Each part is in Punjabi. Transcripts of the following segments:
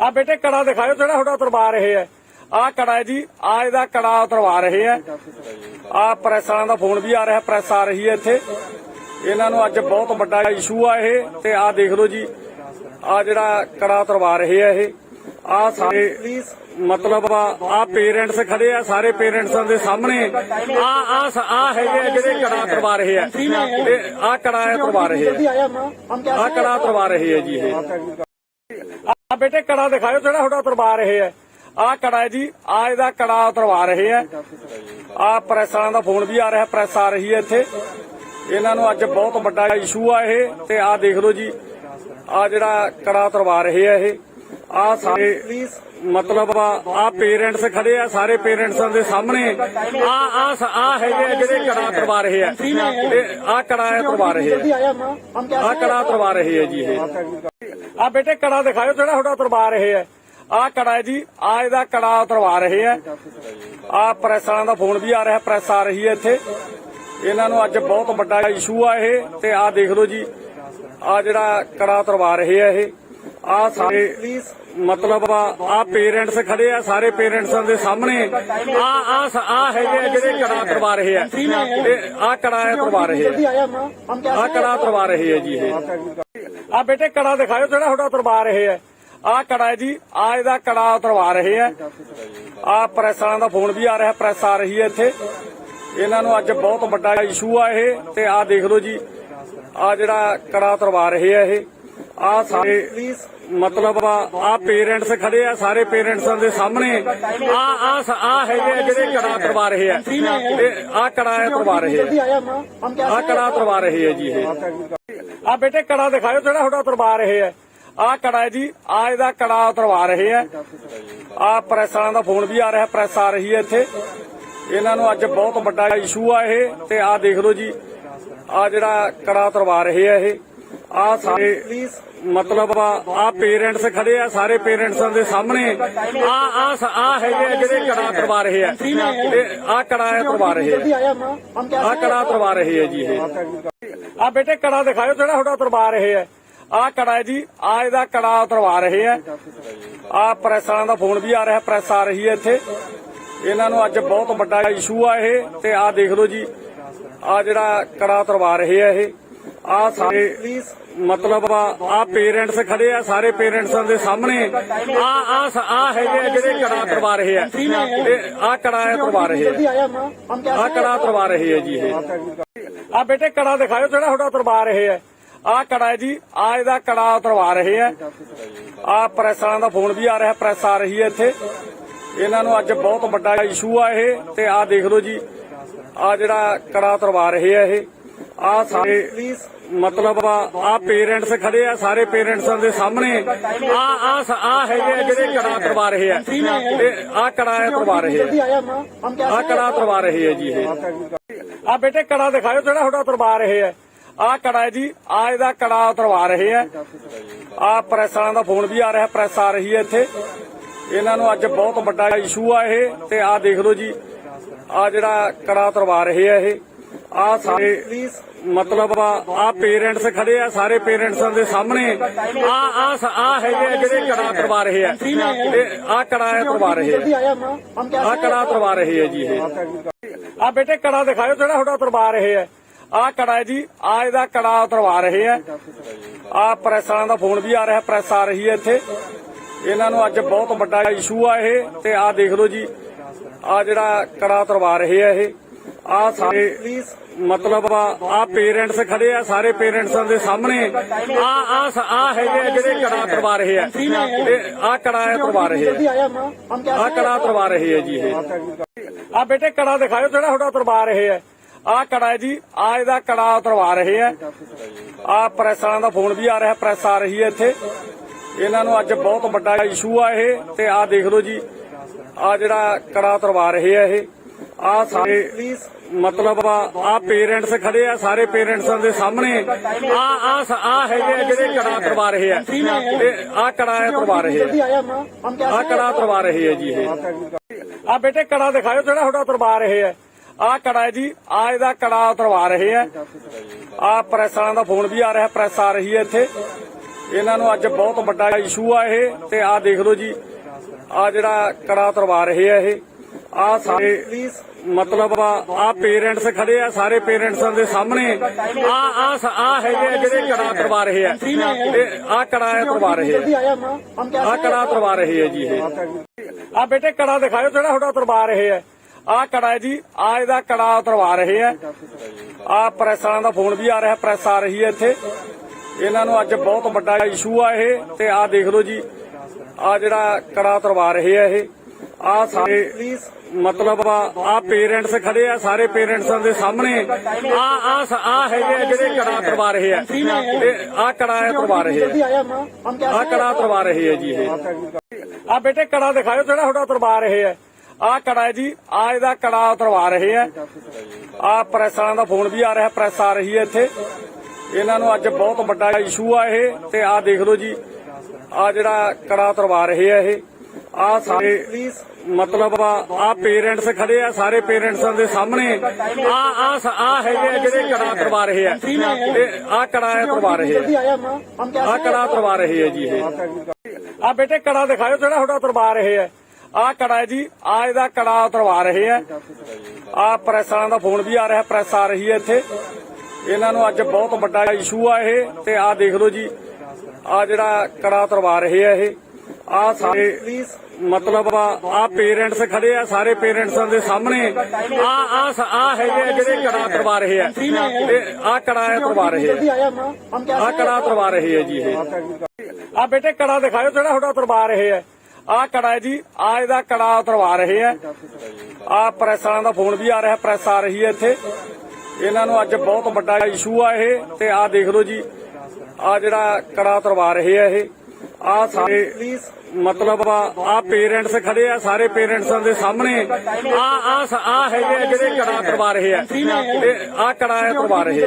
ਆ ਬੇਟੇ ਕੜਾ ਦਿਖਾਓ ਜਿਹੜਾ ਤੁਹਾਡਾ ਉਤਰਵਾ ਰਹੇ ਹੈ। ਆ ਕੜਾ ਹੈ ਜੀ, ਆ ਇਹਦਾ ਕੜਾ ਉਤਰਵਾ ਰਹੇ ਹੈ। ਆ ਪ੍ਰੈਸ ਵਾਲਿਆਂ ਦਾ ਫੋਨ ਵੀ ਆ ਰਿਹਾ, ਪ੍ਰੈਸ ਆ ਰਹੀ ਹੈ ਇੱਥੇ। ਇਹਨਾਂ ਨੂੰ ਅੱਜ ਬਹੁਤ ਵੱਡਾ ਇਸ਼ੂ ਆ ਇਹ। ਤੇ ਆ ਦੇਖ ਲਓ ਜੀ, ਆ ਜਿਹੜਾ ਕੜਾ ਉਤਰਵਾ ਰਹੇ ਆ ਇਹ। ਆ ਸਾਰੇ मतलब आ पेरेंट्स खड़े आ, सारे पेरेंट्स के सामने आ है जेडे कड़ा करवा रहे हैं। आ कड़ा करवा रहे हैं, आ कड़ा करवा रहे हैं जी। आ बेटे कड़ा दिखाओ जेड़ा थोड़ा उतरवा रहे हैं। आ कड़ा है जी, आ ਇਹਦਾ कड़ा उतरवा रहे हैं। आ ਪ੍ਰੈਸ ਵਾਲਿਆਂ ਦਾ ਫੋਨ ਵੀ ਆ ਰਿਹਾ, ਪ੍ਰੈਸ ਆ ਰਹੀ ਹੈ ਇੱਥੇ। ਇਹਨਾਂ ਨੂੰ ਅੱਜ ਬਹੁਤ ਵੱਡਾ ਇਸ਼ੂ ਆ ਇਹ। ਤੇ ਆ ਦੇਖ ਲਓ ਜੀ, ਆ ਜਿਹੜਾ ਕੜਾ ਉਤਰਵਾ ਰਹੇ ਆ ਇਹ। ਆ ਸਾਰੇ मतलब आ पेरेंट्स खड़े आ, सारे पेरेंट्स के सामने आ है जेडे कड़ा करवा रहे हैं। आ कड़ा करवा रहे हैं, आ कड़ा करवा रहे हैं जी। आ बेटे कड़ा दिखाओ जेड़ा थोड़ा उतरवा रहे हैं। आ कड़ा है जी, आ ਇਹਦਾ कड़ा उतरवा रहे हैं। आ ਪ੍ਰੈਸ ਵਾਲਿਆਂ ਦਾ ਫੋਨ ਵੀ ਆ ਰਿਹਾ, ਪ੍ਰੈਸ ਆ ਰਹੀ ਹੈ ਇੱਥੇ। ਇਹਨਾਂ ਨੂੰ ਅੱਜ ਬਹੁਤ ਵੱਡਾ ਇਸ਼ੂ ਆ ਇਹ। ਤੇ ਆ ਦੇਖ ਲਓ ਜੀ, ਆ ਜਿਹੜਾ ਕੜਾ ਉਤਰਵਾ ਰਹੇ ਆ ਇਹ। आ सारे मतलब आ पेरेंट्स खड़े आ, सारे पेरेंट्स के सामने आ है जेडे कड़ा करवा रहे हैं। आ कड़ा करवा रहे हैं, आ कड़ा करवा रहे हैं जी। आ बेटे कड़ा दिखाओ जेड़ा थोड़ा उतरवा रहे हैं। आ कड़ा है जी, आ ਇਹਦਾ कड़ा उतरवा रहे हैं। आ ਪ੍ਰੈਸ ਵਾਲਿਆਂ ਦਾ ਫੋਨ ਵੀ ਆ ਰਿਹਾ, ਪ੍ਰੈਸ ਆ ਰਹੀ ਹੈ ਇੱਥੇ। ਇਹਨਾਂ ਨੂੰ ਅੱਜ ਬਹੁਤ ਵੱਡਾ ਇਸ਼ੂ ਆ ਇਹ। ਤੇ ਆ ਦੇਖ ਲਓ ਜੀ, ਆ ਜਿਹੜਾ ਕੜਾ ਉਤਰਵਾ ਰਹੇ ਆ ਇਹ। आ सारे मतलब आ पेरेंट्स खड़े आ, सारे पेरेंट्स के सामने आ है जेडे कड़ा करवा रहे हैं। आ कड़ा करवा रहे हैं, आ कड़ा करवा रहे हैं जी। आ बेटे कड़ा दिखाओ जेड़ा थोड़ा उतरवा रहे हैं। आ कड़ा है जी, आ ਇਹਦਾ कड़ा उतरवा रहे हैं। आ ਪ੍ਰੈਸ ਵਾਲਿਆਂ ਦਾ ਫੋਨ ਵੀ ਆ ਰਿਹਾ, ਪ੍ਰੈਸ ਆ ਰਹੀ ਹੈ ਇੱਥੇ। ਇਹਨਾਂ ਨੂੰ ਅੱਜ ਬਹੁਤ ਵੱਡਾ ਇਸ਼ੂ ਆ ਇਹ। ਤੇ ਆ ਦੇਖ ਲਓ ਜੀ, ਆ ਜਿਹੜਾ ਕੜਾ ਉਤਰਵਾ ਰਹੇ ਆ ਇਹ। आ सारे मतलब आ पेरेंट्स खड़े आ, सारे पेरेंट्स के सामने आ है जेडे कड़ा करवा रहे हैं। आ कड़ा करवा रहे हैं, आ कड़ा करवा रहे हैं जी। आ बेटे कड़ा दिखाओ जेड़ा थोड़ा उतरवा रहे हैं। आ कड़ा है जी, आ ਇਹਦਾ कड़ा उतरवा रहे हैं। आ ਪ੍ਰੈਸ ਵਾਲਿਆਂ ਦਾ ਫੋਨ ਵੀ ਆ ਰਿਹਾ, ਪ੍ਰੈਸ ਆ ਰਹੀ ਹੈ ਇੱਥੇ। ਇਹਨਾਂ ਨੂੰ ਅੱਜ ਬਹੁਤ ਵੱਡਾ ਇਸ਼ੂ ਆ ਇਹ। ਤੇ ਆ ਦੇਖ ਲਓ ਜੀ, ਆ ਜਿਹੜਾ ਕੜਾ ਉਤਰਵਾ ਰਹੇ ਆ ਇਹ। आ सारे मतलब आ पेरेंट्स खड़े आ, सारे पेरेंट्स के सामने आ है जेडे कड़ा करवा रहे हैं। आ कड़ा करवा रहे हैं, आ कड़ा करवा रहे हैं जी। आ बेटे कड़ा दिखाओ जेड़ा थोड़ा उतरवा रहे हैं। आ कड़ा है जी, आ ਇਹਦਾ कड़ा उतरवा रहे हैं। आ ਪ੍ਰੈਸ ਵਾਲਿਆਂ ਦਾ ਫੋਨ ਵੀ ਆ ਰਿਹਾ, ਪ੍ਰੈਸ ਆ ਰਹੀ ਹੈ ਇੱਥੇ। ਇਹਨਾਂ ਨੂੰ ਅੱਜ ਬਹੁਤ ਵੱਡਾ ਇਸ਼ੂ ਆ ਇਹ। ਤੇ ਆ ਦੇਖ ਲਓ ਜੀ, ਆ ਜਿਹੜਾ ਕੜਾ ਉਤਰਵਾ ਰਹੇ ਆ ਇਹ। आ सारे मतलब आ पेरेंट्स खड़े आ, सारे पेरेंट्स के सामने आ है जेडे कड़ा करवा रहे हैं। आ कड़ा करवा रहे हैं, आ कड़ा करवा रहे हैं जी। आ बेटे कड़ा दिखाओ जेड़ा थोड़ा उतरवा रहे हैं। आ कड़ा है जी, आ ਇਹਦਾ कड़ा उतरवा रहे हैं। आ ਪ੍ਰੈਸ ਵਾਲਿਆਂ ਦਾ ਫੋਨ ਵੀ ਆ ਰਿਹਾ, ਪ੍ਰੈਸ ਆ ਰਹੀ ਹੈ ਇੱਥੇ। ਇਹਨਾਂ ਨੂੰ ਅੱਜ ਬਹੁਤ ਵੱਡਾ ਇਸ਼ੂ ਆ ਇਹ। ਤੇ ਆ ਦੇਖ ਲਓ ਜੀ, ਆ ਜਿਹੜਾ ਕੜਾ ਉਤਰਵਾ ਰਹੇ ਆ ਇਹ। आ सारे मतलब आ पेरेंट्स खड़े आ, सारे पेरेंट्स के सामने आ है जेडे कड़ा करवा रहे हैं। आ कड़ा करवा रहे हैं, आ कड़ा करवा रहे हैं जी। आ बेटे कड़ा दिखाओ जेड़ा थोड़ा उतरवा रहे हैं। आ कड़ा है जी, आ ਇਹਦਾ कड़ा उतरवा रहे हैं। आ ਪ੍ਰੈਸ ਵਾਲਿਆਂ ਦਾ ਫੋਨ ਵੀ ਆ ਰਿਹਾ, ਪ੍ਰੈਸ ਆ ਰਹੀ ਹੈ ਇੱਥੇ। ਇਹਨਾਂ ਨੂੰ ਅੱਜ ਬਹੁਤ ਵੱਡਾ ਇਸ਼ੂ ਆ ਇਹ। ਤੇ ਆ ਦੇਖ ਲਓ ਜੀ, ਆ ਜਿਹੜਾ ਕੜਾ ਉਤਰਵਾ ਰਹੇ ਆ ਇਹ। आ सारे मतलब आ पेरेंट्स खड़े आ, सारे पेरेंट्स के सामने आ है जेडे कड़ा करवा रहे हैं। आ कड़ा करवा रहे हैं, आ कड़ा करवा रहे हैं जी। आ बेटे कड़ा दिखाओ जेड़ा थोड़ा उतरवा रहे हैं। आ कड़ा है जी, आ ਇਹਦਾ कड़ा उतरवा रहे हैं। आ ਪ੍ਰੈਸ ਵਾਲਿਆਂ ਦਾ ਫੋਨ ਵੀ ਆ ਰਿਹਾ, ਪ੍ਰੈਸ ਆ ਰਹੀ ਹੈ ਇੱਥੇ। ਇਹਨਾਂ ਨੂੰ ਅੱਜ ਬਹੁਤ ਵੱਡਾ ਇਸ਼ੂ ਆ ਇਹ। ਤੇ ਆ ਦੇਖ ਲਓ ਜੀ, ਆ ਜਿਹੜਾ ਕੜਾ ਉਤਰਵਾ ਰਹੇ ਆ ਇਹ। आ सारे मतलब आ पेरेंट्स खड़े आ, सारे पेरेंट्स के सामने आ है जेडे कड़ा करवा रहे हैं। आ कड़ा करवा रहे हैं, आ कड़ा करवा रहे हैं जी। आ बेटे कड़ा दिखाओ जेड़ा थोड़ा उतरवा रहे हैं। आ कड़ा है जी, आ ਇਹਦਾ कड़ा उतरवा रहे हैं। आ ਪ੍ਰੈਸ ਵਾਲਿਆਂ ਦਾ ਫੋਨ ਵੀ ਆ ਰਿਹਾ, ਪ੍ਰੈਸ ਆ ਰਹੀ ਹੈ ਇੱਥੇ। ਇਹਨਾਂ ਨੂੰ ਅੱਜ ਬਹੁਤ ਵੱਡਾ ਇਸ਼ੂ ਆ ਇਹ ਤੇ ਆਹ ਦੇਖ ਲਓ ਜੀ ਆ ਜਿਹੜਾ ਕੜਾ ਉਤਰਵਾ ਰਹੇ ਆ ਇਹ ਆ ਸਾਰੇ ਮਤਲਬ ਆ ਪੇਰੈਂਟਸ ਖੜੇ ਆ ਸਾਰੇ ਪੇਰੈਂਟਸਾਂ ਦੇ ਸਾਹਮਣੇ ਆ ਹੈਗੇ ਆ ਜਿਹੜੇ ਕੜਾ ਉਤਰਵਾ ਰਹੇ ਆ ਆ ਕੜਾ ਉਤਰਵਾ ਰਹੇ ਆ ਕੜਾ ਉਤਰਵਾ ਰਹੇ ਆ ਜੀ ਇਹ ਆ ਬੇਟੇ ਕੜਾ ਦਿਖਾਓ ਜਿਹੜਾ ਤੁਹਾਡਾ ਉਤਰਵਾ ਰਹੇ ਆ ਆ ਕੜਾ ਹੈ ਜੀ ਆ ਇਹਦਾ ਕੜਾ ਉਤਰਵਾ ਰਹੇ ਆ ਆ ਪ੍ਰੈਸ ਵਾਲਿਆਂ ਦਾ ਫੋਨ ਵੀ ਆ ਰਿਹਾ ਪ੍ਰੈਸ ਆ ਰਹੀ ਹੈ ਇੱਥੇ ਇਹਨਾਂ ਨੂੰ ਅੱਜ ਬਹੁਤ ਵੱਡਾ ਇਸ਼ੂ ਆ ਇਹ ਤੇ ਆ ਦੇਖ ਲਓ ਜੀ ਆ ਜਿਹੜਾ ਕੜਾ ਉਤਰਵਾ ਰਹੇ ਆ ਇਹ ਆ ਸਾਰੇ ਮਤਲਬ ਆ ਪੇਰੈਂਟਸ ਖੜੇ ਆ ਸਾਰੇ ਪੇਰੈਂਟਸਾਂ ਦੇ ਸਾਹਮਣੇ ਆ ਹੈਗੇ ਆ ਜਿਹੜੇ ਕੜਾ ਉਤਰਵਾ ਰਹੇ ਆ ਆ ਕੜਾ ਉਤਰਵਾ ਰਹੇ ਆ ਕੜਾ ਉਤਰਵਾ ਰਹੇ ਆ ਜੀ ਇਹ ਆ ਬੇਟੇ ਕੜਾ ਦਿਖਾਓ ਜਿਹੜਾ ਤੁਹਾਡਾ ਉਤਰਵਾ ਰਹੇ ਆ ਆ ਕੜਾ ਹੈ ਜੀ ਆ ਇਹਦਾ ਕੜਾ ਉਤਰਵਾ ਰਹੇ ਆ ਆ ਪ੍ਰੈਸ ਵਾਲਿਆਂ ਦਾ ਫੋਨ ਵੀ ਆ ਰਿਹਾ ਪ੍ਰੈਸ ਆ ਰਹੀ ਹੈ ਇੱਥੇ ਇਹਨਾਂ ਨੂੰ ਅੱਜ ਬਹੁਤ ਵੱਡਾ ਇਸ਼ੂ ਆ ਇਹ ਤੇ ਆ ਦੇਖ ਲਓ ਜੀ ਆ ਜਿਹੜਾ ਕੜਾ ਉਤਰਵਾ ਰਹੇ ਆ ਇਹ ਆ ਸਾਰੇ ਮਤਲਬ ਆ ਪੇਰੈਂਟਸ ਖੜੇ ਆ ਸਾਰੇ ਪੇਰੈਂਟਸਾਂ ਦੇ ਸਾਹਮਣੇ ਆ ਹੈਗੇ ਆ ਜਿਹੜੇ ਕੜਾ ਉਤਰਵਾ ਰਹੇ ਆ ਆ ਕੜਾ ਉਤਰਵਾ ਰਹੇ ਆ ਕੜਾ ਉਤਰਵਾ ਰਹੇ ਆ ਜੀ ਇਹ ਆ ਬੇਟੇ ਕੜਾ ਦਿਖਾਓ ਜਿਹੜਾ ਤੁਹਾਡਾ ਉਤਰਵਾ ਰਹੇ ਆ ਆ ਕੜਾ ਹੈ ਜੀ ਆ ਇਹਦਾ ਕੜਾ ਉਤਰਵਾ ਰਹੇ ਆ ਆ ਪ੍ਰੈਸ ਵਾਲਿਆਂ ਦਾ ਫੋਨ ਵੀ ਆ ਰਿਹਾ ਪ੍ਰੈਸ ਆ ਰਹੀ ਹੈ ਇੱਥੇ ਇਹਨਾਂ ਨੂੰ ਅੱਜ ਬਹੁਤ ਵੱਡਾ ਇਸ਼ੂ ਆ ਇਹ ਤੇ ਆ ਦੇਖ ਲਓ ਜੀ ਆ ਜਿਹੜਾ ਕੜਾ ਉਤਰਵਾ ਰਹੇ ਆ ਇਹ ਆ ਸਾਰੇ ਮਤਲਬ ਆ ਪੇਰੈਂਟਸ ਖੜੇ ਆ ਸਾਰੇ ਪੇਰੈਂਟਸਾਂ ਦੇ ਸਾਹਮਣੇ ਆ ਹੈਗੇ ਆ ਜਿਹੜੇ ਕੜਾ ਉਤਰਵਾ ਰਹੇ ਆ ਆ ਕੜਾ ਉਤਰਵਾ ਰਹੇ ਆ ਕੜਾ ਉਤਰਵਾ ਰਹੇ ਆ ਜੀ ਇਹ ਆ ਬੇਟੇ ਕੜਾ ਦਿਖਾਓ ਜਿਹੜਾ ਤੁਹਾਡਾ ਉਤਰਵਾ ਰਹੇ ਆ ਆ ਕੜਾ ਹੈ ਜੀ ਆ ਇਹਦਾ ਕੜਾ ਉਤਰਵਾ ਰਹੇ ਆ ਆ ਪ੍ਰੈਸ ਵਾਲਿਆਂ ਦਾ ਫੋਨ ਵੀ ਆ ਰਿਹਾ ਪ੍ਰੈਸ ਆ ਰਹੀ ਹੈ ਇੱਥੇ ਇਹਨਾਂ ਨੂੰ ਅੱਜ ਬਹੁਤ ਵੱਡਾ ਇਸ਼ੂ ਆ ਇਹ ਤੇ ਆ ਦੇਖ ਲਓ ਜੀ ਆ ਜਿਹੜਾ ਕੜਾ ਉਤਰਵਾ ਰਹੇ ਆ ਇਹ ਆ ਸਾਰੇ ਮਤਲਬ ਆ ਪੇਰੈਂਟਸ ਖੜੇ ਆ ਸਾਰੇ ਪੇਰੈਂਟਸਾਂ ਦੇ ਸਾਹਮਣੇ ਆ ਹੈਗੇ ਆ ਜਿਹੜੇ ਕੜਾ ਉਤਰਵਾ ਰਹੇ ਆ ਆ ਕੜਾ ਉਤਰਵਾ ਰਹੇ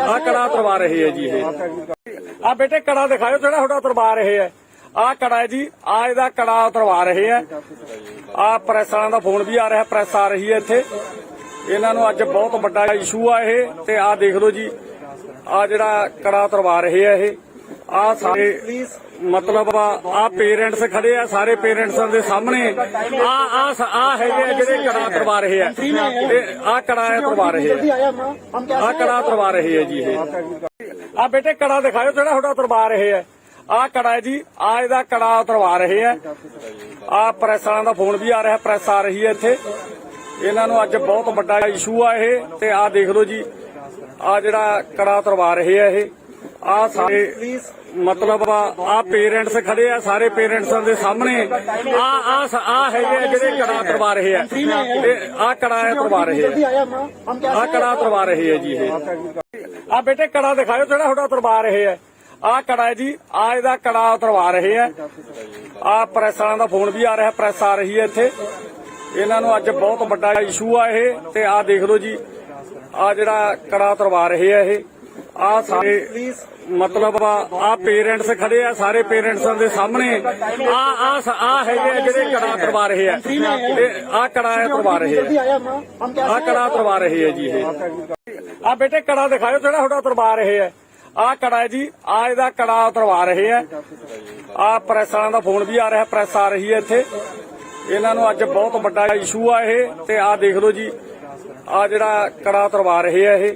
ਆ ਕੜਾ ਉਤਰਵਾ ਰਹੇ ਆ ਜੀ ਇਹ ਆ ਬੇਟੇ ਕੜਾ ਦਿਖਾਓ ਜਿਹੜਾ ਤੁਹਾਡਾ ਉਤਰਵਾ ਰਹੇ ਆ ਆ ਕੜਾ ਹੈ ਜੀ ਆ ਇਹਦਾ ਕੜਾ ਉਤਰਵਾ ਰਹੇ ਆ ਆ ਪ੍ਰੈਸ ਵਾਲਿਆਂ ਦਾ ਫੋਨ ਵੀ ਆ ਰਿਹਾ ਪ੍ਰੈਸ ਆ ਰਹੀ ਹੈ ਇੱਥੇ ਇਹਨਾਂ ਨੂੰ ਅੱਜ ਬਹੁਤ ਵੱਡਾ ਇਸ਼ੂ ਆ ਇਹ ਤੇ ਆ ਦੇਖ ਲਓ ਜੀ ਆ ਜਿਹੜਾ ਕੜਾ ਉਤਰਵਾ ਰਹੇ ਆ ਇਹ ਆ ਸਾਰੇ ਮਤਲਬ ਆ ਪੇਰੈਂਟਸ ਖੜੇ ਆ ਸਾਰੇ ਪੇਰੈਂਟਸਾਂ ਦੇ ਸਾਹਮਣੇ ਆ ਹੈਗੇ ਆ ਜਿਹੜੇ ਕੜਾ ਉਤਰਵਾ ਰਹੇ ਆ ਆ ਕੜਾ ਉਤਰਵਾ ਰਹੇ ਆ ਕੜਾ ਉਤਰਵਾ ਰਹੇ ਆ ਜੀ ਇਹ ਆ ਬੇਟੇ ਕੜਾ ਦਿਖਾਓ ਜਿਹੜਾ ਤੁਹਾਡਾ ਉਤਰਵਾ ਰਹੇ ਆ ਆ ਕੜਾ ਹੈ ਜੀ ਆ ਇਹਦਾ ਕੜਾ ਉਤਰਵਾ ਰਹੇ ਆ ਆ ਪ੍ਰੈਸ ਵਾਲਿਆਂ ਦਾ ਫੋਨ ਵੀ ਆ ਰਿਹਾ ਪ੍ਰੈਸ ਆ ਰਹੀ ਹੈ ਇੱਥੇ ਇਹਨਾਂ ਨੂੰ ਅੱਜ ਬਹੁਤ ਵੱਡਾ ਇਸ਼ੂ ਆ ਇਹ ਤੇ ਆ ਦੇਖ ਲਓ ਜੀ ਆ ਜਿਹੜਾ ਕੜਾ ਉਤਰਵਾ ਰਹੇ ਆ ਇਹ ਆ ਸਾਰੇ ਮਤਲਬ ਆ ਪੇਰੈਂਟਸ ਖੜੇ ਆ ਸਾਰੇ ਪੇਰੈਂਟਸਾਂ ਦੇ ਸਾਹਮਣੇ ਆ ਹੈਗੇ ਆ ਜਿਹੜੇ ਕੜਾ ਉਤਰਵਾ ਰਹੇ ਆ ਆ ਕੜਾ ਉਤਰਵਾ ਰਹੇ ਆ ਕੜਾ ਉਤਰਵਾ ਰਹੇ ਆ ਜੀ ਇਹ ਆ ਬੇਟੇ ਕੜਾ ਦਿਖਾਓ ਜਿਹੜਾ ਤੁਹਾਡਾ ਉਤਰਵਾ ਰਹੇ ਆ ਆ ਕੜਾ ਹੈ ਜੀ ਆ ਇਹਦਾ ਕੜਾ ਉਤਰਵਾ ਰਹੇ ਆ ਆ ਪ੍ਰੈਸ ਵਾਲਿਆਂ ਦਾ ਫੋਨ ਵੀ ਆ ਰਿਹਾ ਪ੍ਰੈਸ ਆ ਰਹੀ ਹੈ ਇੱਥੇ ਇਹਨਾਂ ਨੂੰ ਅੱਜ ਬਹੁਤ ਵੱਡਾ ਇਸ਼ੂ ਆ ਇਹ ਤੇ ਆ ਦੇਖ ਲਓ ਜੀ ਆ ਜਿਹੜਾ ਕੜਾ ਉਤਰਵਾ ਰਹੇ ਆ ਇਹ ਆ ਸਾਰੇ ਮਤਲਬ ਆ ਪੇਰੈਂਟਸ ਖੜੇ ਆ ਸਾਰੇ ਪੇਰੈਂਟਸਾਂ ਦੇ ਸਾਹਮਣੇ ਆ ਹੈਗੇ ਆ ਜਿਹੜੇ ਕੜਾ ਉਤਰਵਾ ਰਹੇ ਆ ਆ ਕੜਾ ਉਤਰਵਾ ਰਹੇ ਆ ਕੜਾ ਉਤਰਵਾ ਰਹੇ ਆ ਜੀ ਇਹ ਆ ਬੇਟੇ ਕੜਾ ਦਿਖਾਓ ਜਿਹੜਾ ਤੁਹਾਡਾ ਉਤਰਵਾ ਰਹੇ ਆ ਆ ਕੜਾ ਹੈ ਜੀ ਆ ਇਹਦਾ ਕੜਾ ਉਤਰਵਾ ਰਹੇ ਆ ਆ ਪ੍ਰੈਸ ਵਾਲਿਆਂ ਦਾ ਫੋਨ ਵੀ ਆ ਰਿਹਾ ਪ੍ਰੈਸ ਆ ਰਹੀ ਹੈ ਇੱਥੇ ਇਹਨਾਂ ਨੂੰ ਅੱਜ ਬਹੁਤ ਵੱਡਾ ਇਸ਼ੂ ਆ ਇਹ ਤੇ ਆ ਦੇਖ ਲਓ ਜੀ ਆ ਜਿਹੜਾ ਕੜਾ ਉਤਰਵਾ ਰਹੇ ਆ ਇਹ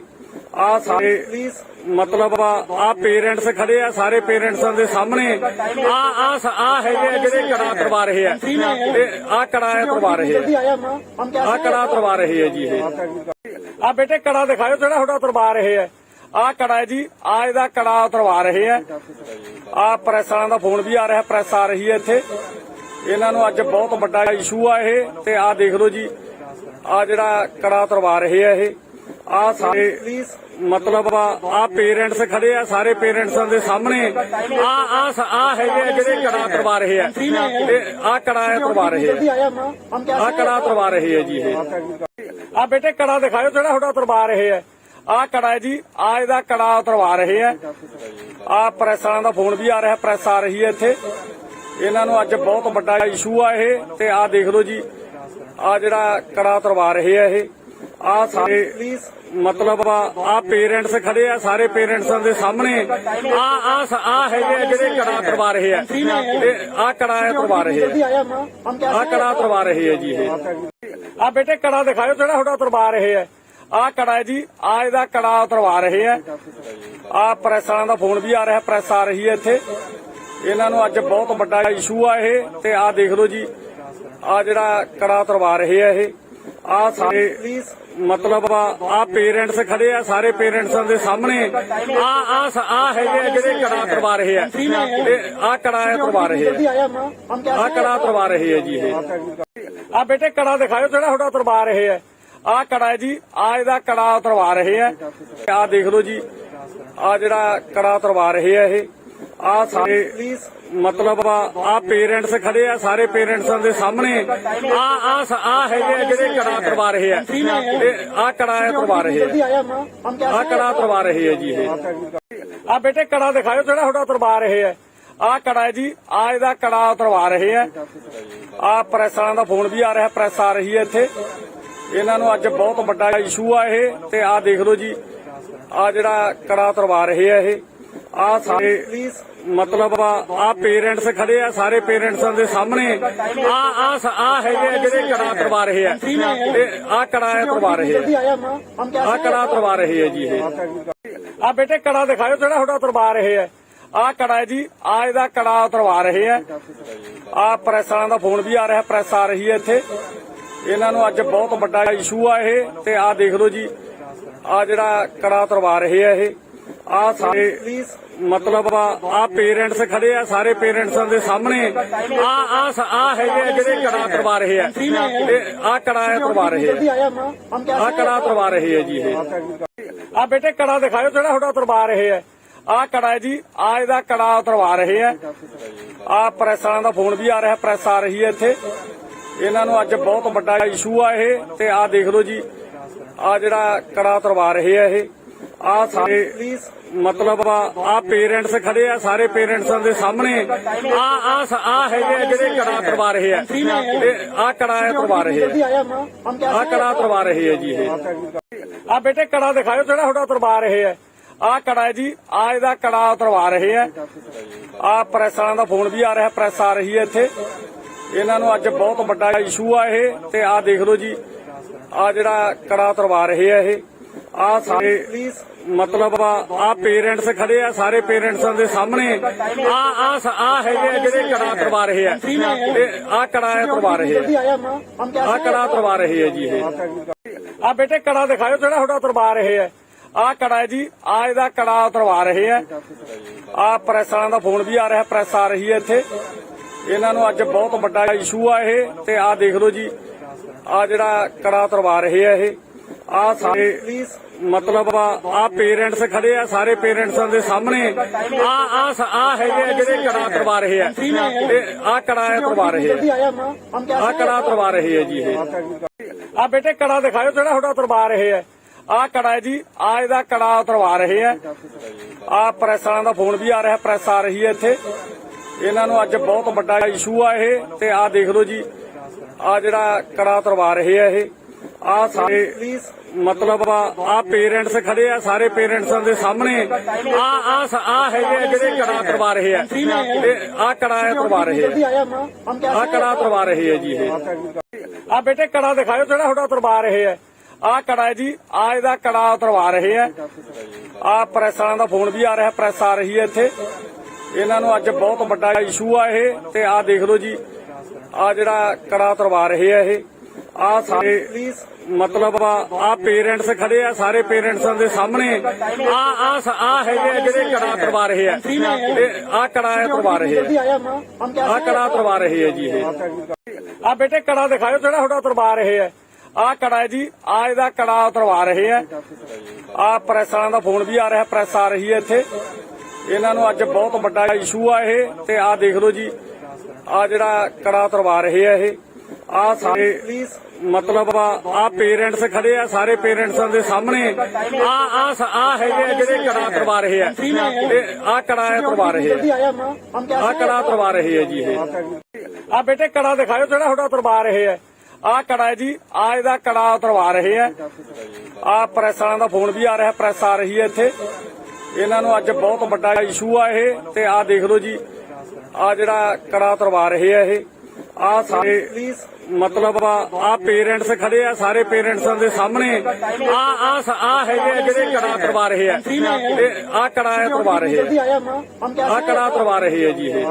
ਆ ਸਾਰੇ ਮਤਲਬ ਆ ਪੇਰੈਂਟਸ ਖੜੇ ਆ ਸਾਰੇ ਪੇਰੈਂਟਸਾਂ ਦੇ ਸਾਹਮਣੇ ਆ ਹੈਗੇ ਆ ਜਿਹੜੇ ਕੜਾ ਉਤਰਵਾ ਰਹੇ ਆ ਆ ਕੜਾ ਉਤਰਵਾ ਰਹੇ ਆ ਕੜਾ ਉਤਰਵਾ ਰਹੇ ਆ ਜੀ ਇਹ ਆ ਬੇਟੇ ਕੜਾ ਦਿਖਾਓ ਜਿਹੜਾ ਤੁਹਾਡਾ ਉਤਰਵਾ ਰਹੇ ਆ ਆ ਕੜਾ ਹੈ ਜੀ ਆ ਇਹਦਾ ਕੜਾ ਉਤਰਵਾ ਰਹੇ ਆ ਆ ਪ੍ਰੈਸ ਵਾਲਿਆਂ ਦਾ ਫੋਨ ਵੀ ਆ ਰਿਹਾ ਪ੍ਰੈਸ ਆ ਰਹੀ ਹੈ ਇੱਥੇ ਇਹਨਾਂ ਨੂੰ ਅੱਜ ਬਹੁਤ ਵੱਡਾ ਇਸ਼ੂ ਆ ਇਹ ਤੇ ਆ ਦੇਖ ਲਓ ਜੀ ਆ ਜਿਹੜਾ ਕੜਾ ਉਤਰਵਾ ਰਹੇ ਆ ਇਹ ਆ ਸਾਰੇ ਮਤਲਬ ਆ ਪੇਰੈਂਟਸ ਖੜੇ ਆ ਸਾਰੇ ਪੇਰੈਂਟਸਾਂ ਦੇ ਸਾਹਮਣੇ ਆ ਹੈਗੇ ਆ ਜਿਹੜੇ ਕੜਾ ਉਤਰਵਾ ਰਹੇ ਆ ਆ ਕੜਾ ਉਤਰਵਾ ਰਹੇ ਆ ਕੜਾ ਉਤਰਵਾ ਰਹੇ ਆ ਜੀ ਇਹ ਆ ਬੇਟੇ ਕੜਾ ਦਿਖਾਓ ਜਿਹੜਾ ਤੁਹਾਡਾ ਉਤਰਵਾ ਰਹੇ ਆ ਆ ਕੜਾ ਹੈ ਜੀ ਆ ਇਹਦਾ ਕੜਾ ਉਤਰਵਾ ਰਹੇ ਆ ਆ ਪ੍ਰੈਸ ਵਾਲਿਆਂ ਦਾ ਫੋਨ ਵੀ ਆ ਰਿਹਾ ਪ੍ਰੈਸ ਆ ਰਹੀ ਹੈ ਇੱਥੇ ਇਹਨਾਂ ਨੂੰ ਅੱਜ ਬਹੁਤ ਵੱਡਾ ਇਸ਼ੂ ਆ ਇਹ ਤੇ ਆ ਦੇਖ ਲਓ ਜੀ ਆ ਜਿਹੜਾ ਕੜਾ ਉਤਰਵਾ ਰਹੇ ਆ ਇਹ ਆ ਸਾਰੇ मतलब आ पेरेंट्स खड़े आ, सारे पेरेंट्सां दे सामने आ हैगे जेहड़े कड़ा करवा रहे हैं, आ कड़ा करवा रहे हैं, आ कड़ा करवा रहे हैं जी। आ बेटे कड़ा दिखाओ जेहड़ा थोड़ा उतरवा रहे हैं, आ कड़ा है जी, आ इहदा कड़ा उतरवा रहे हैं। आ प्रैस वालियां दा फोन भी आ रहा है, प्रैस आ रही है इत्थे, इन्हां नूं अज बहुत वड्डा इशू आ ये। ते आ देख लो जी, आ जिहड़ा कड़ा उतरवा रहे हैं ये, आ सारे मतलब आ पेरेंट्स खड़े आ, सारे पेरेंट्सां दे सामने आ हैगे जेहड़े कड़ा करवा रहे हैं, आ कड़ा करवा रहे हैं, आ कड़ा करवा रहे हैं जी। आ बेटे कड़ा दिखाओ जेहड़ा थोड़ा उतरवा रहे हैं, आ कड़ा है जी, आ इहदा कड़ा उतरवा रहे हैं। आ देख लो जी, आ जिहड़ा कड़ा उतरवा रहे हैं ये, आ सारे मतलब आ पेरेंट्स खड़े आ, सारे पेरेंट्सां दे सामने आ हैगे जेहड़े कड़ा करवा रहे हैं, आ कड़ा करवा रहे हैं, आ कड़ा करवा रहे हैं जी। आ बेटे कड़ा दिखाओ जेहड़ा थोड़ा उतरवा रहे हैं, आ कड़ा है जी, आ इहदा कड़ा उतरवा रहे हैं। आ प्रैस वालियां दा फोन भी आ रहा है, प्रैस आ रही है इत्थे, इन्हां नूं अज बहुत वड्डा इशू आ ये। ते आ देख लो जी, आ जिहड़ा कड़ा उतरवा रहे हैं ये, आ सारे मतलब आ पेरेंट्स खड़े आ, सारे पेरेंट्सां दे सामने आ हैगे जेहड़े कड़ा करवा रहे हैं, आ कड़ा करवा रहे हैं, आ कड़ा करवा रहे हैं जी। आ बेटे कड़ा दिखाओ जेहड़ा थोड़ा उतरवा रहे हैं, आ कड़ा है जी, आ इहदा कड़ा उतरवा रहे हैं। आ प्रैस वालियां दा फोन भी आ रहा है, प्रैस आ रही है इत्थे, इन्हां नूं अज बहुत वड्डा इशू आ ये। ते आ देख लो जी, आ जिहड़ा कड़ा उतरवा रहे हैं ये, आ सारे मतलब आ पेरेंट्स खड़े आ, सारे पेरेंट्सां दे सामने आ हैगे जेहड़े कड़ा करवा रहे हैं, आ कड़ा करवा रहे हैं, आ कड़ा करवा रहे हैं जी। आ बेटे कड़ा दिखाओ जेहड़ा थोड़ा उतरवा रहे हैं, आ कड़ा है जी, आ इहदा कड़ा उतरवा रहे हैं। आ प्रैस वालियां दा फोन भी आ रहा है, प्रैस आ रही है इत्थे, इन्हां नूं अज बहुत वड्डा इशू आ ये। ते आ देख लो जी, आ जिहड़ा कड़ा उतरवा रहे हैं ये, आ सारे मतलब आ पेरेंट्स खड़े आ, सारे पेरेंट्सां दे सामने आ हैगे जेहड़े कड़ा करवा रहे हैं, आ कड़ा करवा रहे हैं, आ कड़ा करवा रहे हैं जी। आ बेटे कड़ा दिखाओ जेहड़ा थोड़ा उतरवा रहे हैं, आ कड़ा है जी, आ इहदा कड़ा उतरवा रहे हैं। आ प्रैस वालियां दा फोन भी आ रहा है, प्रैस आ रही है इत्थे, इन्हां नूं अज बहुत वड्डा इशू आ ये। ते आ देख लो जी, आ जिहड़ा कड़ा उतरवा रहे हैं ये, आ सारे मतलब आ पेरेंट्स खड़े आ, सारे पेरेंट्सां दे सामने आ हैगे जेहड़े कड़ा करवा रहे हैं, आ कड़ा करवा रहे हैं, आ कड़ा करवा रहे हैं जी। आ बेटे कड़ा दिखाओ जेहड़ा थोड़ा उतरवा रहे हैं, आ कड़ा है जी, आ इहदा कड़ा उतरवा रहे हैं। आ प्रैस वालियां दा फोन भी आ रहा है, प्रैस आ रही है इत्थे, इन्हां नूं अज बहुत वड्डा इशू आ ये। ते आ देख लो जी, आ जिहड़ा कड़ा उतरवा रहे हैं ये, आ सारे मतलब आ पेरेंट्स खड़े आ, सारे पेरेंट्सां दे सामने आ हैगे जेहड़े कड़ा करवा रहे हैं, आ कड़ा करवा रहे हैं, आ कड़ा करवा रहे हैं जी। आ बेटे कड़ा दिखाओ जेहड़ा थोड़ा उतरवा रहे हैं, आ कड़ा है जी, आ इहदा कड़ा उतरवा रहे हैं। आ प्रैस वालियां दा फोन भी आ रहा है, प्रैस आ रही है इत्थे, इन्हां नूं अज बहुत वड्डा इशू आ ये। ते आ देख लो जी, आ जिहड़ा कड़ा उतरवा रहे हैं ये, आ सारे मतलब आ पेरेंट्स खड़े आ, सारे पेरेंट्सां दे सामने आ हैगे जेहड़े कड़ा करवा रहे हैं, आ कड़ा करवा रहे हैं, आ कड़ा करवा रहे हैं जी। आ बेटे कड़ा दिखाओ जेहड़ा थोड़ा उतरवा रहे हैं, आ कड़ा है जी, आ इहदा कड़ा उतरवा रहे हैं। आ प्रैस वालियां दा फोन भी आ रहा है, प्रैस आ रही है इत्थे, इन्हां नूं अज बहुत वड्डा इशू आ ये। ते आ देख लो जी, आ जिहड़ा कड़ा उतरवा रहे हैं ये, आ सारे मतलब आ पेरेंट्स खड़े आ, सारे पेरेंट्सां दे सामने आ हैगे जेहड़े कड़ा करवा रहे हैं, आ कड़ा करवा रहे हैं, आ कड़ा करवा रहे हैं जी। आ बेटे कड़ा दिखाओ जेहड़ा थोड़ा उतरवा रहे हैं, आ कड़ा है जी, आ इहदा कड़ा उतरवा रहे हैं। आ प्रैस वालियां दा फोन भी आ रहा है, प्रैस आ रही है इत्थे, इन्हां नूं अज बहुत वड्डा इशू आ ये। ते आ देख लो जी, आ जिहड़ा कड़ा उतरवा रहे हैं ये, आ सारे मतलब आ पेरेंट्स खड़े आ, सारे पेरेंट्सां दे सामने आ हैगे जेहड़े कड़ा करवा रहे हैं, आ कड़ा करवा रहे हैं, आ कड़ा करवा रहे हैं जी। आ बेटे कड़ा दिखाओ जेहड़ा थोड़ा उतरवा रहे हैं, ਆ ਕੜਾ ਹੈ ਜੀ ਆ ਇਹਦਾ ਕੜਾ ਉਤਰਵਾ ਰਹੇ ਆ ਆ ਪ੍ਰੈਸ ਵਾਲਿਆਂ ਦਾ ਫੋਨ ਵੀ ਆ ਰਿਹਾ ਪ੍ਰੈਸ ਆ ਰਹੀ ਹੈ ਇੱਥੇ ਇਹਨਾਂ ਨੂੰ ਅੱਜ ਬਹੁਤ ਵੱਡਾ ਇਸ਼ੂ ਆ ਇਹ ਤੇ ਆ ਦੇਖ ਲਓ ਜੀ ਆ ਜਿਹੜਾ ਕੜਾ ਉਤਰਵਾ ਰਹੇ ਆ ਇਹ ਆ ਸਾਰੇ ਮਤਲਬ ਆ ਪੇਰੈਂਟਸ ਖੜੇ ਆ ਸਾਰੇ ਪੇਰੈਂਟਸਾਂ ਦੇ ਸਾਹਮਣੇ ਆ ਹੈਗੇ ਆ ਜਿਹੜੇ ਕੜਾ ਉਤਰਵਾ ਰਹੇ ਆ ਆ ਕੜਾ ਉਤਰਵਾ ਰਹੇ ਆ ਕੜਾ ਉਤਰਵਾ ਰਹੇ ਆ ਜੀ ਇਹ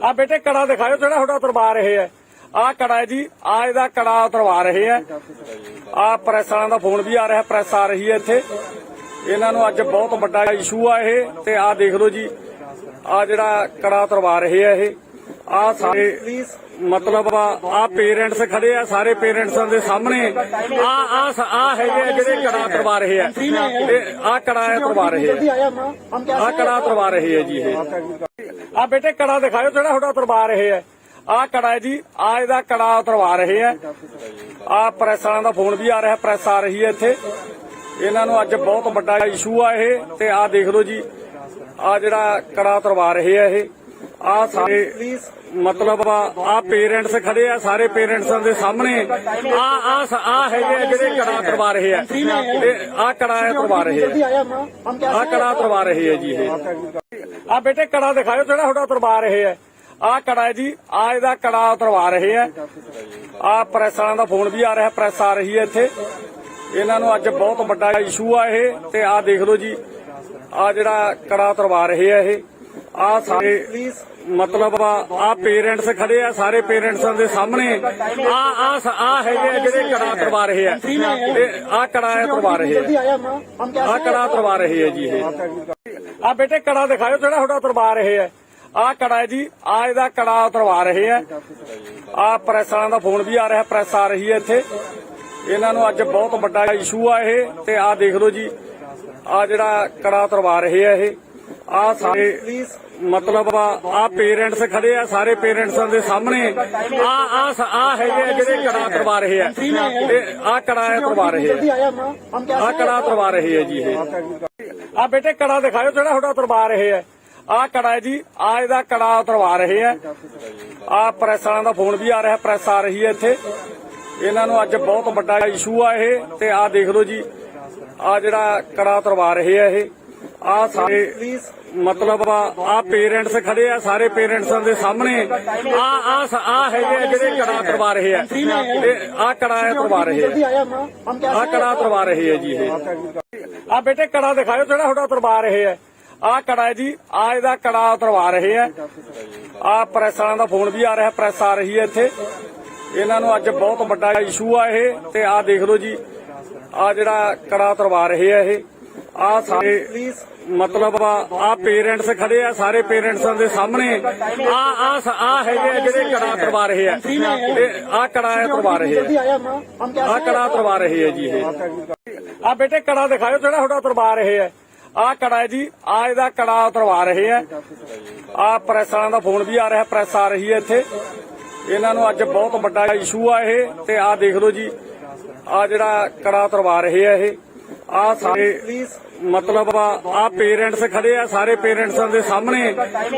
ਆ ਬੇਟੇ ਕੜਾ ਦਿਖਾਓ ਜਿਹੜਾ ਤੁਹਾਡਾ ਉਤਰਵਾ ਰਹੇ ਆ ਆ ਕੜਾ ਹੈ ਜੀ ਆ ਇਹਦਾ ਕੜਾ ਉਤਰਵਾ ਰਹੇ ਆ ਆ ਪ੍ਰੈਸ ਵਾਲਿਆਂ ਦਾ ਫੋਨ ਵੀ ਆ ਰਿਹਾ ਪ੍ਰੈਸ ਆ ਰਹੀ ਹੈ ਇੱਥੇ ਇਹਨਾਂ ਨੂੰ ਅੱਜ ਬਹੁਤ ਵੱਡਾ ਇਸ਼ੂ ਆ ਇਹ ਤੇ ਆ ਦੇਖ ਲਓ ਜੀ ਆ ਜਿਹੜਾ ਕੜਾ ਉਤਰਵਾ ਰਹੇ ਆ ਇਹ ਆ ਸਾਰੇ ਮਤਲਬ ਆ ਪੇਰੈਂਟਸ ਖੜੇ ਆ ਸਾਰੇ ਪੇਰੈਂਟਸਾਂ ਦੇ ਸਾਹਮਣੇ ਆ ਹੈਗੇ ਆ ਜਿਹੜੇ ਕੜਾ ਉਤਰਵਾ ਰਹੇ ਆ ਆ ਕੜਾ ਉਤਰਵਾ ਰਹੇ ਆ ਕੜਾ ਉਤਰਵਾ ਰਹੇ ਆ ਜੀ ਇਹ ਆ ਬੇਟੇ ਕੜਾ ਦਿਖਾਓ ਜਿਹੜਾ ਤੁਹਾਡਾ ਉਤਰਵਾ ਰਹੇ ਆ ਆ ਕੜਾ ਹੈ ਜੀ ਆ ਇਹਦਾ ਕੜਾ ਉਤਰਵਾ ਰਹੇ ਆ ਆ ਪ੍ਰੈਸ ਵਾਲਿਆਂ ਦਾ ਫੋਨ ਵੀ ਆ ਰਿਹਾ ਪ੍ਰੈਸ ਆ ਰਹੀ ਹੈ ਇੱਥੇ ਇਹਨਾਂ ਨੂੰ ਅੱਜ ਬਹੁਤ ਵੱਡਾ ਇਸ਼ੂ ਆ ਇਹ ਤੇ ਆ ਦੇਖ ਲਓ ਜੀ ਆ ਜਿਹੜਾ ਕੜਾ ਉਤਰਵਾ ਰਹੇ ਆ ਇਹ ਆ ਸਾਰੇ ਮਤਲਬ ਆ ਪੇਰੈਂਟਸ ਖੜੇ ਆ ਸਾਰੇ ਪੇਰੈਂਟਸਾਂ ਦੇ ਸਾਹਮਣੇ ਆ ਹੈਗੇ ਆ ਜਿਹੜੇ ਕੜਾ ਉਤਰਵਾ ਰਹੇ ਆ ਆ ਕੜਾ ਉਤਰਵਾ ਰਹੇ ਆ ਕੜਾ ਉਤਰਵਾ ਰਹੇ ਆ ਜੀ ਇਹ ਆ ਬੇਟੇ ਕੜਾ ਦਿਖਾਓ ਜਿਹੜਾ ਤੁਹਾਡਾ ਉਤਰਵਾ ਰਹੇ ਆ ਆ ਕੜਾ ਹੈ ਜੀ ਆ ਇਹਦਾ ਕੜਾ ਉਤਰਵਾ ਰਹੇ ਆ ਆ ਪ੍ਰੈਸ ਵਾਲਿਆਂ ਦਾ ਫੋਨ ਵੀ ਆ ਰਿਹਾ ਪ੍ਰੈਸ ਆ ਰਹੀ ਹੈ ਇੱਥੇ ਇਹਨਾਂ ਨੂੰ ਅੱਜ ਬਹੁਤ ਵੱਡਾ ਇਸ਼ੂ ਆ ਇਹ ਤੇ ਆ ਦੇਖ ਲਓ ਜੀ ਆ ਜਿਹੜਾ ਕੜਾ ਉਤਰਵਾ ਰਹੇ ਆ ਇਹ ਆ ਸਾਰੇ ਮਤਲਬ ਆ ਪੇਰੈਂਟਸ ਖੜੇ ਆ ਸਾਰੇ ਪੇਰੈਂਟਸਾਂ ਦੇ ਸਾਹਮਣੇ ਆ ਹੈਗੇ ਆ ਜਿਹੜੇ ਕੜਾ ਉਤਰਵਾ ਰਹੇ ਆ ਆ ਕੜਾ ਉਤਰਵਾ ਰਹੇ ਆ ਕੜਾ ਉਤਰਵਾ ਰਹੇ ਆ ਜੀ ਇਹ ਆ ਬੇਟੇ ਕੜਾ ਦਿਖਾਓ ਜਿਹੜਾ ਤੁਹਾਡਾ ਉਤਰਵਾ ਰਹੇ ਆ ਆ ਕੜਾ ਹੈ ਜੀ ਆ ਇਹਦਾ ਕੜਾ ਉਤਰਵਾ ਰਹੇ ਆ ਆ ਪ੍ਰੈਸ ਵਾਲਿਆਂ ਦਾ ਫੋਨ ਵੀ ਆ ਰਿਹਾ ਪ੍ਰੈਸ ਆ ਰਹੀ ਹੈ ਇੱਥੇ ਇਹਨਾਂ ਨੂੰ ਅੱਜ ਬਹੁਤ ਵੱਡਾ ਇਸ਼ੂ ਆ ਇਹ ਤੇ ਆ ਦੇਖ ਲਓ ਜੀ ਆ ਜਿਹੜਾ ਕੜਾ ਉਤਰਵਾ ਰਹੇ ਆ ਇਹ ਆ ਸਾਰੇ ਮਤਲਬ ਆ ਪੇਰੈਂਟਸ ਖੜੇ ਆ ਸਾਰੇ ਪੇਰੈਂਟਸਾਂ ਦੇ ਸਾਹਮਣੇ ਆ ਹੈਗੇ ਆ ਜਿਹੜੇ ਕੜਾ ਉਤਰਵਾ ਰਹੇ ਆ ਆ ਕੜਾ ਉਤਰਵਾ ਰਹੇ ਆ ਕੜਾ ਉਤਰਵਾ ਰਹੇ ਆ ਜੀ ਇਹ ਆ ਬੇਟੇ ਕੜਾ ਦਿਖਾਓ ਜਿਹੜਾ ਤੁਹਾਡਾ ਉਤਰਵਾ ਰਹੇ ਆ ਆ ਕੜਾ ਹੈ ਜੀ ਆ ਇਹਦਾ ਕੜਾ ਉਤਰਵਾ ਰਹੇ ਆ ਆ ਪ੍ਰੈਸ ਵਾਲਿਆਂ ਦਾ ਫੋਨ ਵੀ ਆ ਰਿਹਾ ਪ੍ਰੈਸ ਆ ਰਹੀ ਹੈ ਇੱਥੇ ਇਹਨਾਂ ਨੂੰ ਅੱਜ ਬਹੁਤ ਵੱਡਾ ਇਸ਼ੂ ਆ ਇਹ ਤੇ ਆ ਦੇਖ ਲਓ ਜੀ ਆ ਜਿਹੜਾ ਕੜਾ ਉਤਰਵਾ ਰਹੇ ਆ ਇਹ ਆ ਸਾਰੇ ਮਤਲਬ ਆ ਪੇਰੈਂਟਸ ਖੜੇ ਆ ਸਾਰੇ ਪੇਰੈਂਟਸਾਂ ਦੇ ਸਾਹਮਣੇ ਆ ਹੈਗੇ ਆ ਜਿਹੜੇ ਕੜਾ ਉਤਰਵਾ ਰਹੇ ਆ ਆ ਕੜਾ ਉਤਰਵਾ ਰਹੇ ਆ ਕੜਾ ਉਤਰਵਾ ਰਹੇ ਆ ਜੀ ਇਹ ਆ ਬੇਟੇ ਕੜਾ ਦਿਖਾਓ ਜਿਹੜਾ ਤੁਹਾਡਾ ਉਤਰਵਾ ਰਹੇ ਆ ਆ ਕੜਾ ਹੈ ਜੀ ਆ ਇਹਦਾ ਕੜਾ ਉਤਰਵਾ ਰਹੇ ਆ ਆ ਪ੍ਰੈਸ ਵਾਲਿਆਂ ਦਾ ਫੋਨ ਵੀ ਆ ਰਿਹਾ ਪ੍ਰੈਸ ਆ ਰਹੀ ਹੈ ਇੱਥੇ ਇਹਨਾਂ ਨੂੰ ਅੱਜ ਬਹੁਤ ਵੱਡਾ ਇਸ਼ੂ ਆ ਇਹ ਤੇ ਆ ਦੇਖ ਲਓ ਜੀ ਆ ਜਿਹੜਾ ਕੜਾ ਉਤਰਵਾ ਰਹੇ ਆ ਇਹ ਆ ਸਾਰੇ ਮਤਲਬ ਆ ਪੇਰੈਂਟਸ ਖੜੇ ਆ ਸਾਰੇ ਪੇਰੈਂਟਸਾਂ ਦੇ ਸਾਹਮਣੇ ਆ ਹੈਗੇ ਆ ਜਿਹੜੇ ਕੜਾ ਉਤਰਵਾ ਰਹੇ ਆ ਆ ਕੜਾ ਉਤਰਵਾ ਰਹੇ ਆ ਕੜਾ ਉਤਰਵਾ ਰਹੇ ਆ ਜੀ ਇਹ ਆ ਬੇਟੇ ਕੜਾ ਦਿਖਾਓ ਜਿਹੜਾ ਤੁਹਾਡਾ ਉਤਰਵਾ ਰਹੇ ਆ ਆ ਕੜਾ ਹੈ ਜੀ ਆ ਇਹਦਾ ਕੜਾ ਉਤਰਵਾ ਰਹੇ ਆ ਆ ਪ੍ਰੈਸ ਵਾਲਿਆਂ ਦਾ ਫੋਨ ਵੀ ਆ ਰਿਹਾ ਪ੍ਰੈਸ ਆ ਰਹੀ ਹੈ ਇੱਥੇ ਇਹਨਾਂ ਨੂੰ ਅੱਜ ਬਹੁਤ ਵੱਡਾ ਇਸ਼ੂ ਆ ਇਹ ਤੇ ਆ ਦੇਖ ਲਓ ਜੀ ਆ ਜਿਹੜਾ ਕੜਾ ਉਤਰਵਾ ਰਹੇ ਆ ਇਹ ਆ ਸਾਰੇ ਮਤਲਬ ਆ ਪੇਰੈਂਟਸ ਖੜੇ ਆ ਸਾਰੇ ਪੇਰੈਂਟਸਾਂ ਦੇ ਸਾਹਮਣੇ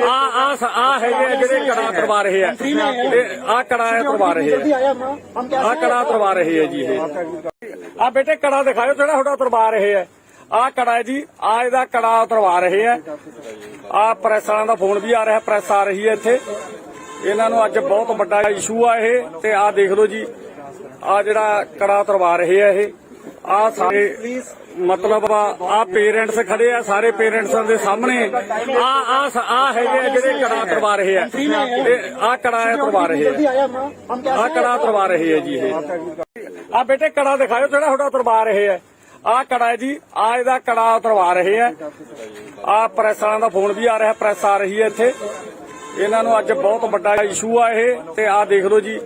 ਆ ਹੈਗੇ ਆ ਜਿਹੜੇ ਕੜਾ ਉਤਰਵਾ ਰਹੇ ਆ ਆ ਕੜਾ ਉਤਰਵਾ ਰਹੇ ਆ ਕੜਾ ਉਤਰਵਾ ਰਹੇ ਆ ਜੀ ਇਹ ਆ ਬੇਟੇ ਕੜਾ ਦਿਖਾਓ ਜਿਹੜਾ ਤੁਹਾਡਾ ਉਤਰਵਾ ਰਹੇ ਆ ਆ ਕੜਾ ਹੈ ਜੀ ਆ ਇਹਦਾ ਕੜਾ ਉਤਰਵਾ ਰਹੇ ਆ ਆ ਪ੍ਰੈਸ ਵਾਲਿਆਂ ਦਾ ਫੋਨ ਵੀ ਆ ਰਿਹਾ ਪ੍ਰੈਸ ਆ ਰਹੀ ਹੈ ਇੱਥੇ ਇਹਨਾਂ ਨੂੰ ਅੱਜ ਬਹੁਤ ਵੱਡਾ ਇਸ਼ੂ ਆ ਇਹ ਤੇ ਆ ਦੇਖ ਲਓ ਜੀ ਆ ਜਿਹੜਾ ਕੜਾ ਉਤਰਵਾ ਰਹੇ ਆ ਇਹ ਆ ਸਾਰੇ ਮਤਲਬ ਆ ਪੇਰੈਂਟਸ ਖੜੇ ਆ ਸਾਰੇ ਪੇਰੈਂਟਸਾਂ ਦੇ ਸਾਹਮਣੇ ਆ ਹੈਗੇ ਆ ਜਿਹੜੇ ਕੜਾ ਉਤਰਵਾ ਰਹੇ ਆ ਆ ਕੜਾ ਉਤਰਵਾ ਰਹੇ ਆ ਕੜਾ ਉਤਰਵਾ ਰਹੇ ਆ ਜੀ ਇਹ ਆ ਬੇਟੇ ਕੜਾ ਦਿਖਾਓ ਜਿਹੜਾ ਤੁਹਾਡਾ ਉਤਰਵਾ ਰਹੇ ਆ ਆ ਕੜਾ ਹੈ ਜੀ ਆ ਇਹਦਾ ਕੜਾ ਉਤਰਵਾ ਰਹੇ ਆ ਆ ਪ੍ਰੈਸ ਵਾਲਿਆਂ ਦਾ ਫੋਨ ਵੀ ਆ ਰਿਹਾ ਪ੍ਰੈਸ ਆ ਰਹੀ ਹੈ ਇੱਥੇ ਇਹਨਾਂ ਨੂੰ ਅੱਜ ਬਹੁਤ ਵੱਡਾ ਇਸ਼ੂ ਆ ਇਹ ਤੇ ਆ ਦੇਖ ਲਓ ਜੀ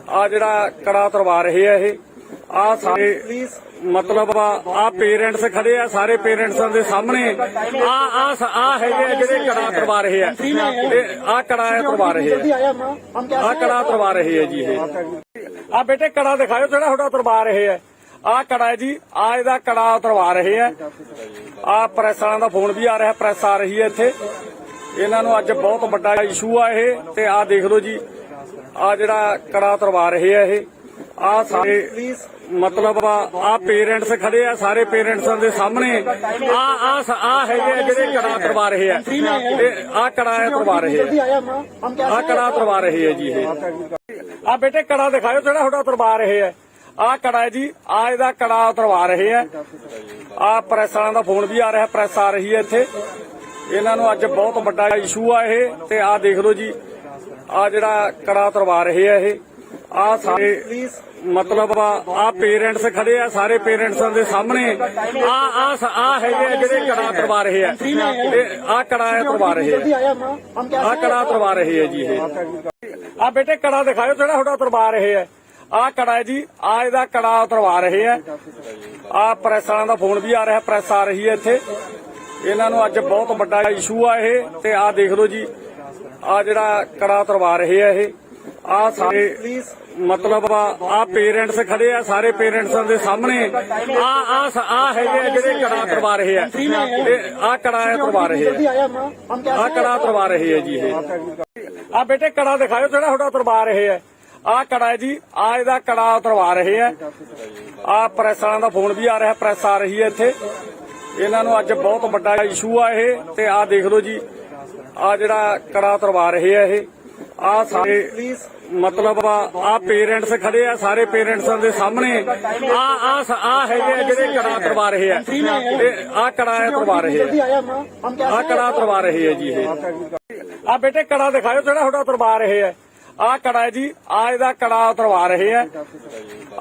ਆ ਜਿਹੜਾ ਕੜਾ ਉਤਰਵਾ ਰਹੇ ਆ ਇਹ ਆ ਸਾਰੇ ਮਤਲਬ ਆ ਪੇਰੈਂਟਸ ਖੜੇ ਆ ਸਾਰੇ ਪੇਰੈਂਟਸਾਂ ਦੇ ਸਾਹਮਣੇ ਆ ਹੈਗੇ ਆ ਜਿਹੜੇ ਕੜਾ ਉਤਰਵਾ ਰਹੇ ਆ ਆ ਕੜਾ ਉਤਰਵਾ ਰਹੇ ਆ ਕੜਾ ਉਤਰਵਾ ਰਹੇ ਆ ਜੀ ਇਹ ਆ ਬੇਟੇ ਕੜਾ ਦਿਖਾਓ ਜਿਹੜਾ ਤੁਹਾਡਾ ਉਤਰਵਾ ਰਹੇ ਆ ਆ ਕੜਾ ਹੈ ਜੀ ਆ ਇਹਦਾ ਕੜਾ ਉਤਰਵਾ ਰਹੇ ਆ ਆ ਪ੍ਰੈਸ ਵਾਲਿਆਂ ਦਾ ਫੋਨ ਵੀ ਆ ਰਿਹਾ ਪ੍ਰੈਸ ਆ ਰਹੀ ਹੈ ਇੱਥੇ ਇਹਨਾਂ ਨੂੰ ਅੱਜ ਬਹੁਤ ਵੱਡਾ ਇਸ਼ੂ ਆ ਇਹ ਤੇ ਆ ਦੇਖ ਲਓ ਜੀ ਆ ਜਿਹੜਾ ਕੜਾ ਉਤਰਵਾ ਰਹੇ ਆ ਇਹ ਆ ਸਾਰੇ मतलब आ पेरेंट्स खड़े आ सारे पेरेंट्स के सामने आ है जेडे कड़ा करवा रहे हैं आ कड़ा करवा रहे हैं आ कड़ा करवा रहे हैं जी आ बेटे कड़ा दिखाओ जेड़ा थोड़ा करवा रहे हैं आ कड़ा है जी आ इहदा कड़ा उतरवा रहे हैं आ प्रेस वालों का फोन भी आ रहा है प्रेस आ रही है इत्थे इन्हां नूं अज बहुत बड़ा इशू आ ये ते आ देख लो जी आ जेड़ा कड़ा उतरवा रहे हैं ये आ सारे मतलब आ पेरेंट्स खड़े आ सारे पेरेंट्स के सामने आ है जेडे कड़ा करवा रहे हैं आ कड़ा करवा रहे हैं आ कड़ा करवा रहे हैं जी आ बेटे कड़ा दिखाओ जेड़ा थोड़ा उतरवा रहे हैं आ कड़ा है जी आ इहदा कड़ा उतरवा रहे हैं आ प्रेस वालों का फोन भी आ रहा है प्रेस आ रही है इत्थे इन्हां नूं अज बहुत बड़ा इशू आ ये ते आ देख लो जी आ जेड़ा कड़ा उतरवा रहे हैं ये आ सारे मतलब आ पेरेंट्स खड़े आ सारे पेरेंट्स के सामने आ है जेडे कड़ा करवा रहे हैं आ कड़ा करवा रहे हैं आ कड़ा करवा रहे हैं जी आ बेटे कड़ा दिखाओ जेड़ा थोड़ा उतरवा रहे हैं आ कड़ा है जी आ इहदा कड़ा उतरवा रहे हैं आ प्रेस वालों का फोन भी आ रहा है प्रेस आ रही है इत्थे इन्हां नूं अज बहुत बड़ा इशू आ ये ते आ देख लो जी आ जेड़ा कड़ा उतरवा रहे हैं ये आ सारे मतलब आ पेरेंट्स खड़े आ सारे पेरेंट्स के सामने आ है जेडे कड़ा करवा रहे हैं आ कड़ा करवा रहे हैं आ कड़ा करवा रहे हैं जी आ बेटे कड़ा दिखाओ जेड़ा थोड़ा उतरवा रहे हैं आ कड़ा है जी आ इहदा कड़ा उतरवा रहे हैं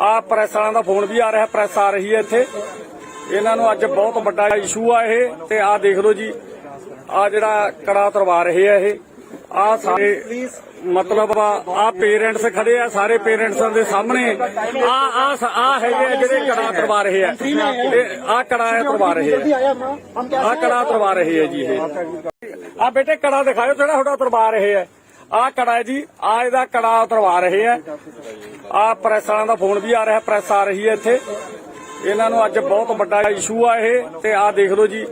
आ प्रेस वालों का फोन भी आ रहा है प्रेस आ रही है इत्थे इन्हां नूं अज बहुत बड़ा इशू आ ये ते आ देख लो जी आ जेड़ा कड़ा उतरवा रहे हैं ये आ सारे मतलब आ पेरेंट्स खड़े आ सारे पेरेंट्स के सामने आ है जेडे कड़ा करवा रहे हैं आ कड़ा करवा रहे हैं आ कड़ा करवा रहे हैं जी आ बेटे कड़ा दिखाओ जेड़ा थोड़ा उतरवा रहे हैं आ कड़ा है जी आ इहदा कड़ा उतरवा रहे हैं आ प्रेस वालों का फोन भी आ रहा है प्रेस आ रही है इत्थे इन्हां नूं अज बहुत बड़ा इशू आ ये ते आ देख लो जी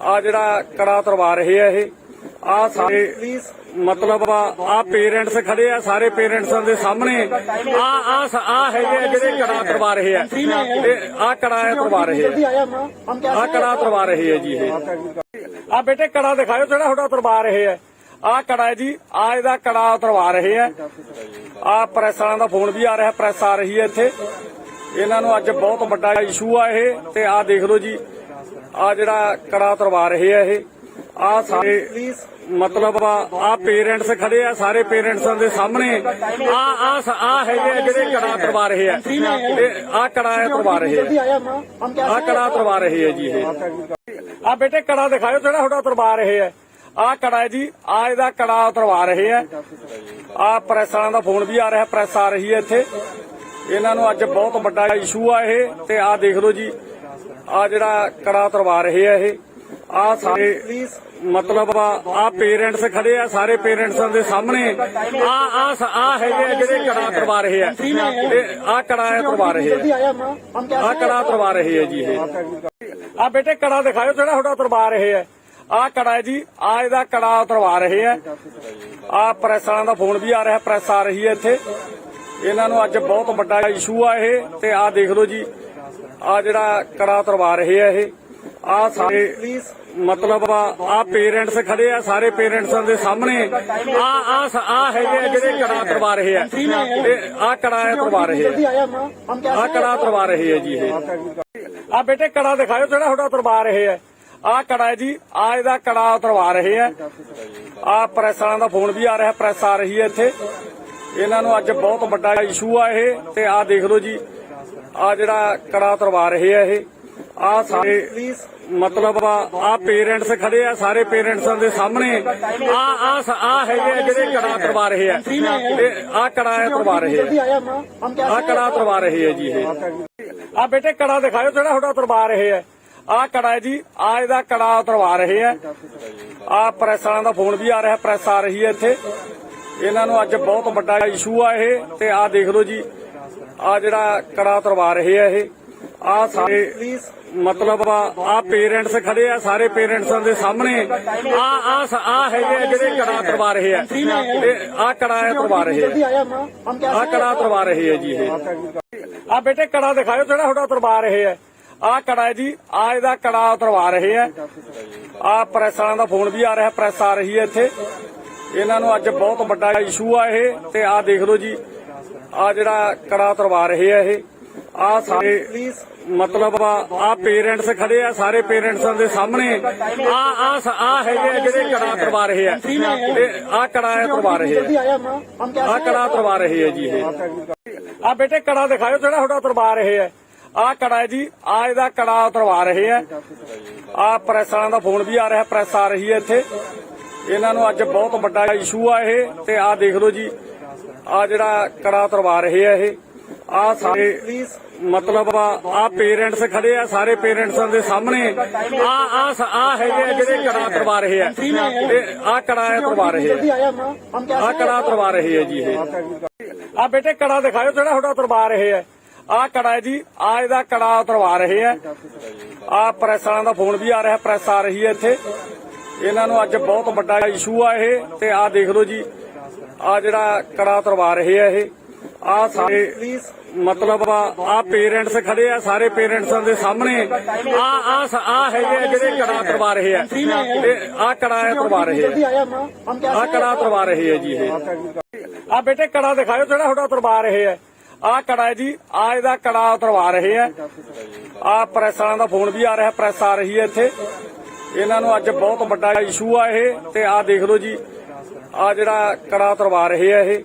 आ जेड़ा कड़ा उतरवा रहे हैं ये आ सारे मतलब आ पेरेंट्स खड़े आ सारे पेरेंट्स के सामने आ है जेडे कड़ा करवा रहे हैं आ कड़ा करवा रहे हैं आ कड़ा करवा रहे हैं जी आ बेटे कड़ा दिखाओ जेड़ा थोड़ा उतरवा रहे हैं आ कड़ा है जी आ इहदा कड़ा उतरवा रहे हैं आ प्रेस वालों का फोन भी आ रहा है प्रेस आ रही है इत्थे इन्हां नूं अज बहुत बड़ा इशू आ ये ते आ देख लो जी आ जेड़ा कड़ा उतरवा रहे हैं ये आ सारे मतलब आ पेरेंट्स खड़े आ सारे पेरेंट्स के सामने आ है जेडे कड़ा करवा रहे हैं आ कड़ा करवा रहे हैं आ कड़ा करवा रहे हैं जी आ बेटे कड़ा दिखाओ जेड़ा थोड़ा उतरवा रहे हैं आ कड़ा है जी आ इहदा कड़ा उतरवा रहे हैं आ प्रेस वालों का फोन भी आ रहा है प्रेस आ रही है इत्थे इन्हां नूं अज बहुत बड़ा इशू आ ये ते आ देख लो जी आ जेड़ा कड़ा उतरवा रहे हैं ये आ सारे मतलब आ पेरेंट्स खड़े आ सारे पेरेंट्स के सामने आ है जेडे कड़ा करवा रहे हैं आ कड़ा करवा रहे हैं आ कड़ा करवा रहे हैं जी आ बेटे कड़ा दिखाओ जेड़ा थोड़ा उतरवा रहे हैं आ कड़ा है जी आ इहदा कड़ा उतरवा रहे हैं आ प्रेस वालों का फोन भी आ रहा है प्रेस आ रही है इत्थे इन्हां नूं अज बहुत बड़ा इशू आ ये ते आ देख लो जी आ जेड़ा कड़ा उतरवा रहे हैं ये आ सारे मतलब आ पेरेंट्स खड़े आ सारे पेरेंट्स के सामने आ है जेडे कड़ा करवा रहे हैं आ कड़ा करवा रहे हैं आ कड़ा करवा रहे हैं जी आ बेटे कड़ा दिखाओ जेड़ा थोड़ा उतरवा रहे हैं आ कड़ा है जी आ इहदा कड़ा उतरवा रहे हैं आ प्रेस वालों का फोन भी आ रहा है प्रेस आ रही है इत्थे इन्हां नूं अज बहुत बड़ा इशू आ ये ते आ देख लो जी आ जेड़ा कड़ा उतरवा रहे हैं ये आ सारे मतलब आ पेरेंट्स खड़े आ सारे पेरेंट्स के सामने आ है जेडे कड़ा करवा रहे हैं आ कड़ा करवा रहे हैं आ कड़ा करवा रहे हैं जी आ बेटे कड़ा दिखाओ जेड़ा थोड़ा उतरवा रहे हैं आ कड़ा है जी आ इहदा कड़ा उतरवा रहे हैं आ प्रेस वालों का फोन भी आ रहा है प्रेस आ रही है इत्थे इन्हां नूं अज बहुत बड़ा इशू आ ये ते आ देख लो जी आ जेड़ा कड़ा उतरवा रहे हैं ये आ सारे ਮਤਲਬ ਆ ਪੇਰੈਂਟਸ ਖੜੇ ਆ, ਸਾਰੇ ਪੇਰੈਂਟਸਾਂ ਦੇ ਸਾਹਮਣੇ ਆ ਹੈਗੇ ਆ ਜਿਹੜੇ ਕੜਾ ਕਰਵਾ ਰਹੇ ਆ, ਆ ਕੜਾ ਕਰਵਾ ਰਹੇ ਆ ਕੜਾ ਕਰਵਾ ਰਹੇ ਆ ਜੀ। ਇਹ ਆ ਬੇਟੇ ਕੜਾ ਦਿਖਾਓ ਜਿਹੜਾ ਤੁਹਾਡਾ ਉਤਰਵਾ ਰਹੇ ਆ। ਆ ਕੜਾ ਹੈ ਜੀ, ਆ ਇਹਦਾ ਕੜਾ ਉਤਰਵਾ ਰਹੇ ਆ। ਆ ਪ੍ਰੈਸ ਵਾਲਿਆਂ ਦਾ ਫੋਨ ਵੀ ਆ ਰਿਹਾ, ਪ੍ਰੈਸ ਆ ਰਹੀ ਹੈ ਇੱਥੇ। ਇਹਨਾਂ ਨੂੰ ਅੱਜ ਬਹੁਤ ਵੱਡਾ ਇਸ਼ੂ ਆ ਇਹ, ਤੇ ਆ ਦੇਖ ਲਓ ਜੀ, ਆ ਜਿਹੜਾ ਕੜਾ ਉਤਰਵਾ ਰਹੇ ਆ ਇਹ। ਆ ਸਾਰੇ ਮਤਲਬ ਆ ਪੇਰੈਂਟਸ ਖੜੇ ਆ, ਸਾਰੇ ਪੇਰੈਂਟਸਾਂ ਦੇ ਸਾਹਮਣੇ ਆ ਹੈਗੇ ਆ ਜਿਹੜੇ ਕੜਾ ਕਰਵਾ ਰਹੇ ਆ, ਆ ਕੜਾ ਕਰਵਾ ਰਹੇ ਆ ਕੜਾ ਕਰਵਾ ਰਹੇ ਆ ਜੀ। ਇਹ ਆ ਬੇਟੇ ਕੜਾ ਦਿਖਾਓ ਜਿਹੜਾ ਤੁਹਾਡਾ ਉਤਰਵਾ ਰਹੇ ਆ। ਆ ਕੜਾ ਹੈ ਜੀ, ਆ ਇਹਦਾ ਕੜਾ ਉਤਰਵਾ ਰਹੇ ਆ। ਆ ਪ੍ਰੈਸ ਵਾਲਿਆਂ ਦਾ ਫੋਨ ਵੀ ਆ ਰਿਹਾ, ਪ੍ਰੈਸ ਆ ਰਹੀ ਹੈ ਇੱਥੇ। ਇਹਨਾਂ ਨੂੰ ਅੱਜ ਬਹੁਤ ਵੱਡਾ ਇਸ਼ੂ ਆ ਇਹ, ਤੇ ਆ ਦੇਖ ਲਓ ਜੀ, ਆ ਜਿਹੜਾ ਕੜਾ ਉਤਰਵਾ ਰਹੇ ਆ ਇਹ। ਆ ਸਾਰੇ ਮਤਲਬ ਆ ਪੇਰੈਂਟਸ ਖੜੇ ਆ, ਸਾਰੇ ਪੇਰੈਂਟਸਾਂ ਦੇ ਸਾਹਮਣੇ ਆ ਹੈਗੇ ਆ ਜਿਹੜੇ ਕੜਾ ਕਰਵਾ ਰਹੇ ਆ, ਆ ਕੜਾ ਕਰਵਾ ਰਹੇ ਆ ਕੜਾ ਕਰਵਾ ਰਹੇ ਆ ਜੀ। ਇਹ ਆ ਬੇਟੇ ਕੜਾ ਦਿਖਾਓ ਜਿਹੜਾ ਤੁਹਾਡਾ ਉਤਰਵਾ ਰਹੇ ਆ। ਆ ਕੜਾ ਹੈ ਜੀ, ਆ ਇਹਦਾ ਕੜਾ ਉਤਰਵਾ ਰਹੇ ਆ। ਆ ਪ੍ਰੈਸ ਵਾਲਿਆਂ ਦਾ ਫੋਨ ਵੀ ਆ ਰਿਹਾ, ਪ੍ਰੈਸ ਆ ਰਹੀ ਹੈ ਇੱਥੇ। ਇਹਨਾਂ ਨੂੰ ਅੱਜ ਬਹੁਤ ਵੱਡਾ ਇਸ਼ੂ ਆ ਇਹ, ਤੇ ਆ ਦੇਖ ਲਓ ਜੀ, ਆ ਜਿਹੜਾ ਕੜਾ ਉਤਰਵਾ ਰਹੇ ਆ ਇਹ। ਆ ਸਾਰੇ ਮਤਲਬ ਆ ਪੇਰੈਂਟਸ ਖੜੇ ਆ, ਸਾਰੇ ਪੇਰੈਂਟਸਾਂ ਦੇ ਸਾਹਮਣੇ ਆ ਹੈਗੇ ਆ ਜਿਹੜੇ ਕੜਾ ਕਰਵਾ ਰਹੇ ਆ, ਆ ਕੜਾ ਕਰਵਾ ਰਹੇ ਆ ਕੜਾ ਕਰਵਾ ਰਹੇ ਆ ਜੀ। ਇਹ ਆ ਬੇਟੇ ਕੜਾ ਦਿਖਾਓ ਜਿਹੜਾ ਤੁਹਾਡਾ ਉਤਰਵਾ ਰਹੇ ਆ। ਆ ਕੜਾ ਹੈ ਜੀ, ਆ ਇਹਦਾ ਕੜਾ ਉਤਰਵਾ ਰਹੇ ਆ। ਆ ਪ੍ਰੈਸ ਵਾਲਿਆਂ ਦਾ ਫੋਨ ਵੀ ਆ ਰਿਹਾ, ਪ੍ਰੈਸ ਆ ਰਹੀ ਹੈ ਇੱਥੇ। ਇਹਨਾਂ ਨੂੰ ਅੱਜ ਬਹੁਤ ਵੱਡਾ ਇਸ਼ੂ ਆ ਇਹ, ਤੇ ਆ ਦੇਖ ਲਓ ਜੀ, ਆ ਜਿਹੜਾ ਕੜਾ ਉਤਰਵਾ ਰਹੇ ਆ ਇਹ।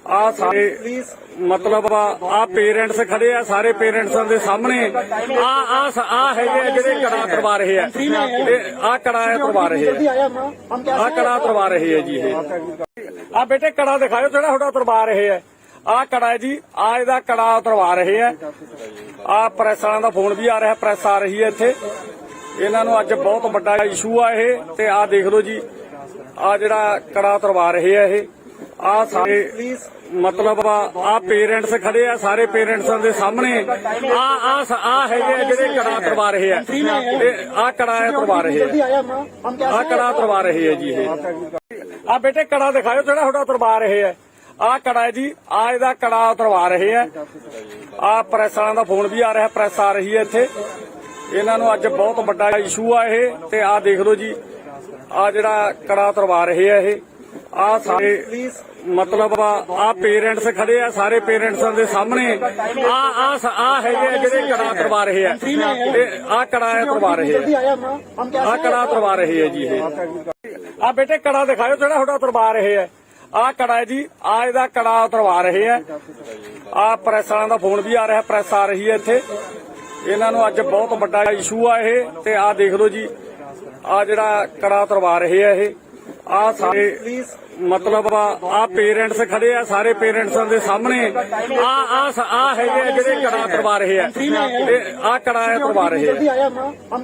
ਆ ਸਾਰੇ ਮਤਲਬ ਆ ਪੇਰੈਂਟਸ ਖੜੇ ਆ, ਸਾਰੇ ਪੇਰੈਂਟਸਾਂ ਦੇ ਸਾਹਮਣੇ ਆ ਹੈਗੇ ਆ ਜਿਹੜੇ ਕੜਾ ਕਰਵਾ ਰਹੇ ਆ, ਆ ਕੜਾ ਕਰਵਾ ਰਹੇ ਆ ਕੜਾ ਕਰਵਾ ਰਹੇ ਆ ਜੀ। ਇਹ ਆ ਬੇਟੇ ਕੜਾ ਦਿਖਾਓ ਜਿਹੜਾ ਤੁਹਾਡਾ ਉਤਰਵਾ ਰਹੇ ਆ। ਆ ਕੜਾ ਹੈ ਜੀ, ਆ ਇਹਦਾ ਕੜਾ ਉਤਰਵਾ ਰਹੇ ਆ। ਆ ਪ੍ਰੈਸ ਵਾਲਿਆਂ ਦਾ ਫੋਨ ਵੀ ਆ ਰਿਹਾ, ਪ੍ਰੈਸ ਆ ਰਹੀ ਹੈ ਇੱਥੇ। ਇਹਨਾਂ ਨੂੰ ਅੱਜ ਬਹੁਤ ਵੱਡਾ ਇਸ਼ੂ ਆ ਇਹ, ਤੇ ਆ ਦੇਖ ਲਓ ਜੀ, ਆ ਜਿਹੜਾ ਕੜਾ ਉਤਰਵਾ ਰਹੇ ਆ ਇਹ। ਆ ਸਾਰੇ ਮਤਲਬ ਆ ਪੇਰੈਂਟਸ ਖੜੇ ਆ, ਸਾਰੇ ਪੇਰੈਂਟਸਾਂ ਦੇ ਸਾਹਮਣੇ ਆ ਹੈਗੇ ਆ ਜਿਹੜੇ ਕੜਾ ਕਰਵਾ ਰਹੇ ਆ, ਆ ਕੜਾ ਕਰਵਾ ਰਹੇ ਆ ਕੜਾ ਕਰਵਾ ਰਹੇ ਆ ਜੀ। ਇਹ ਆ ਬੇਟੇ ਕੜਾ ਦਿਖਾਓ ਜਿਹੜਾ ਤੁਹਾਡਾ ਉਤਰਵਾ ਰਹੇ ਆ। ਆ ਕੜਾ ਹੈ ਜੀ, ਆ ਇਹਦਾ ਕੜਾ ਉਤਰਵਾ ਰਹੇ ਆ। ਆ ਪ੍ਰੈਸ ਵਾਲਿਆਂ ਦਾ ਫੋਨ ਵੀ ਆ ਰਿਹਾ, ਪ੍ਰੈਸ ਆ ਰਹੀ ਹੈ ਇੱਥੇ। ਇਹਨਾਂ ਨੂੰ ਅੱਜ ਬਹੁਤ ਵੱਡਾ ਇਸ਼ੂ ਆ ਇਹ, ਤੇ ਆ ਦੇਖ ਲਓ ਜੀ, ਆ ਜਿਹੜਾ ਕੜਾ ਉਤਰਵਾ ਰਹੇ ਆ ਇਹ। ਆ ਸਾਰੇ ਮਤਲਬ ਆ ਪੇਰੈਂਟਸ ਖੜੇ ਆ, ਸਾਰੇ ਪੇਰੈਂਟਸਾਂ ਦੇ ਸਾਹਮਣੇ ਆ ਹੈਗੇ ਆ ਜਿਹੜੇ ਕੜਾ ਕਰਵਾ ਰਹੇ ਆ, ਆ ਕੜਾ ਕਰਵਾ ਰਹੇ ਆ ਕੜਾ ਕਰਵਾ ਰਹੇ ਆ ਜੀ। ਇਹ ਆ ਬੇਟੇ ਕੜਾ ਦਿਖਾਓ ਜਿਹੜਾ ਤੁਹਾਡਾ ਉਤਰਵਾ ਰਹੇ ਆ। ਆ ਕੜਾ ਹੈ ਜੀ, ਆ ਇਹਦਾ ਕੜਾ ਉਤਰਵਾ ਰਹੇ ਆ। ਆ ਪ੍ਰੈਸ ਵਾਲਿਆਂ ਦਾ ਫੋਨ ਵੀ ਆ ਰਿਹਾ, ਪ੍ਰੈਸ ਆ ਰਹੀ ਹੈ ਇੱਥੇ। ਇਹਨਾਂ ਨੂੰ ਅੱਜ ਬਹੁਤ ਵੱਡਾ ਇਸ਼ੂ ਆ ਇਹ, ਤੇ ਆ ਦੇਖ ਲਓ ਜੀ, ਆ ਜਿਹੜਾ ਕੜਾ ਉਤਰਵਾ ਰਹੇ ਆ ਇਹ। ਆ ਸਾਰੇ ਮਤਲਬ ਆ ਪੇਰੈਂਟਸ ਖੜੇ ਆ, ਸਾਰੇ ਪੇਰੈਂਟਸਾਂ ਦੇ ਸਾਹਮਣੇ ਆ ਹੈਗੇ ਆ ਜਿਹੜੇ ਕੜਾ ਕਰਵਾ ਰਹੇ ਆ, ਆ ਕੜਾ ਕਰਵਾ ਰਹੇ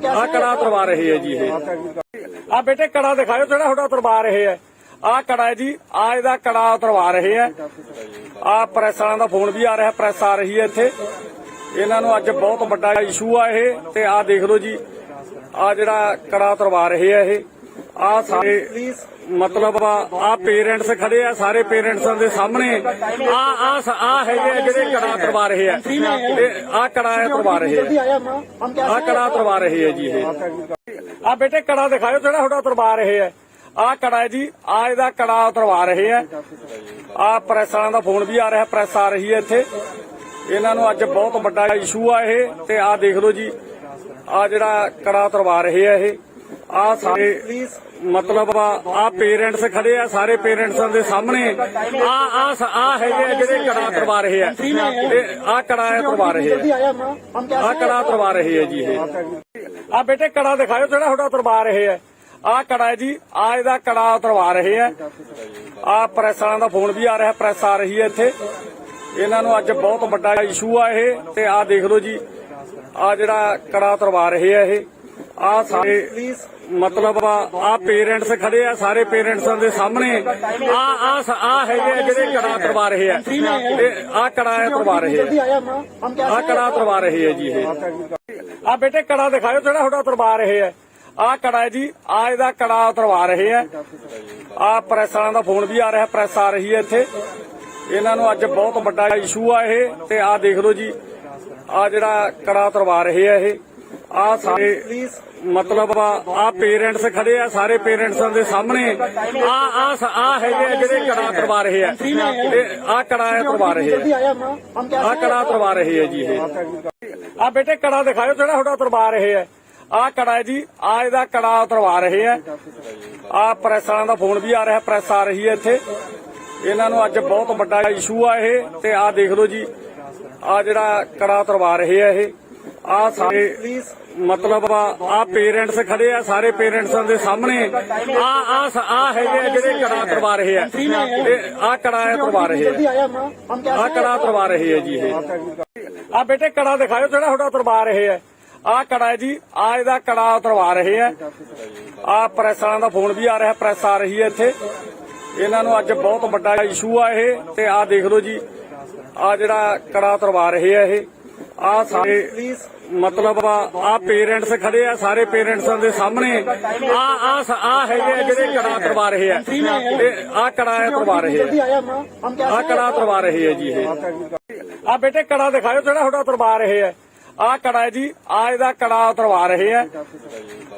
ਆ ਕੜਾ ਕਰਵਾ ਰਹੇ ਆ ਜੀ। ਇਹ ਆ ਬੇਟੇ ਕੜਾ ਦਿਖਾਓ ਜਿਹੜਾ ਤੁਹਾਡਾ ਉਤਰਵਾ ਰਹੇ ਆ। ਆ ਕੜਾ ਹੈ ਜੀ, ਆ ਇਹਦਾ ਕੜਾ ਉਤਰਵਾ ਰਹੇ ਆ। ਆ ਪ੍ਰੈਸ ਵਾਲਿਆਂ ਦਾ ਫੋਨ ਵੀ ਆ ਰਿਹਾ, ਪ੍ਰੈਸ ਆ ਰਹੀ ਹੈ ਇੱਥੇ। ਇਹਨਾਂ ਨੂੰ ਅੱਜ ਬਹੁਤ ਵੱਡਾ ਇਸ਼ੂ ਆ ਇਹ, ਤੇ ਆ ਦੇਖ ਲਓ ਜੀ, ਆ ਜਿਹੜਾ ਕੜਾ ਉਤਰਵਾ ਰਹੇ ਆ ਇਹ। ਆ ਸਾਰੇ ਮਤਲਬ ਆ ਪੇਰੈਂਟਸ ਖੜੇ ਆ, ਸਾਰੇ ਪੇਰੈਂਟਸਾਂ ਦੇ ਸਾਹਮਣੇ ਆ ਹੈਗੇ ਆ ਜਿਹੜੇ ਕੜਾ ਕਰਵਾ ਰਹੇ ਆ, ਆ ਕੜਾ ਕਰਵਾ ਰਹੇ ਆ ਕੜਾ ਕਰਵਾ ਰਹੇ ਆ ਜੀ। ਇਹ ਆ ਬੇਟੇ ਕੜਾ ਦਿਖਾਓ ਜਿਹੜਾ ਤੁਹਾਡਾ ਉਤਰਵਾ ਰਹੇ ਆ। ਆ ਕੜਾ ਹੈ ਜੀ, ਆ ਇਹਦਾ ਕੜਾ ਉਤਰਵਾ ਰਹੇ ਆ। ਆ ਪ੍ਰੈਸ ਵਾਲਿਆਂ ਦਾ ਫੋਨ ਵੀ ਆ ਰਿਹਾ, ਪ੍ਰੈਸ ਆ ਰਹੀ ਹੈ ਇੱਥੇ। ਇਹਨਾਂ ਨੂੰ ਅੱਜ ਬਹੁਤ ਵੱਡਾ ਇਸ਼ੂ ਆ ਇਹ, ਤੇ ਆ ਦੇਖ ਲਓ ਜੀ, ਆ ਜਿਹੜਾ ਕੜਾ ਉਤਰਵਾ ਰਹੇ ਆ ਇਹ। ਆ ਸਾਰੇ ਮਤਲਬ ਆ ਪੇਰੈਂਟਸ ਖੜੇ ਆ, ਸਾਰੇ ਪੇਰੈਂਟਸਾਂ ਦੇ ਸਾਹਮਣੇ ਆ ਹੈਗੇ ਆ ਜਿਹੜੇ ਕੜਾ ਕਰਵਾ ਰਹੇ ਆ, ਆ ਕੜਾ ਕਰਵਾ ਰਹੇ ਆ ਕੜਾ ਕਰਵਾ ਰਹੇ ਆ ਜੀ। ਇਹ ਆ ਬੇਟੇ ਕੜਾ ਦਿਖਾਓ ਜਿਹੜਾ ਤੁਹਾਡਾ ਉਤਰਵਾ ਰਹੇ ਆ। ਆ ਕੜਾ ਹੈ ਜੀ, ਆ ਇਹਦਾ ਕੜਾ ਉਤਰਵਾ ਰਹੇ ਆ। ਆ ਪ੍ਰੈਸ ਵਾਲਿਆਂ ਦਾ ਫੋਨ ਵੀ ਆ ਰਿਹਾ, ਪ੍ਰੈਸ ਆ ਰਹੀ ਹੈ ਇੱਥੇ। ਇਹਨਾਂ ਨੂੰ ਅੱਜ ਬਹੁਤ ਵੱਡਾ ਇਸ਼ੂ ਆ ਇਹ, ਤੇ ਆ ਦੇਖ ਲਓ ਜੀ, ਆ ਜਿਹੜਾ ਕੜਾ ਉਤਰਵਾ ਰਹੇ ਆ ਇਹ। ਆ ਸਾਰੇ ਮਤਲਬ ਆ ਪੇਰੈਂਟਸ ਖੜੇ ਆ, ਸਾਰੇ ਪੇਰੈਂਟਸਾਂ ਦੇ ਸਾਹਮਣੇ ਆ ਹੈਗੇ ਆ ਜਿਹੜੇ ਕੜਾ ਕਰਵਾ ਰਹੇ ਆ, ਆ ਕੜਾ ਕਰਵਾ ਰਹੇ ਆ ਕੜਾ ਕਰਵਾ ਰਹੇ ਆ ਜੀ। ਇਹ ਆ ਬੇਟੇ ਕੜਾ ਦਿਖਾਓ ਜਿਹੜਾ ਤੁਹਾਡਾ ਉਤਰਵਾ ਰਹੇ ਹੈ। ਆ ਕੜਾ ਹੈ ਜੀ, ਆ ਇਹਦਾ ਕੜਾ ਉਤਰਵਾ ਰਹੇ ਹੈ। ਆ ਪ੍ਰੈਸ ਵਾਲਿਆਂ ਦਾ ਫੋਨ ਵੀ ਆ ਰਿਹਾ, ਪ੍ਰੈਸ ਆ ਰਹੀ ਹੈ ਇੱਥੇ। ਇਹਨਾਂ ਨੂੰ ਅੱਜ ਬਹੁਤ ਵੱਡਾ ਇਸ਼ੂ ਆ ਇਹ। ਤੇ ਆ ਦੇਖ ਲਓ ਜੀ, ਆ ਜਿਹੜਾ ਕੜਾ ਉਤਰਵਾ ਰਹੇ ਆ ਇਹ। ਆ ਸਾਰੇ ਮਤਲਬ ਆ ਪੇਰੈਂਟਸ ਖੜੇ ਆ, ਸਾਰੇ ਪੇਰੈਂਟਸਾਂ ਦੇ ਸਾਹਮਣੇ ਆ ਹੈਗੇ ਆ ਜਿਹੜੇ ਕੜਾ ਉਤਰਵਾ ਰਹੇ ਆ। ਆ ਕੜਾ ਉਤਰਵਾ ਰਹੇ ਆ, ਆ ਕੜਾ ਉਤਰਵਾ ਰਹੇ ਆ ਜੀ ਇਹ। ਆ ਬੇਟੇ ਕੜਾ ਦਿਖਾਓ ਜਿਹੜਾ ਤੁਹਾਡਾ ਉਤਰਵਾ ਰਹੇ ਆ। ਆ ਕੜਾ ਹੈ ਜੀ, ਆ ਇਹਦਾ ਕੜਾ ਉਤਰਵਾ ਰਹੇ ਆ। ਆ ਪ੍ਰੈਸ ਵਾਲਿਆਂ ਦਾ ਫੋਨ ਵੀ ਆ ਰਿਹਾ, ਪ੍ਰੈਸ ਆ ਰਹੀ ਹੈ ਇੱਥੇ। ਇਹਨਾਂ ਨੂੰ ਅੱਜ ਬਹੁਤ ਵੱਡਾ ਇਸ਼ੂ ਆ ਇਹ। ਤੇ ਆ ਦੇਖ ਲਓ ਜੀ, ਆ ਜਿਹੜਾ ਕੜਾ ਉਤਰਵਾ ਰਹੇ ਆ ਇਹ। ਆ ਸਾਰੇ ਮਤਲਬ ਆ ਪੇਰੈਂਟਸ ਖੜੇ ਆ, ਸਾਰੇ ਪੇਰੈਂਟਸਾਂ ਦੇ ਸਾਹਮਣੇ ਆ ਹੈਗੇ ਆ ਜਿਹੜੇ ਕੜਾ ਉਤਰਵਾ ਰਹੇ ਆ। ਆ ਕੜਾ ਉਤਰਵਾ ਰਹੇ ਆ, ਆ ਕੜਾ ਉਤਰਵਾ ਰਹੇ ਆ ਜੀ ਇਹ। ਆ ਬੇਟੇ ਕੜਾ ਦਿਖਾਓ ਜਿਹੜਾ ਤੁਹਾਡਾ ਉਤਰਵਾ ਰਹੇ ਆ। ਆ ਕੜਾ ਹੈ ਜੀ, ਆ ਇਹਦਾ ਕੜਾ ਉਤਰਵਾ ਰਹੇ ਆ। ਆ ਪ੍ਰੈਸ ਵਾਲਿਆਂ ਦਾ ਫੋਨ ਵੀ ਆ ਰਿਹਾ, ਪ੍ਰੈਸ ਆ ਰਹੀ ਹੈ ਇੱਥੇ। ਇਹਨਾਂ ਨੂੰ ਅੱਜ ਬਹੁਤ ਵੱਡਾ ਇਸ਼ੂ ਆ ਇਹ। ਤੇ ਆ ਦੇਖ ਲਓ ਜੀ, ਆ ਜਿਹੜਾ ਕੜਾ ਉਤਰਵਾ ਰਹੇ ਆ ਇਹ। ਆ ਸਾਰੇ ਮਤਲਬ ਆ ਪੇਰੈਂਟਸ ਖੜੇ ਆ, ਸਾਰੇ ਪੇਰੈਂਟਸਾਂ ਦੇ ਸਾਹਮਣੇ ਆ ਹੈਗੇ ਆ ਜਿਹੜੇ ਕੜਾ ਉਤਰਵਾ ਰਹੇ ਆ। ਆ ਕੜਾ ਉਤਰਵਾ ਰਹੇ ਆ, ਆ ਕੜਾ ਉਤਰਵਾ ਰਹੇ ਆ ਜੀ ਇਹ। ਆ ਬੇਟੇ ਕੜਾ ਦਿਖਾਓ ਜਿਹੜਾ ਤੁਹਾਡਾ ਉਤਰਵਾ ਰਹੇ ਆ। ਆ ਕੜਾ ਹੈ ਜੀ, ਆ ਇਹਦਾ ਕੜਾ ਉਤਰਵਾ ਰਹੇ ਆ।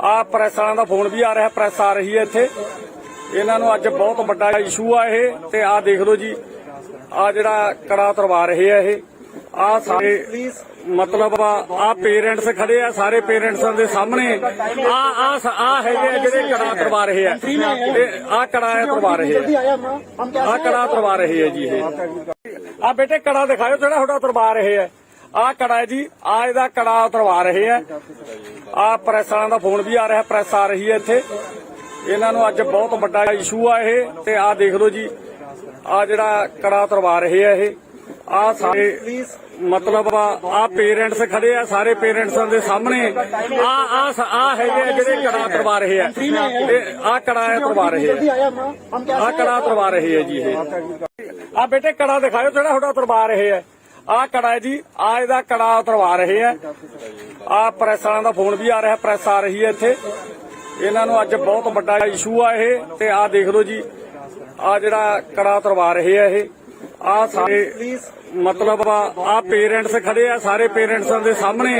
ਆ ਪ੍ਰੈਸ ਵਾਲਿਆਂ ਦਾ ਫੋਨ ਵੀ ਆ ਰਿਹਾ, ਪ੍ਰੈਸ ਆ ਰਹੀ ਹੈ ਇੱਥੇ। ਇਹਨਾਂ ਨੂੰ ਅੱਜ ਬਹੁਤ ਵੱਡਾ ਇਸ਼ੂ ਆ ਇਹ। ਤੇ ਆ ਦੇਖ ਲਓ ਜੀ, ਆ ਜਿਹੜਾ ਕੜਾ ਉਤਰਵਾ ਰਹੇ ਆ ਇਹ। ਆ ਸਾਰੇ ਮਤਲਬ ਆ ਪੇਰੈਂਟਸ ਖੜੇ ਆ, ਸਾਰੇ ਪੇਰੈਂਟਸਾਂ ਦੇ ਸਾਹਮਣੇ ਆ ਹੈਗੇ ਆ ਜਿਹੜੇ ਕੜਾ ਉਤਰਵਾ ਰਹੇ ਆ। ਆ ਕੜਾ ਉਤਰਵਾ ਰਹੇ ਆ, ਆ ਕੜਾ ਉਤਰਵਾ ਰਹੇ ਆ ਜੀ ਇਹ। ਆ ਬੇਟੇ ਕੜਾ ਦਿਖਾਓ ਜਿਹੜਾ ਤੁਹਾਡਾ ਉਤਰਵਾ ਰਹੇ ਆ। ਆ ਕੜਾ ਹੈ ਜੀ, ਆ ਇਹਦਾ ਕੜਾ ਉਤਰਵਾ ਰਹੇ ਆ। ਆ ਪ੍ਰੈਸ ਵਾਲਿਆਂ ਦਾ ਫੋਨ ਵੀ ਆ ਰਿਹਾ, ਪ੍ਰੈਸ ਆ ਰਹੀ ਹੈ ਇੱਥੇ। ਇਹਨਾਂ ਨੂੰ ਅੱਜ ਬਹੁਤ ਵੱਡਾ ਇਸ਼ੂ ਆ ਇਹ। ਤੇ ਆ ਦੇਖ ਲਓ ਜੀ, ਆ ਜਿਹੜਾ ਕੜਾ ਉਤਰਵਾ ਰਹੇ ਆ ਇਹ। ਆ ਸਾਰੇ ਮਤਲਬ ਆ ਪੇਰੈਂਟਸ ਖੜੇ ਆ, ਸਾਰੇ ਪੇਰੈਂਟਸਾਂ ਦੇ ਸਾਹਮਣੇ ਆ ਹੈਗੇ ਆ ਜਿਹੜੇ ਕੜਾ ਉਤਰਵਾ ਰਹੇ ਆ। ਆ ਕੜਾ ਉਤਰਵਾ ਰਹੇ ਆ, ਆ ਕੜਾ ਉਤਰਵਾ ਰਹੇ ਆ ਜੀ ਇਹ। ਆ ਬੇਟੇ ਕੜਾ ਦਿਖਾਓ ਜਿਹੜਾ ਤੁਹਾਡਾ ਉਤਰਵਾ ਰਹੇ ਆ। ਆ ਕੜਾ ਹੈ ਜੀ, ਆ ਇਹਦਾ ਕੜਾ ਉਤਰਵਾ ਰਹੇ ਆ। ਆ ਪ੍ਰੈਸ ਵਾਲਿਆਂ ਦਾ ਫੋਨ ਵੀ ਆ ਰਿਹਾ, ਪ੍ਰੈਸ ਆ ਰਹੀ ਹੈ ਇੱਥੇ। ਇਹਨਾਂ ਨੂੰ ਅੱਜ ਬਹੁਤ ਵੱਡਾ ਇਸ਼ੂ ਆ ਇਹ। ਤੇ ਆ ਦੇਖ ਲਓ ਜੀ, ਆ ਜਿਹੜਾ ਕੜਾ ਉਤਰਵਾ ਰਹੇ ਆ ਇਹ। ਆ ਸਾਰੇ ਮਤਲਬ ਆ ਪੇਰੈਂਟਸ ਖੜੇ ਆ, ਸਾਰੇ ਪੇਰੈਂਟਸਾਂ ਦੇ ਸਾਹਮਣੇ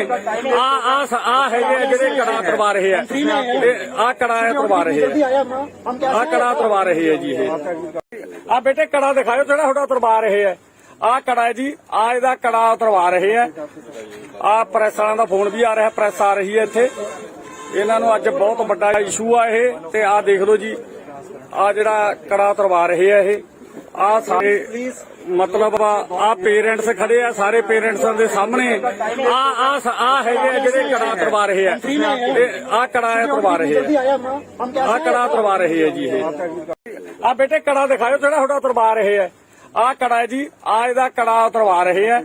ਆ ਹੈਗੇ ਆ ਜਿਹੜੇ ਕੜਾ ਉਤਰਵਾ ਰਹੇ ਆ। ਆ ਕੜਾ ਉਤਰਵਾ ਰਹੇ ਆ, ਆ ਕੜਾ ਉਤਰਵਾ ਰਹੇ ਆ ਜੀ ਇਹ। ਆ ਬੇਟੇ ਕੜਾ ਦਿਖਾਓ ਜਿਹੜਾ ਤੁਹਾਡਾ ਉਤਰਵਾ ਰਹੇ ਆ। ਆ ਕੜਾ ਹੈ ਜੀ, ਆ ਇਹਦਾ ਕੜਾ ਉਤਰਵਾ ਰਹੇ ਆ। ਆ ਪ੍ਰੈਸ ਵਾਲਿਆਂ ਦਾ ਫੋਨ ਵੀ ਆ ਰਿਹਾ, ਪ੍ਰੈਸ ਆ ਰਹੀ ਹੈ ਇੱਥੇ। ਇਹਨਾਂ ਨੂੰ ਅੱਜ ਬਹੁਤ ਵੱਡਾ ਇਸ਼ੂ ਆ ਇਹ। ਤੇ ਆ ਦੇਖ ਲਓ ਜੀ, ਆ ਜਿਹੜਾ ਕੜਾ ਉਤਰਵਾ ਰਹੇ ਆ ਇਹ। ਆ ਸਾਰੇ ਮਤਲਬ ਆ ਪੇਰੈਂਟਸ ਖੜੇ ਆ, ਸਾਰੇ ਪੇਰੈਂਟਸਾਂ ਦੇ ਸਾਹਮਣੇ ਆ ਹੈਗੇ ਆ ਜਿਹੜੇ ਕੜਾ ਉਤਰਵਾ ਰਹੇ ਆ। ਆ ਕੜਾ ਉਤਰਵਾ ਰਹੇ ਆ, ਆ ਕੜਾ ਉਤਰਵਾ ਰਹੇ ਆ ਜੀ ਇਹ। ਆ ਬੇਟੇ ਕੜਾ ਦਿਖਾਓ ਜਿਹੜਾ ਤੁਹਾਡਾ ਉਤਰਵਾ ਰਹੇ ਆ। ਆ ਕੜਾ ਹੈ ਜੀ, ਆ ਇਹਦਾ ਕੜਾ ਉਤਰਵਾ ਰਹੇ ਆ।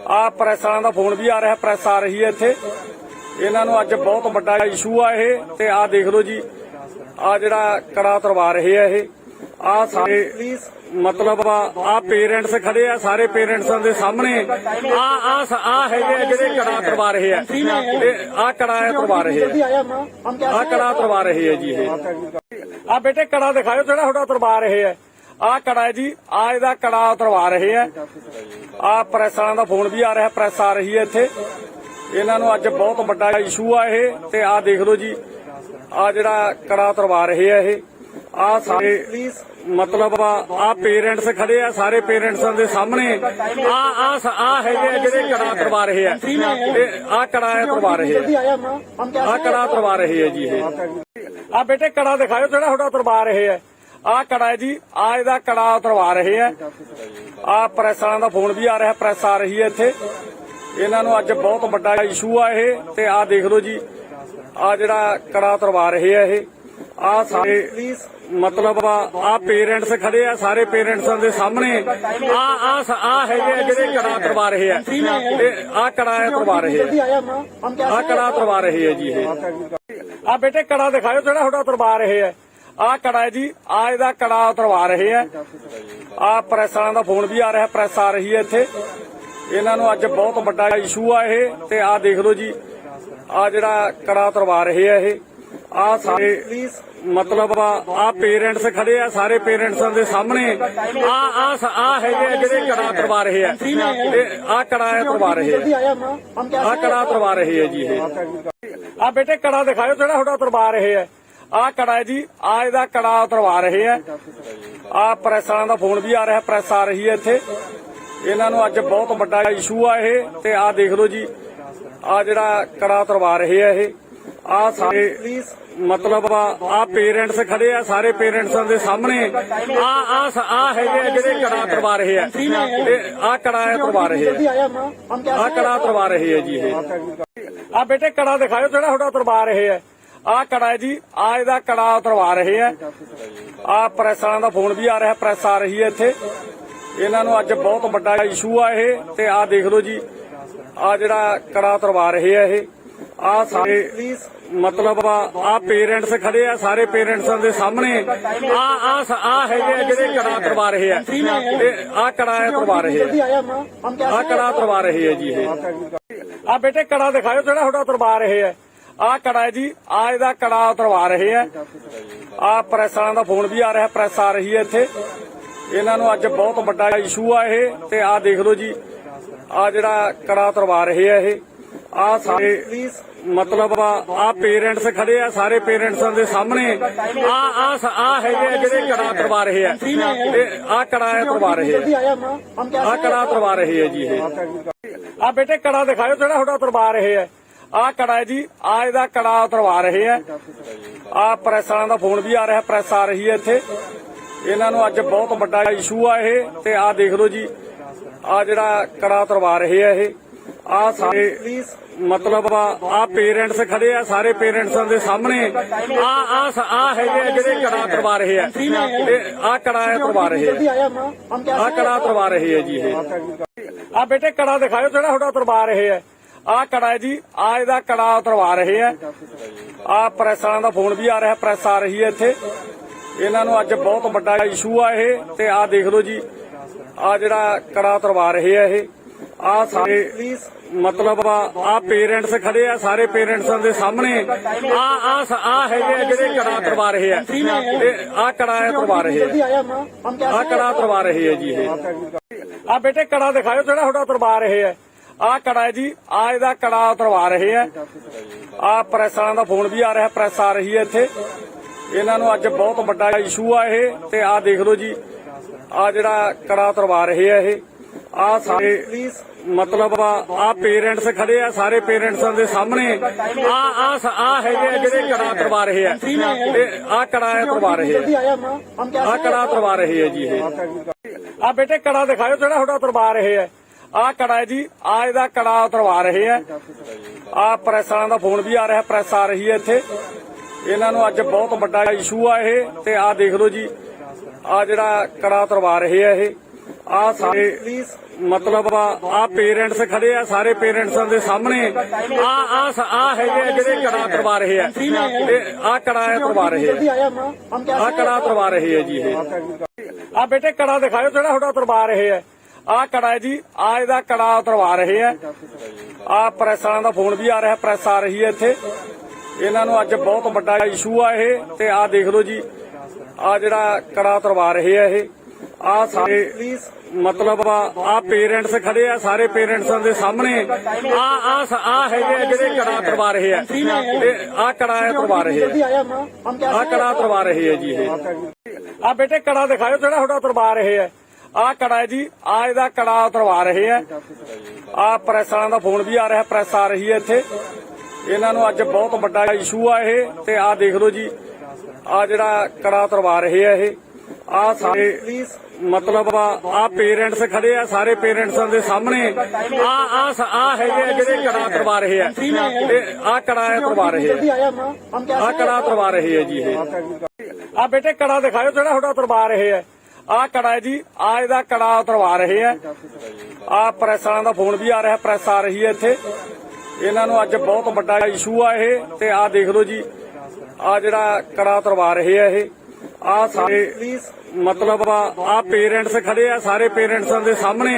ਆ ਪ੍ਰੈਸ ਵਾਲਿਆਂ ਦਾ ਫੋਨ ਵੀ ਆ ਰਿਹਾ, ਪ੍ਰੈਸ ਆ ਰਹੀ ਹੈ ਇੱਥੇ। ਇਹਨਾਂ ਨੂੰ ਅੱਜ ਬਹੁਤ ਵੱਡਾ ਇਸ਼ੂ ਆ ਇਹ। ਤੇ ਆ ਦੇਖ ਲਓ ਜੀ, ਆ ਜਿਹੜਾ ਕੜਾ ਉਤਰਵਾ ਰਹੇ ਆ ਇਹ। ਆ ਸਾਰੇ ਮਤਲਬ ਆ ਪੇਰੈਂਟਸ ਖੜੇ ਆ, ਸਾਰੇ ਪੇਰੈਂਟਸਾਂ ਦੇ ਸਾਹਮਣੇ ਆ ਹੈਗੇ ਆ ਜਿਹੜੇ ਕੜਾ ਉਤਰਵਾ ਰਹੇ ਆ। ਆ ਕੜਾ ਉਤਰਵਾ ਰਹੇ ਆ, ਆ ਕੜਾ ਉਤਰਵਾ ਰਹੇ ਆ ਜੀ ਇਹ। ਆ ਬੇਟੇ ਕੜਾ ਦਿਖਾਓ ਜਿਹੜਾ ਤੁਹਾਡਾ ਉਤਰਵਾ ਰਹੇ ਆ। ਆ ਕੜਾ ਹੈ ਜੀ, ਆ ਇਹਦਾ ਕੜਾ ਉਤਰਵਾ ਰਹੇ ਆ। ਆ ਪ੍ਰੈਸ ਵਾਲਿਆਂ ਦਾ ਫੋਨ ਵੀ ਆ ਰਿਹਾ, ਪ੍ਰੈਸ ਆ ਰਹੀ ਹੈ ਇੱਥੇ। ਇਹਨਾਂ ਨੂੰ ਅੱਜ ਬਹੁਤ ਵੱਡਾ ਇਸ਼ੂ ਆ ਇਹ। ਤੇ ਆ ਦੇਖ ਲਓ ਜੀ, ਆ ਜਿਹੜਾ ਕੜਾ ਉਤਰਵਾ ਰਹੇ ਆ ਇਹ। ਆ ਸਾਰੇ ਮਤਲਬ ਆ ਪੇਰੈਂਟਸ ਖੜੇ ਆ, ਸਾਰੇ ਪੇਰੈਂਟਸਾਂ ਦੇ ਸਾਹਮਣੇ ਆ ਹੈਗੇ ਆ ਜਿਹੜੇ ਕੜਾ ਉਤਰਵਾ ਰਹੇ ਆ। ਆ ਕੜਾ ਉਤਰਵਾ ਰਹੇ ਆ, ਆ ਕੜਾ ਉਤਰਵਾ ਰਹੇ ਆ ਜੀ ਇਹ। ਆ ਬੇਟੇ ਕੜਾ ਦਿਖਾਓ ਜਿਹੜਾ ਤੁਹਾਡਾ ਉਤਰਵਾ ਰਹੇ ਆ। ਆ ਕੜਾ ਹੈ ਜੀ, ਆ ਇਹਦਾ ਕੜਾ ਉਤਰਵਾ ਰਹੇ ਆ। ਆ ਪ੍ਰੈਸ ਵਾਲਿਆਂ ਦਾ ਫੋਨ ਵੀ ਆ ਰਿਹਾ, ਪ੍ਰੈਸ ਆ ਰਹੀ ਹੈ ਇੱਥੇ। ਇਹਨਾਂ ਨੂੰ ਅੱਜ ਬਹੁਤ ਵੱਡਾ ਇਸ਼ੂ ਆ ਇਹ। ਤੇ ਆ ਦੇਖ ਲਓ ਜੀ, ਆ ਜਿਹੜਾ ਕੜਾ ਉਤਰਵਾ ਰਹੇ ਆ ਇਹ। ਆ ਸਾਰੇ ਮਤਲਬ ਆ ਪੇਰੈਂਟਸ ਖੜੇ ਆ, ਸਾਰੇ ਪੇਰੈਂਟਸਾਂ ਦੇ ਸਾਹਮਣੇ ਆ ਹੈਗੇ ਆ ਜਿਹੜੇ ਕੜਾ ਉਤਰਵਾ ਰਹੇ ਆ। ਆ ਕੜਾ ਉਤਰਵਾ ਰਹੇ ਆ, ਆ ਕੜਾ ਉਤਰਵਾ ਰਹੇ ਆ ਜੀ ਇਹ। ਆ ਬੇਟੇ ਕੜਾ ਦਿਖਾਓ ਜਿਹੜਾ ਤੁਹਾਡਾ ਉਤਰਵਾ ਰਹੇ ਆ। ਆ ਕੜਾ ਹੈ ਜੀ, ਆ ਇਹਦਾ ਕੜਾ ਉਤਰਵਾ ਰਹੇ ਆ। ਆ ਪ੍ਰੈਸ ਵਾਲਿਆਂ ਦਾ ਫੋਨ ਵੀ ਆ ਰਿਹਾ, ਪ੍ਰੈਸ ਆ ਰਹੀ ਹੈ ਇੱਥੇ। ਇਹਨਾਂ ਨੂੰ ਅੱਜ ਬਹੁਤ ਵੱਡਾ ਇਸ਼ੂ ਆ ਇਹ। ਤੇ ਆ ਦੇਖ ਲਓ ਜੀ, ਆ ਜਿਹੜਾ ਕੜਾ ਤਰਵਾ ਰਹੇ ਆ ਇਹ ਆ ਸਾਰੇ ਮਤਲਬ ਆ ਪੇਰੈਂਟਸ ਖੜੇ ਆ ਸਾਰੇ ਪੇਰੈਂਟਸਾਂ ਦੇ ਸਾਹਮਣੇ ਆ ਹੈਗੇ ਆ ਜਿਹੜੇ ਕੜਾ ਤਰਵਾ ਰਹੇ ਆ ਆ ਕੜਾ ਤਰਵਾ ਰਹੇ ਆ ਕੜਾ ਤਰਵਾ ਰਹੇ ਆ ਜੀ ਇਹ ਆ ਬੇਟੇ ਕੜਾ ਦਿਖਾਓ ਜਿਹੜਾ ਤੁਹਾਡਾ ਤਰਵਾ ਰਹੇ ਆ ਆ ਕੜਾ ਹੈ ਜੀ ਆ ਇਹਦਾ ਕੜਾ ਤਰਵਾ ਰਹੇ ਆ ਆ ਪ੍ਰੈਸ ਵਾਲਿਆਂ ਦਾ ਫੋਨ ਵੀ ਆ ਰਿਹਾ ਪ੍ਰੈਸ ਆ ਰਹੀ ਹੈ ਇੱਥੇ ਇਹਨਾਂ ਨੂੰ ਅੱਜ ਬਹੁਤ ਵੱਡਾ ਇਸ਼ੂ ਆ ਇਹ ਤੇ ਆ ਦੇਖ ਲਓ ਜੀ ਆ ਜਿਹੜਾ ਕੜਾ ਤਰਵਾ ਰਹੇ ਆ ਇਹ ਆ ਸਾਰੇ ਮਤਲਬ ਆ ਪੇਰੈਂਟਸ ਖੜੇ ਆ ਸਾਰੇ ਪੇਰੈਂਟਸਾਂ ਦੇ ਸਾਹਮਣੇ ਆ ਹੈਗੇ ਆ ਜਿਹੜੇ ਕੜਾ ਤਰਵਾ ਰਹੇ ਆ ਆ ਕੜਾ ਤਰਵਾ ਰਹੇ ਆ ਕੜਾ ਤਰਵਾ ਰਹੇ ਆ ਜੀ ਇਹ ਆ ਬੇਟੇ ਕੜਾ ਦਿਖਾਓ ਜਿਹੜਾ ਤੁਹਾਡਾ ਤਰਵਾ ਰਹੇ ਆ ਆ ਕੜਾ ਹੈ ਜੀ ਆ ਇਹਦਾ ਕੜਾ ਤਰਵਾ ਰਹੇ ਆ ਆ ਪ੍ਰੈਸ ਵਾਲਿਆਂ ਦਾ ਫੋਨ ਵੀ ਆ ਰਿਹਾ ਪ੍ਰੈਸ ਆ ਰਹੀ ਹੈ ਇੱਥੇ ਇਹਨਾਂ ਨੂੰ ਅੱਜ ਬਹੁਤ ਵੱਡਾ ਇਸ਼ੂ ਆ ਇਹ ਤੇ ਆ ਦੇਖ ਲਓ ਜੀ ਆ ਜਿਹੜਾ ਕੜਾ ਤਰਵਾ ਰਹੇ ਆ ਇਹ ਆ ਸਾਰੇ ਮਤਲਬ ਆ ਪੇਰੈਂਟਸ ਖੜੇ ਆ ਸਾਰੇ ਪੇਰੈਂਟਸਾਂ ਦੇ ਸਾਹਮਣੇ ਆ ਹੈਗੇ ਆ ਜਿਹੜੇ ਕੜਾ ਤਰਵਾ ਰਹੇ ਆ ਆ ਕੜਾ ਤਰਵਾ ਰਹੇ ਆ ਕੜਾ ਤਰਵਾ ਰਹੇ ਆ ਜੀ ਇਹ ਆ ਬੇਟੇ ਕੜਾ ਦਿਖਾਓ ਜਿਹੜਾ ਤੁਹਾਡਾ ਤਰਵਾ ਰਹੇ ਆ ਆ ਕੜਾ ਹੈ ਜੀ ਆ ਇਹਦਾ ਕੜਾ ਤਰਵਾ ਰਹੇ ਆ ਆ ਪ੍ਰੈਸ ਵਾਲਿਆਂ ਦਾ ਫੋਨ ਵੀ ਆ ਰਿਹਾ ਪ੍ਰੈਸ ਆ ਰਹੀ ਹੈ ਇੱਥੇ ਇਹਨਾਂ ਨੂੰ ਅੱਜ ਬਹੁਤ ਵੱਡਾ ਇਸ਼ੂ ਆ ਇਹ ਤੇ ਆ ਦੇਖ ਲਓ ਜੀ ਆ ਜਿਹੜਾ ਕੜਾ ਤਰਵਾ ਰਹੇ ਆ ਇਹ ਆ ਸਾਰੇ ਮਤਲਬ ਆ ਪੇਰੈਂਟਸ ਖੜੇ ਆ ਸਾਰੇ ਪੇਰੈਂਟਸਾਂ ਦੇ ਸਾਹਮਣੇ ਆ ਹੈਗੇ ਆ ਜਿਹੜੇ ਕੜਾ ਤਰਵਾ ਰਹੇ ਆ ਆ ਕੜਾ ਤਰਵਾ ਰਹੇ ਆ ਕੜਾ ਤਰਵਾ ਰਹੇ ਆ ਜੀ ਇਹ ਆ ਬੇਟੇ ਕੜਾ ਦਿਖਾਓ ਜਿਹੜਾ ਤੁਹਾਡਾ ਤਰਵਾ ਰਹੇ ਆ ਆ ਕੜਾ ਹੈ ਜੀ ਆ ਇਹਦਾ ਕੜਾ ਤਰਵਾ ਰਹੇ ਆ ਆ ਪ੍ਰੈਸ ਵਾਲਿਆਂ ਦਾ ਫੋਨ ਵੀ ਆ ਰਿਹਾ ਪ੍ਰੈਸ ਆ ਰਹੀ ਹੈ ਇੱਥੇ ਇਹਨਾਂ ਨੂੰ ਅੱਜ ਬਹੁਤ ਵੱਡਾ ਇਸ਼ੂ ਆ ਇਹ ਤੇ ਆ ਦੇਖ ਲਓ ਜੀ ਆ ਜਿਹੜਾ ਕੜਾ ਤਰਵਾ ਰਹੇ ਆ ਇਹ ਆ ਸਾਰੇ ਮਤਲਬ ਆ ਪੇਰੈਂਟਸ ਖੜੇ ਆ ਸਾਰੇ ਪੇਰੈਂਟਸਾਂ ਦੇ ਸਾਹਮਣੇ ਆ ਹੈਗੇ ਆ ਜਿਹੜੇ ਕੜਾ ਤਰਵਾ ਰਹੇ ਆ ਆ ਕੜਾ ਤਰਵਾ ਰਹੇ ਆ ਕੜਾ ਤਰਵਾ ਰਹੇ ਆ ਜੀ ਇਹ ਆ ਬੇਟੇ ਕੜਾ ਦਿਖਾਓ ਜਿਹੜਾ ਤੁਹਾਡਾ ਤਰਵਾ ਰਹੇ ਆ ਆ ਕੜਾ ਹੈ ਜੀ ਆ ਇਹਦਾ ਕੜਾ ਤਰਵਾ ਰਹੇ ਆ ਆ ਪ੍ਰੈਸ ਵਾਲਿਆਂ ਦਾ ਫੋਨ ਵੀ ਆ ਰਿਹਾ ਪ੍ਰੈਸ ਆ ਰਹੀ ਹੈ ਇੱਥੇ ਇਹਨਾਂ ਨੂੰ ਅੱਜ ਬਹੁਤ ਵੱਡਾ ਇਸ਼ੂ ਆ ਇਹ ਤੇ ਆ ਦੇਖ ਲਓ ਜੀ ਆ ਜਿਹੜਾ ਕੜਾ ਤਰਵਾ ਰਹੇ ਆ ਇਹ ਆ ਸਾਰੇ ਮਤਲਬ ਆ ਪੇਰੈਂਟਸ ਖੜੇ ਆ ਸਾਰੇ ਪੇਰੈਂਟਸਾਂ ਦੇ ਸਾਹਮਣੇ ਆ ਹੈਗੇ ਆ ਜਿਹੜੇ ਕੜਾ ਤਰਵਾ ਰਹੇ ਆ ਆ ਕੜਾ ਤਰਵਾ ਰਹੇ ਆ ਕੜਾ ਤਰਵਾ ਰਹੇ ਆ ਜੀ ਇਹ ਆ ਬੇਟੇ ਕੜਾ ਦਿਖਾਓ ਜਿਹੜਾ ਤੁਹਾਡਾ ਤਰਵਾ ਰਹੇ ਆ ਆ ਕੜਾ ਹੈ ਜੀ ਆ ਇਹਦਾ ਕੜਾ ਤਰਵਾ ਰਹੇ ਆ ਆ ਪ੍ਰੈਸ ਵਾਲਿਆਂ ਦਾ ਫੋਨ ਵੀ ਆ ਰਿਹਾ ਪ੍ਰੈਸ ਆ ਰਹੀ ਹੈ ਇੱਥੇ ਇਹਨਾਂ ਨੂੰ ਅੱਜ ਬਹੁਤ ਵੱਡਾ ਇਸ਼ੂ ਆ ਇਹ ਤੇ ਆ ਦੇਖ ਲਓ ਜੀ ਆ ਜਿਹੜਾ ਕੜਾ ਤਰਵਾ ਰਹੇ ਆ ਇਹ ਆ ਸਾਰੇ ਮਤਲਬ ਆ ਪੇਰੈਂਟਸ ਖੜੇ ਆ ਸਾਰੇ ਪੇਰੈਂਟਸਾਂ ਦੇ ਸਾਹਮਣੇ ਆ ਹੈਗੇ ਆ ਜਿਹੜੇ ਕੜਾ ਤਰਵਾ ਰਹੇ ਆ ਆ ਕੜਾ ਤਰਵਾ ਰਹੇ ਆ ਕੜਾ ਤਰਵਾ ਰਹੇ ਆ ਜੀ ਇਹ ਆ ਬੇਟੇ ਕੜਾ ਦਿਖਾਓ ਜਿਹੜਾ ਤੁਹਾਡਾ ਤਰਵਾ ਰਹੇ ਆ ਆ ਕੜਾ ਹੈ ਜੀ ਆ ਇਹਦਾ ਕੜਾ ਤਰਵਾ ਰਹੇ ਆ ਆ ਪ੍ਰੈਸ ਵਾਲਿਆਂ ਦਾ ਫੋਨ ਵੀ ਆ ਰਿਹਾ ਪ੍ਰੈਸ ਆ ਰਹੀ ਹੈ ਇੱਥੇ ਇਹਨਾਂ ਨੂੰ ਅੱਜ ਬਹੁਤ ਵੱਡਾ ਇਸ਼ੂ ਆ ਇਹ ਤੇ ਆ ਦੇਖ ਲਓ ਜੀ ਆ ਜਿਹੜਾ ਕੜਾ ਤਰਵਾ ਰਹੇ ਆ ਇਹ ਆ ਸਾਰੇ ਮਤਲਬ ਆ ਪੇਰੈਂਟਸ ਖੜੇ ਆ ਸਾਰੇ ਪੇਰੈਂਟਸਾਂ ਦੇ ਸਾਹਮਣੇ ਆ ਹੈਗੇ ਆ ਜਿਹੜੇ ਕੜਾ ਤਰਵਾ ਰਹੇ ਆ ਆ ਕੜਾ ਤਰਵਾ ਰਹੇ ਆ ਕੜਾ ਤਰਵਾ ਰਹੇ ਆ ਜੀ ਇਹ ਆ ਬੇਟੇ ਕੜਾ ਦਿਖਾਓ ਜਿਹੜਾ ਤੁਹਾਡਾ ਤਰਵਾ ਰਹੇ ਆ ਆ ਕੜਾ ਹੈ ਜੀ ਆ ਇਹਦਾ ਕੜਾ ਤਰਵਾ ਰਹੇ ਆ ਆ ਪ੍ਰੈਸ ਵਾਲਿਆਂ ਦਾ ਫੋਨ ਵੀ ਆ ਰਿਹਾ ਪ੍ਰੈਸ ਆ ਰਹੀ ਹੈ ਇੱਥੇ ਇਹਨਾਂ ਨੂੰ ਅੱਜ ਬਹੁਤ ਵੱਡਾ ਇਸ਼ੂ ਆ ਇਹ ਤੇ ਆ ਦੇਖ ਲਓ ਜੀ ਆ ਜਿਹੜਾ ਕੜਾ ਤਰਵਾ ਰਹੇ ਆ ਇਹ ਆ ਸਾਰੇ ਮਤਲਬ ਆ ਪੇਰੈਂਟਸ ਖੜੇ ਆ ਸਾਰੇ ਪੇਰੈਂਟਸਾਂ ਦੇ ਸਾਹਮਣੇ ਆ ਹੈਗੇ ਆ ਜਿਹੜੇ ਕੜਾ ਤਰਵਾ ਰਹੇ ਆ ਆ ਕੜਾ ਤਰਵਾ ਰਹੇ ਆ ਕੜਾ ਤਰਵਾ ਰਹੇ ਆ ਜੀ ਇਹ ਆ ਬੇਟੇ ਕੜਾ ਦਿਖਾਓ ਜਿਹੜਾ ਤੁਹਾਡਾ ਤਰਵਾ ਰਹੇ ਆ ਆ ਕੜਾ ਹੈ ਜੀ ਆ ਇਹਦਾ ਕੜਾ ਤਰਵਾ ਰਹੇ ਆ ਆ ਪ੍ਰੈਸ ਵਾਲਿਆਂ ਦਾ ਫੋਨ ਵੀ ਆ ਰਿਹਾ ਪ੍ਰੈਸ ਆ ਰਹੀ ਹੈ ਇੱਥੇ ਇਹਨਾਂ ਨੂੰ ਅੱਜ ਬਹੁਤ ਵੱਡਾ ਇਸ਼ੂ ਆ ਇਹ ਤੇ ਆ ਦੇਖ ਲਓ ਜੀ ਆ ਜਿਹੜਾ ਕੜਾ ਤਰਵਾ ਰਹੇ ਆ ਇਹ ਆ ਸਾਰੇ ਮਤਲਬ ਆ ਪੇਰੈਂਟਸ ਖੜੇ ਆ ਸਾਰੇ ਪੇਰੈਂਟਸਾਂ ਦੇ ਸਾਹਮਣੇ ਆ ਹੈਗੇ ਆ ਜਿਹੜੇ ਕੜਾ ਤਰਵਾ ਰਹੇ ਆ ਆ ਕੜਾ ਤਰਵਾ ਰਹੇ ਆ ਕੜਾ ਤਰਵਾ ਰਹੇ ਆ ਜੀ ਇਹ ਆ ਬੇਟੇ ਕੜਾ ਦਿਖਾਓ ਜਿਹੜਾ ਤੁਹਾਡਾ ਤਰਵਾ ਰਹੇ ਆ ਆ ਕੜਾ ਹੈ ਜੀ ਆ ਇਹਦਾ ਕੜਾ ਤਰਵਾ ਰਹੇ ਆ ਆ ਪ੍ਰੈਸ ਵਾਲਿਆਂ ਦਾ ਫੋਨ ਵੀ ਆ ਰਿਹਾ ਪ੍ਰੈਸ ਆ ਰਹੀ ਹੈ ਇੱਥੇ ਇਹਨਾਂ ਨੂੰ ਅੱਜ ਬਹੁਤ ਵੱਡਾ ਇਸ਼ੂ ਆ ਇਹ ਤੇ ਆ ਦੇਖ ਲਓ ਜੀ ਆ ਜਿਹੜਾ ਕੜਾ ਤਰਵਾ ਰਹੇ ਆ ਇਹ ਆ ਸਾਰੇ ਮਤਲਬ ਆ ਪੇਰੈਂਟਸ ਖੜੇ ਆ, ਸਾਰੇ ਪੇਰੈਂਟਸਾਂ ਦੇ ਸਾਹਮਣੇ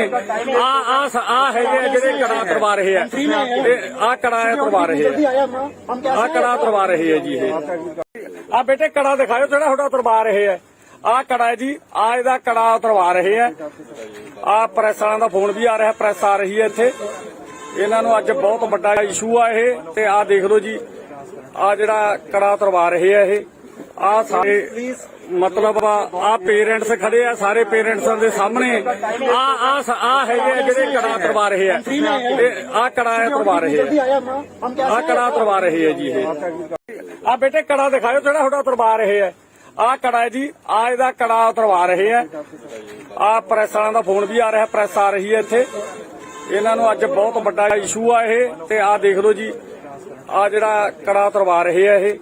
ਆ ਹੈਗੇ ਆ ਜਿਹੜੇ ਕੜਾ ਕਰਵਾ ਰਹੇ ਆ, ਆ ਕੜਾ ਕਰਵਾ ਰਹੇ ਆ ਕੜਾ ਕਰਵਾ ਰਹੇ ਆ ਜੀ। ਇਹ ਆ ਬੇਟੇ ਕੜਾ ਦਿਖਾਓ ਜਿਹੜਾ ਤੁਹਾਡਾ ਉਤਰਵਾ ਰਹੇ ਆ। ਆ ਕੜਾ ਹੈ ਜੀ, ਆ ਇਹਦਾ ਕੜਾ ਉਤਰਵਾ ਰਹੇ ਆ। ਆ ਪ੍ਰੈਸ ਵਾਲਿਆਂ ਦਾ ਫੋਨ ਵੀ ਆ ਰਿਹਾ, ਪ੍ਰੈਸ ਆ ਰਹੀ ਹੈ ਇੱਥੇ। ਇਹਨਾਂ ਨੂੰ ਅੱਜ ਬਹੁਤ ਵੱਡਾ ਇਸ਼ੂ ਆ ਇਹ, ਤੇ ਆ ਦੇਖ ਲਓ ਜੀ, ਆ ਜਿਹੜਾ ਕੜਾ ਉਤਰਵਾ ਰਹੇ ਆ ਇਹ। ਆ ਸਾਰੇ ਮਤਲਬ ਆ ਪੇਰੈਂਟਸ ਖੜੇ ਆ, ਸਾਰੇ ਪੇਰੈਂਟਸਾਂ ਦੇ ਸਾਹਮਣੇ ਆ ਹੈਗੇ ਆ ਜਿਹੜੇ ਕੜਾ ਉਤਰਵਾ ਰਹੇ ਆ, ਆ ਕੜਾ ਉਤਰਵਾ ਰਹੇ ਆ ਕੜਾ ਉਤਰਵਾ ਰਹੇ ਆ ਜੀ। ਇਹ ਆ ਬੇਟੇ ਕੜਾ ਦਿਖਾਓ ਜਿਹੜਾ ਤੁਹਾਡਾ ਉਤਰਵਾ ਰਹੇ ਆ। ਆ ਕੜਾ ਹੈ ਜੀ, ਆ ਇਹਦਾ ਕੜਾ ਉਤਰਵਾ ਰਹੇ ਆ। ਆ ਪ੍ਰੈਸ ਵਾਲਿਆਂ ਦਾ ਫੋਨ ਵੀ ਆ ਰਿਹਾ, ਪ੍ਰੈਸ ਆ ਰਹੀ ਹੈ ਇੱਥੇ। ਇਹਨਾਂ ਨੂੰ ਅੱਜ ਬਹੁਤ ਵੱਡਾ ਇਸ਼ੂ ਆ ਇਹ, ਤੇ ਆ ਦੇਖ ਲਓ ਜੀ, ਆ ਜਿਹੜਾ ਕੜਾ ਉਤਰਵਾ ਰਹੇ ਆ ਇਹ।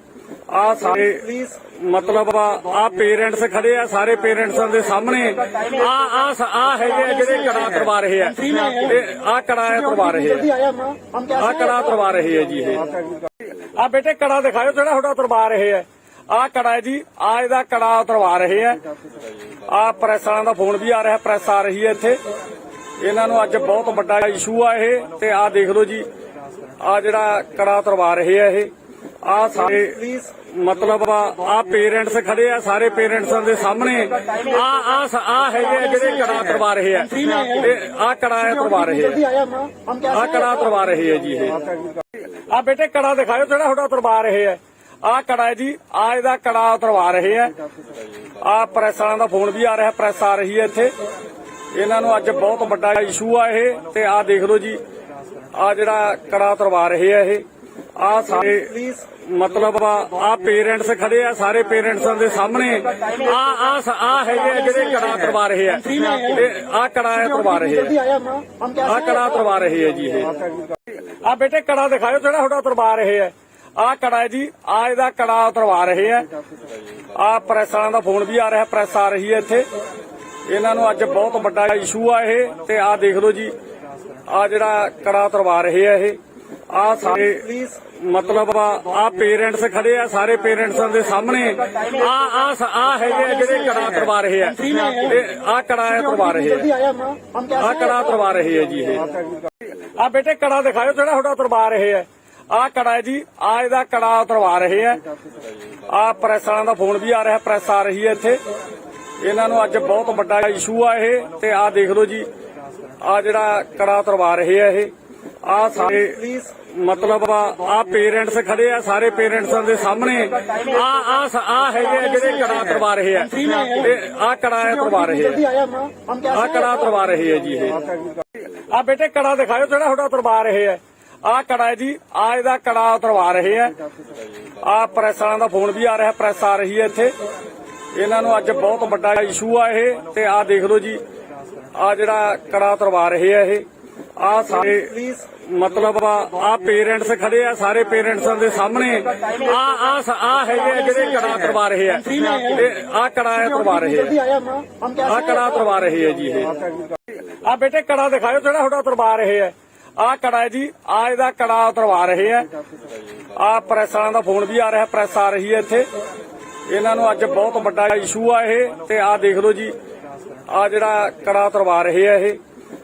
ਆ ਸਾਰੇ ਮਤਲਬ ਆ ਪੇਰੈਂਟਸ ਖੜੇ ਆ, ਸਾਰੇ ਪੇਰੈਂਟਸਾਂ ਦੇ ਸਾਹਮਣੇ ਆ ਹੈਗੇ ਆ ਜਿਹੜੇ ਕੜਾ ਉਤਰਵਾ ਰਹੇ ਆ, ਆ ਕੜਾ ਉਤਰਵਾ ਰਹੇ ਆ ਕੜਾ ਉਤਰਵਾ ਰਹੇ ਆ ਜੀ। ਇਹ ਆ ਬੇਟੇ ਕੜਾ ਦਿਖਾਓ ਜਿਹੜਾ ਤੁਹਾਡਾ ਉਤਰਵਾ ਰਹੇ ਆ। ਆ ਕੜਾ ਹੈ ਜੀ, ਆ ਇਹਦਾ ਕੜਾ ਉਤਰਵਾ ਰਹੇ ਆ। ਆ ਪ੍ਰੈਸ ਵਾਲਿਆਂ ਦਾ ਫੋਨ ਵੀ ਆ ਰਿਹਾ, ਪ੍ਰੈਸ ਆ ਰਹੀ ਹੈ ਇੱਥੇ। ਇਹਨਾਂ ਨੂੰ ਅੱਜ ਬਹੁਤ ਵੱਡਾ ਇਸ਼ੂ ਆ ਇਹ, ਤੇ ਆ ਦੇਖ ਲਓ ਜੀ, ਆ ਜਿਹੜਾ ਕੜਾ ਉਤਰਵਾ ਰਹੇ ਆ ਇਹ। ਆ ਸਾਰੇ ਮਤਲਬ ਆ ਪੇਰੈਂਟਸ ਖੜੇ ਆ, ਸਾਰੇ ਪੇਰੈਂਟਸਾਂ ਦੇ ਸਾਹਮਣੇ ਆ ਹੈਗੇ ਆ ਜਿਹੜੇ ਕੜਾ ਉਤਰਵਾ ਰਹੇ ਆ, ਆ ਕੜਾ ਉਤਰਵਾ ਰਹੇ ਆ ਕੜਾ ਉਤਰਵਾ ਰਹੇ ਆ ਜੀ। ਇਹ ਆ ਬੇਟੇ ਕੜਾ ਦਿਖਾਓ ਜਿਹੜਾ ਤੁਹਾਡਾ ਉਤਰਵਾ ਰਹੇ ਆ। ਆ ਕੜਾ ਹੈ ਜੀ, ਆ ਇਹਦਾ ਕੜਾ ਉਤਰਵਾ ਰਹੇ ਆ। ਆ ਪ੍ਰੈਸ ਵਾਲਿਆਂ ਦਾ ਫੋਨ ਵੀ ਆ ਰਿਹਾ, ਪ੍ਰੈਸ ਆ ਰਹੀ ਹੈ ਇੱਥੇ। ਇਹਨਾਂ ਨੂੰ ਅੱਜ ਬਹੁਤ ਵੱਡਾ ਇਸ਼ੂ ਆ ਇਹ, ਤੇ ਆ ਦੇਖ ਲਓ ਜੀ, ਆ ਜਿਹੜਾ ਕੜਾ ਉਤਰਵਾ ਰਹੇ ਆ ਇਹ। ਆ ਸਾਰੇ ਮਤਲਬ ਆ ਪੇਰੈਂਟਸ ਖੜੇ ਆ, ਸਾਰੇ ਪੇਰੈਂਟਸਾਂ ਦੇ ਸਾਹਮਣੇ ਆ ਹੈਗੇ ਆ ਜਿਹੜੇ ਕੜਾ ਉਤਰਵਾ ਰਹੇ ਆ, ਆ ਕੜਾ ਉਤਰਵਾ ਰਹੇ ਆ ਕੜਾ ਉਤਰਵਾ ਰਹੇ ਆ ਜੀ। ਇਹ ਆ ਬੇਟੇ ਕੜਾ ਦਿਖਾਓ ਜਿਹੜਾ ਤੁਹਾਡਾ ਉਤਰਵਾ ਰਹੇ ਆ। ਆ ਕੜਾ ਹੈ ਜੀ, ਆ ਇਹਦਾ ਕੜਾ ਉਤਰਵਾ ਰਹੇ ਆ। ਆ ਪ੍ਰੈਸ ਵਾਲਿਆਂ ਦਾ ਫੋਨ ਵੀ ਆ ਰਿਹਾ, ਪ੍ਰੈਸ ਆ ਰਹੀ ਹੈ ਇੱਥੇ। ਇਹਨਾਂ ਨੂੰ ਅੱਜ ਬਹੁਤ ਵੱਡਾ ਇਸ਼ੂ ਆ ਇਹ, ਤੇ ਆ ਦੇਖ ਲਓ ਜੀ, ਆ ਜਿਹੜਾ ਕੜਾ ਉਤਰਵਾ ਰਹੇ ਆ ਇਹ। ਆ ਸਾਰੇ ਮਤਲਬ ਆ ਪੇਰੈਂਟਸ ਖੜੇ ਆ, ਸਾਰੇ ਪੇਰੈਂਟਸਾਂ ਦੇ ਸਾਹਮਣੇ ਆ ਹੈਗੇ ਆ ਜਿਹੜੇ ਕੜਾ ਉਤਰਵਾ ਰਹੇ ਆ, ਆ ਕੜਾ ਉਤਰਵਾ ਰਹੇ ਆ ਕੜਾ ਉਤਰਵਾ ਰਹੇ ਆ ਜੀ। ਇਹ ਆ ਬੇਟੇ ਕੜਾ ਦਿਖਾਓ ਜਿਹੜਾ ਤੁਹਾਡਾ ਉਤਰਵਾ ਰਹੇ ਆ। ਆ ਕੜਾ ਹੈ ਜੀ, ਆ ਇਹਦਾ ਕੜਾ ਉਤਰਵਾ ਰਹੇ ਆ। ਆ ਪ੍ਰੈਸ ਵਾਲਿਆਂ ਦਾ ਫੋਨ ਵੀ ਆ ਰਿਹਾ, ਪ੍ਰੈਸ ਆ ਰਹੀ ਹੈ ਇੱਥੇ। ਇਹਨਾਂ ਨੂੰ ਅੱਜ ਬਹੁਤ ਵੱਡਾ ਇਸ਼ੂ ਆ ਇਹ, ਤੇ ਆ ਦੇਖ ਲਓ ਜੀ, ਆ ਜਿਹੜਾ ਕੜਾ ਉਤਰਵਾ ਰਹੇ ਆ ਇਹ। ਆ ਸਾਰੇ ਮਤਲਬ ਆ ਪੇਰੈਂਟਸ ਖੜੇ ਆ, ਸਾਰੇ ਪੇਰੈਂਟਸਾਂ ਦੇ ਸਾਹਮਣੇ ਆ ਹੈਗੇ ਆ ਜਿਹੜੇ ਕੜਾ ਉਤਰਵਾ ਰਹੇ ਆ, ਆ ਕੜਾ ਉਤਰਵਾ ਰਹੇ ਆ ਕੜਾ ਉਤਰਵਾ ਰਹੇ ਆ ਜੀ। ਇਹ ਆ ਬੇਟੇ ਕੜਾ ਦਿਖਾਓ ਜਿਹੜਾ ਤੁਹਾਡਾ ਉਤਰਵਾ ਰਹੇ ਆ। ਆ ਕੜਾ ਹੈ ਜੀ, ਆ ਇਹਦਾ ਕੜਾ ਉਤਰਵਾ ਰਹੇ ਆ। ਆ ਪ੍ਰੈਸ ਵਾਲਿਆਂ ਦਾ ਫੋਨ ਵੀ ਆ ਰਿਹਾ, ਪ੍ਰੈਸ ਆ ਰਹੀ ਹੈ ਇੱਥੇ। ਇਹਨਾਂ ਨੂੰ ਅੱਜ ਬਹੁਤ ਵੱਡਾ ਇਸ਼ੂ ਆ ਇਹ, ਤੇ ਆ ਦੇਖ ਲਓ ਜੀ, ਆ ਜਿਹੜਾ ਕੜਾ ਉਤਰਵਾ ਰਹੇ ਆ ਇਹ। ਆ ਸਾਰੇ ਮਤਲਬ ਆ ਪੇਰੈਂਟਸ ਖੜੇ ਆ, ਸਾਰੇ ਪੇਰੈਂਟਸਾਂ ਦੇ ਸਾਹਮਣੇ ਆ ਹੈਗੇ ਆ ਜਿਹੜੇ ਕੜਾ ਉਤਰਵਾ ਰਹੇ ਆ, ਆ ਕੜਾ ਉਤਰਵਾ ਰਹੇ ਆ ਕੜਾ ਉਤਰਵਾ ਰਹੇ ਆ ਜੀ। ਇਹ ਆ ਬੇਟੇ ਕੜਾ ਦਿਖਾਓ ਜਿਹੜਾ ਤੁਹਾਡਾ ਉਤਰਵਾ ਰਹੇ ਆ। ਆ ਕੜਾ ਹੈ ਜੀ, ਆ ਇਹਦਾ ਕੜਾ ਉਤਰਵਾ ਰਹੇ ਆ। ਆ ਪ੍ਰੈਸ ਵਾਲਿਆਂ ਦਾ ਫੋਨ ਵੀ ਆ ਰਿਹਾ, ਪ੍ਰੈਸ ਆ ਰਹੀ ਹੈ ਇੱਥੇ। ਇਹਨਾਂ ਨੂੰ ਅੱਜ ਬਹੁਤ ਵੱਡਾ ਇਸ਼ੂ ਆ ਇਹ, ਤੇ ਆ ਦੇਖ ਲਓ ਜੀ, ਆ ਜਿਹੜਾ ਕੜਾ ਉਤਰਵਾ ਰਹੇ ਆ ਇਹ।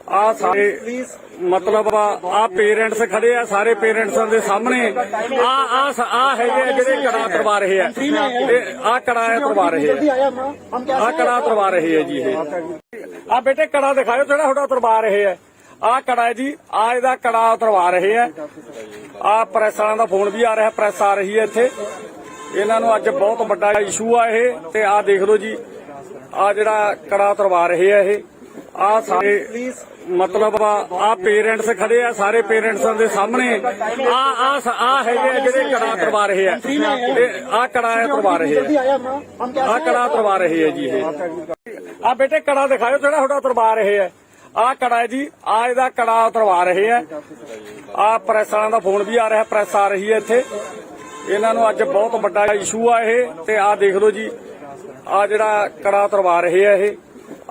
ਆ ਸਾਰੇ ਮਤਲਬ ਆ ਪੇਰੈਂਟਸ ਖੜੇ ਆ, ਸਾਰੇ ਪੇਰੈਂਟਸਾਂ ਦੇ ਸਾਹਮਣੇ ਆ ਹੈਗੇ ਆ ਜਿਹੜੇ ਕੜਾ ਉਤਰਵਾ ਰਹੇ ਆ, ਆ ਕੜਾ ਉਤਰਵਾ ਰਹੇ ਆ ਕੜਾ ਉਤਰਵਾ ਰਹੇ ਆ ਜੀ। ਇਹ ਆ ਬੇਟੇ ਕੜਾ ਦਿਖਾਓ ਜਿਹੜਾ ਤੁਹਾਡਾ ਉਤਰਵਾ ਰਹੇ ਆ। ਆ ਕੜਾ ਹੈ ਜੀ, ਆ ਇਹਦਾ ਕੜਾ ਉਤਰਵਾ ਰਹੇ ਆ। ਆ ਪ੍ਰੈਸ ਵਾਲਿਆਂ ਦਾ ਫੋਨ ਵੀ ਆ ਰਿਹਾ, ਪ੍ਰੈਸ ਆ ਰਹੀ ਹੈ ਇੱਥੇ। ਇਹਨਾਂ ਨੂੰ ਅੱਜ ਬਹੁਤ ਵੱਡਾ ਇਸ਼ੂ ਆ ਇਹ, ਤੇ ਆ ਦੇਖ ਲਓ ਜੀ, ਆ ਜਿਹੜਾ ਕੜਾ ਉਤਰਵਾ ਰਹੇ ਆ ਇਹ। ਆ ਸਾਰੇ ਮਤਲਬ ਆ ਪੇਰੈਂਟਸ ਖੜੇ ਆ, ਸਾਰੇ ਪੇਰੈਂਟਸਾਂ ਦੇ ਸਾਹਮਣੇ ਆ ਹੈਗੇ ਆ ਜਿਹੜੇ ਕੜਾ ਉਤਰਵਾ ਰਹੇ ਆ, ਆ ਕੜਾ ਉਤਰਵਾ ਰਹੇ ਆ ਕੜਾ ਉਤਰਵਾ ਰਹੇ ਆ ਜੀ। ਇਹ ਆ ਬੇਟੇ ਕੜਾ ਦਿਖਾਓ ਜਿਹੜਾ ਤੁਹਾਡਾ ਉਤਰਵਾ ਰਹੇ ਆ। ਆ ਕੜਾ ਹੈ ਜੀ, ਆ ਇਹਦਾ ਕੜਾ ਉਤਰਵਾ ਰਹੇ ਆ। ਆ ਪ੍ਰੈਸ ਵਾਲਿਆਂ ਦਾ ਫੋਨ ਵੀ ਆ ਰਿਹਾ, ਪ੍ਰੈਸ ਆ ਰਹੀ ਹੈ ਇੱਥੇ। ਇਹਨਾਂ ਨੂੰ ਅੱਜ ਬਹੁਤ ਵੱਡਾ ਇਸ਼ੂ ਆ ਇਹ, ਤੇ ਆ ਦੇਖ ਲਓ ਜੀ, ਆ ਜਿਹੜਾ ਕੜਾ ਉਤਰਵਾ ਰਹੇ ਆ ਇਹ।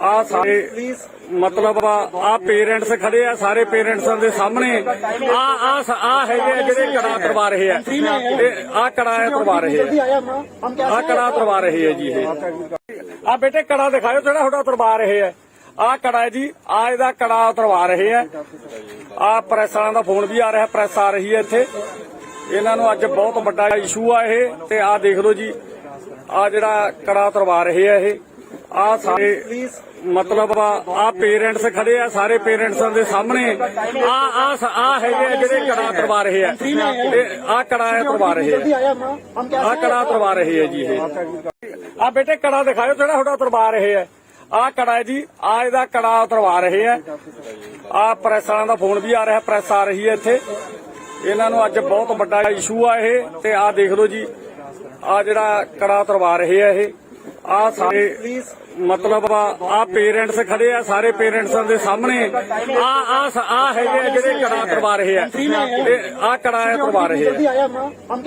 ਆ ਸਾਰੇ ਮਤਲਬ ਆ ਪੇਰੈਂਟਸ ਖੜੇ ਆ, ਸਾਰੇ ਪੇਰੈਂਟਸਾਂ ਦੇ ਸਾਹਮਣੇ ਆ ਹੈਗੇ ਆ ਜਿਹੜੇ ਕੜਾ ਉਤਰਵਾ ਰਹੇ ਆ, ਆ ਕੜਾ ਉਤਰਵਾ ਰਹੇ ਆ ਕੜਾ ਉਤਰਵਾ ਰਹੇ ਆ ਜੀ। ਇਹ ਆ ਬੇਟੇ ਕੜਾ ਦਿਖਾਓ ਜਿਹੜਾ ਤੁਹਾਡਾ ਉਤਰਵਾ ਰਹੇ ਹੈ। ਆ ਕੜਾ ਹੈ ਜੀ, ਆ ਇਹਦਾ ਕੜਾ ਉਤਰਵਾ ਰਹੇ ਹੈ। ਆ ਪ੍ਰੈਸ ਵਾਲਿਆਂ ਦਾ ਫੋਨ ਵੀ ਆ ਰਿਹਾ, ਪ੍ਰੈਸ ਆ ਰਹੀ ਹੈ ਇੱਥੇ। ਇਹਨਾਂ ਨੂੰ ਅੱਜ ਬਹੁਤ ਵੱਡਾ ਇਸ਼ੂ ਆ ਇਹ। ਤੇ ਆ ਦੇਖ ਲਓ ਜੀ, ਆ ਜਿਹੜਾ ਕੜਾ ਉਤਰਵਾ ਰਹੇ ਆ ਇਹ। ਆ ਸਾਰੇ ਮਤਲਬ ਆ ਪੇਰੈਂਟਸ ਖੜੇ ਆ, ਸਾਰੇ ਪੇਰੈਂਟਸਾਂ ਦੇ ਸਾਹਮਣੇ ਆ ਹੈਗੇ ਆ ਜਿਹੜੇ ਕੜਾ ਉਤਰਵਾ ਰਹੇ ਆ। ਆ ਕੜਾ ਉਤਰਵਾ ਰਹੇ ਆ, ਆ ਕੜਾ ਉਤਰਵਾ ਰਹੇ ਆ ਜੀ ਇਹ। ਆ ਬੇਟੇ ਕੜਾ ਦਿਖਾਓ ਜਿਹੜਾ ਤੁਹਾਡਾ ਉਤਰਵਾ ਰਹੇ ਆ। ਆ ਕੜਾ ਹੈ ਜੀ, ਆ ਇਹਦਾ ਕੜਾ ਉਤਰਵਾ ਰਹੇ ਆ। ਆ ਪ੍ਰੈਸ ਵਾਲਿਆਂ ਦਾ ਫੋਨ ਵੀ ਆ ਰਿਹਾ, ਪ੍ਰੈਸ ਆ ਰਹੀ ਹੈ ਇੱਥੇ। ਇਹਨਾਂ ਨੂੰ ਅੱਜ ਬਹੁਤ ਵੱਡਾ ਇਸ਼ੂ ਆ ਇਹ। ਤੇ ਆ ਦੇਖ ਲਓ ਜੀ, ਆ ਜਿਹੜਾ ਕੜਾ ਉਤਰਵਾ ਰਹੇ ਆ ਇਹ। ਆ ਸਾਰੇ ਮਤਲਬ ਆ ਪੇਰੈਂਟਸ ਖੜੇ ਆ, ਸਾਰੇ ਪੇਰੈਂਟਸਾਂ ਦੇ ਸਾਹਮਣੇ ਆ ਹੈਗੇ ਆ ਜਿਹੜੇ ਕੜਾ ਉਤਰਵਾ ਰਹੇ ਆ। ਆ ਕੜਾ ਉਤਰਵਾ ਰਹੇ ਆ,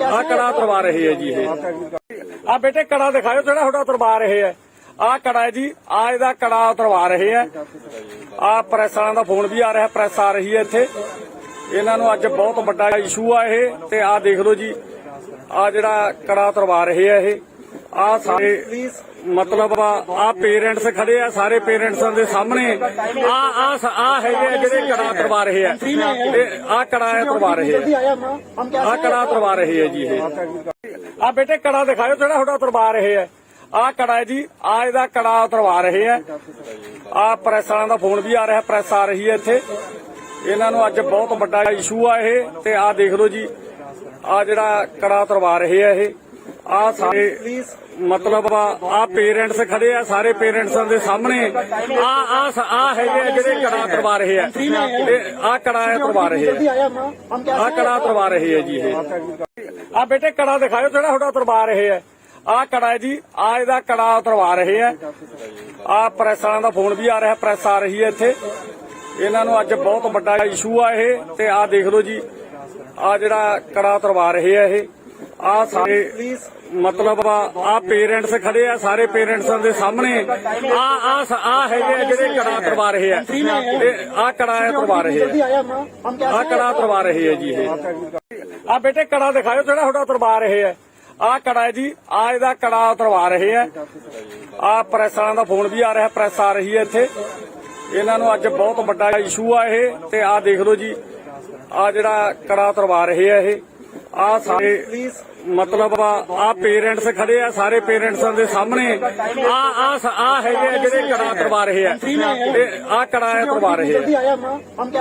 ਆ ਕੜਾ ਉਤਰਵਾ ਰਹੇ ਆ ਜੀ ਇਹ। ਆ ਬੇਟੇ ਕੜਾ ਦਿਖਾਓ ਜਿਹੜਾ ਤੁਹਾਡਾ ਉਤਰਵਾ ਰਹੇ ਆ। ਆ ਕੜਾ ਹੈ ਜੀ, ਆ ਇਹਦਾ ਕੜਾ ਉਤਰਵਾ ਰਹੇ ਆ। ਆ ਪ੍ਰੈਸ ਵਾਲਿਆਂ ਦਾ ਫੋਨ ਵੀ ਆ ਰਿਹਾ, ਪ੍ਰੈਸ ਆ ਰਹੀ ਹੈ ਇੱਥੇ। ਇਹਨਾਂ ਨੂੰ ਅੱਜ ਬਹੁਤ ਵੱਡਾ ਇਸ਼ੂ ਆ ਇਹ। ਤੇ ਆ ਦੇਖ ਲਓ ਜੀ, ਆ ਜਿਹੜਾ ਕੜਾ ਉਤਰਵਾ ਰਹੇ ਆ ਇਹ। ਆ ਸਾਰੇ ਮਤਲਬ ਆ ਪੇਰੈਂਟਸ ਖੜੇ ਆ, ਸਾਰੇ ਪੇਰੈਂਟਸਾਂ ਦੇ ਸਾਹਮਣੇ ਆ ਹੈਗੇ ਆ ਜਿਹੜੇ ਕੜਾ ਉਤਰਵਾ ਰਹੇ ਆ। ਆ ਕੜਾ ਉਤਰਵਾ ਰਹੇ ਆ, ਆ ਕੜਾ ਉਤਰਵਾ ਰਹੇ ਆ ਜੀ ਇਹ। ਆ ਬੇਟੇ ਕੜਾ ਦਿਖਾਓ ਜਿਹੜਾ ਤੁਹਾਡਾ ਉਤਰਵਾ ਰਹੇ ਆ। ਆ ਕੜਾ ਹੈ ਜੀ, ਆ ਇਹਦਾ ਕੜਾ ਉਤਰਵਾ ਰਹੇ ਆ। ਆ ਪ੍ਰੈਸ ਵਾਲਿਆਂ ਦਾ ਫੋਨ ਵੀ ਆ ਰਿਹਾ, ਪ੍ਰੈਸ ਆ ਰਹੀ ਹੈ ਇੱਥੇ। ਇਹਨਾਂ ਨੂੰ ਅੱਜ ਬਹੁਤ ਵੱਡਾ ਇਸ਼ੂ ਆ ਇਹ। ਤੇ ਆ ਦੇਖ ਲਓ ਜੀ, ਆ ਜਿਹੜਾ ਕੜਾ ਉਤਰਵਾ ਰਹੇ ਆ ਇਹ। ਆ ਸਾਰੇ ਮਤਲਬ ਆ ਪੇਰੈਂਟਸ ਖੜੇ ਆ, ਸਾਰੇ ਪੇਰੈਂਟਸਾਂ ਦੇ ਸਾਹਮਣੇ ਆ ਹੈਗੇ ਆ ਜਿਹੜੇ ਕੜਾ ਉਤਰਵਾ ਰਹੇ ਆ। ਆ ਕੜਾ ਉਤਰਵਾ ਰਹੇ ਆ, ਆ ਕੜਾ ਉਤਰਵਾ ਰਹੇ ਆ ਜੀ ਇਹ। ਆ ਬੇਟੇ ਕੜਾ ਦਿਖਾਓ ਜਿਹੜਾ ਤੁਹਾਡਾ ਉਤਰਵਾ ਰਹੇ ਆ। ਆ ਕੜਾ ਹੈ ਜੀ, ਆ ਇਹਦਾ ਕੜਾ ਉਤਰਵਾ ਰਹੇ ਆ। ਆ ਪ੍ਰੈਸ ਵਾਲਿਆਂ ਦਾ ਫੋਨ ਵੀ ਆ ਰਿਹਾ, ਪ੍ਰੈਸ ਆ ਰਹੀ ਹੈ ਇੱਥੇ। ਇਹਨਾਂ ਨੂੰ ਅੱਜ ਬਹੁਤ ਵੱਡਾ ਇਸ਼ੂ ਆ ਇਹ। ਤੇ ਆ ਦੇਖ ਲਓ ਜੀ, ਆ ਜਿਹੜਾ ਕੜਾ ਉਤਰਵਾ ਰਹੇ ਆ ਇਹ। ਆ ਸਾਰੇ ਮਤਲਬ ਆ ਪੇਰੈਂਟਸ ਖੜੇ ਆ, ਸਾਰੇ ਪੇਰੈਂਟਸਾਂ ਦੇ ਸਾਹਮਣੇ ਆ ਹੈਗੇ ਆ ਜਿਹੜੇ ਕੜਾ ਉਤਰਵਾ ਰਹੇ ਆ। ਆ ਕੜਾ ਉਤਰਵਾ ਰਹੇ ਆ, ਆ ਕੜਾ ਉਤਰਵਾ ਰਹੇ ਆ ਜੀ ਇਹ। ਆ ਬੇਟੇ ਕੜਾ ਦਿਖਾਓ ਜਿਹੜਾ ਤੁਹਾਡਾ ਉਤਰਵਾ ਰਹੇ ਆ। ਆ ਕੜਾ ਹੈ ਜੀ, ਆ ਇਹਦਾ ਕੜਾ ਉਤਰਵਾ ਰਹੇ ਆ। ਆ ਪ੍ਰੈਸ ਵਾਲਿਆਂ ਦਾ ਫੋਨ ਵੀ ਆ ਰਿਹਾ, ਪ੍ਰੈਸ ਆ ਰਹੀ ਹੈ ਇੱਥੇ। ਇਹਨਾਂ ਨੂੰ ਅੱਜ ਬਹੁਤ ਵੱਡਾ ਇਸ਼ੂ ਆ ਇਹ। ਤੇ ਆ ਦੇਖ ਲਓ ਜੀ, ਆ ਜਿਹੜਾ ਕੜਾ ਉਤਰਵਾ ਰਹੇ ਆ ਇਹ। ਆ ਸਾਰੇ ਮਤਲਬ ਆ ਪੇਰੈਂਟਸ ਖੜੇ ਆ, ਸਾਰੇ ਪੇਰੈਂਟਸਾਂ ਦੇ ਸਾਹਮਣੇ ਆ ਹੈਗੇ ਆ ਜਿਹੜੇ ਕੜਾ ਉਤਰਵਾ ਰਹੇ ਆ। ਆ ਕੜਾ ਉਤਰਵਾ ਰਹੇ ਆ,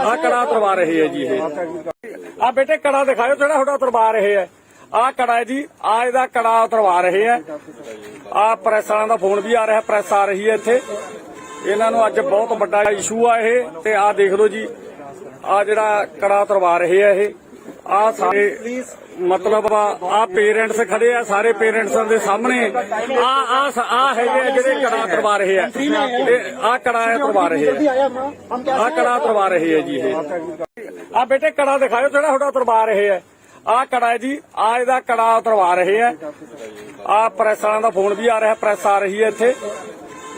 ਆ ਕੜਾ ਉਤਰਵਾ ਰਹੇ ਆ ਜੀ ਇਹ। ਆ ਬੇਟੇ ਕੜਾ ਦਿਖਾਓ ਜਿਹੜਾ ਤੁਹਾਡਾ ਉਤਰਵਾ ਰਹੇ ਆ। ਆ ਕੜਾ ਹੈ ਜੀ, ਆ ਇਹਦਾ ਕੜਾ ਉਤਰਵਾ ਰਹੇ ਆ। ਆ ਪ੍ਰੈਸ ਵਾਲਿਆਂ ਦਾ ਫੋਨ ਵੀ ਆ ਰਿਹਾ, ਪ੍ਰੈਸ ਆ ਰਹੀ ਹੈ ਇੱਥੇ। ਇਹਨਾਂ ਨੂੰ ਅੱਜ ਬਹੁਤ ਵੱਡਾ ਇਸ਼ੂ ਆ ਇਹ। ਤੇ ਆ ਦੇਖ ਲਓ ਜੀ, ਆ ਜਿਹੜਾ ਕੜਾ ਉਤਰਵਾ ਰਹੇ ਆ ਇਹ। ਆ ਸਾਰੇ ਮਤਲਬ ਆ ਪੇਰੈਂਟਸ ਖੜੇ ਆ, ਸਾਰੇ ਪੇਰੈਂਟਸਾਂ ਦੇ ਸਾਹਮਣੇ ਆ ਹੈਗੇ ਆ ਜਿਹੜੇ ਕੜਾ ਉਤਰਵਾ ਰਹੇ ਆ। ਆ ਕੜਾ ਉਤਰਵਾ ਰਹੇ ਆ, ਆ ਕੜਾ ਉਤਰਵਾ ਰਹੇ ਆ ਜੀ ਇਹ। ਆ ਬੇਟੇ ਕੜਾ ਦਿਖਾਓ ਜਿਹੜਾ ਤੁਹਾਡਾ ਉਤਰਵਾ ਰਹੇ ਆ। ਆ ਕੜਾ ਹੈ ਜੀ, ਆ ਇਹਦਾ ਕੜਾ ਉਤਰਵਾ ਰਹੇ ਆ। ਆ ਪ੍ਰੈਸ ਵਾਲਿਆਂ ਦਾ ਫੋਨ ਵੀ ਆ ਰਿਹਾ, ਪ੍ਰੈਸ ਆ ਰਹੀ ਹੈ ਇੱਥੇ।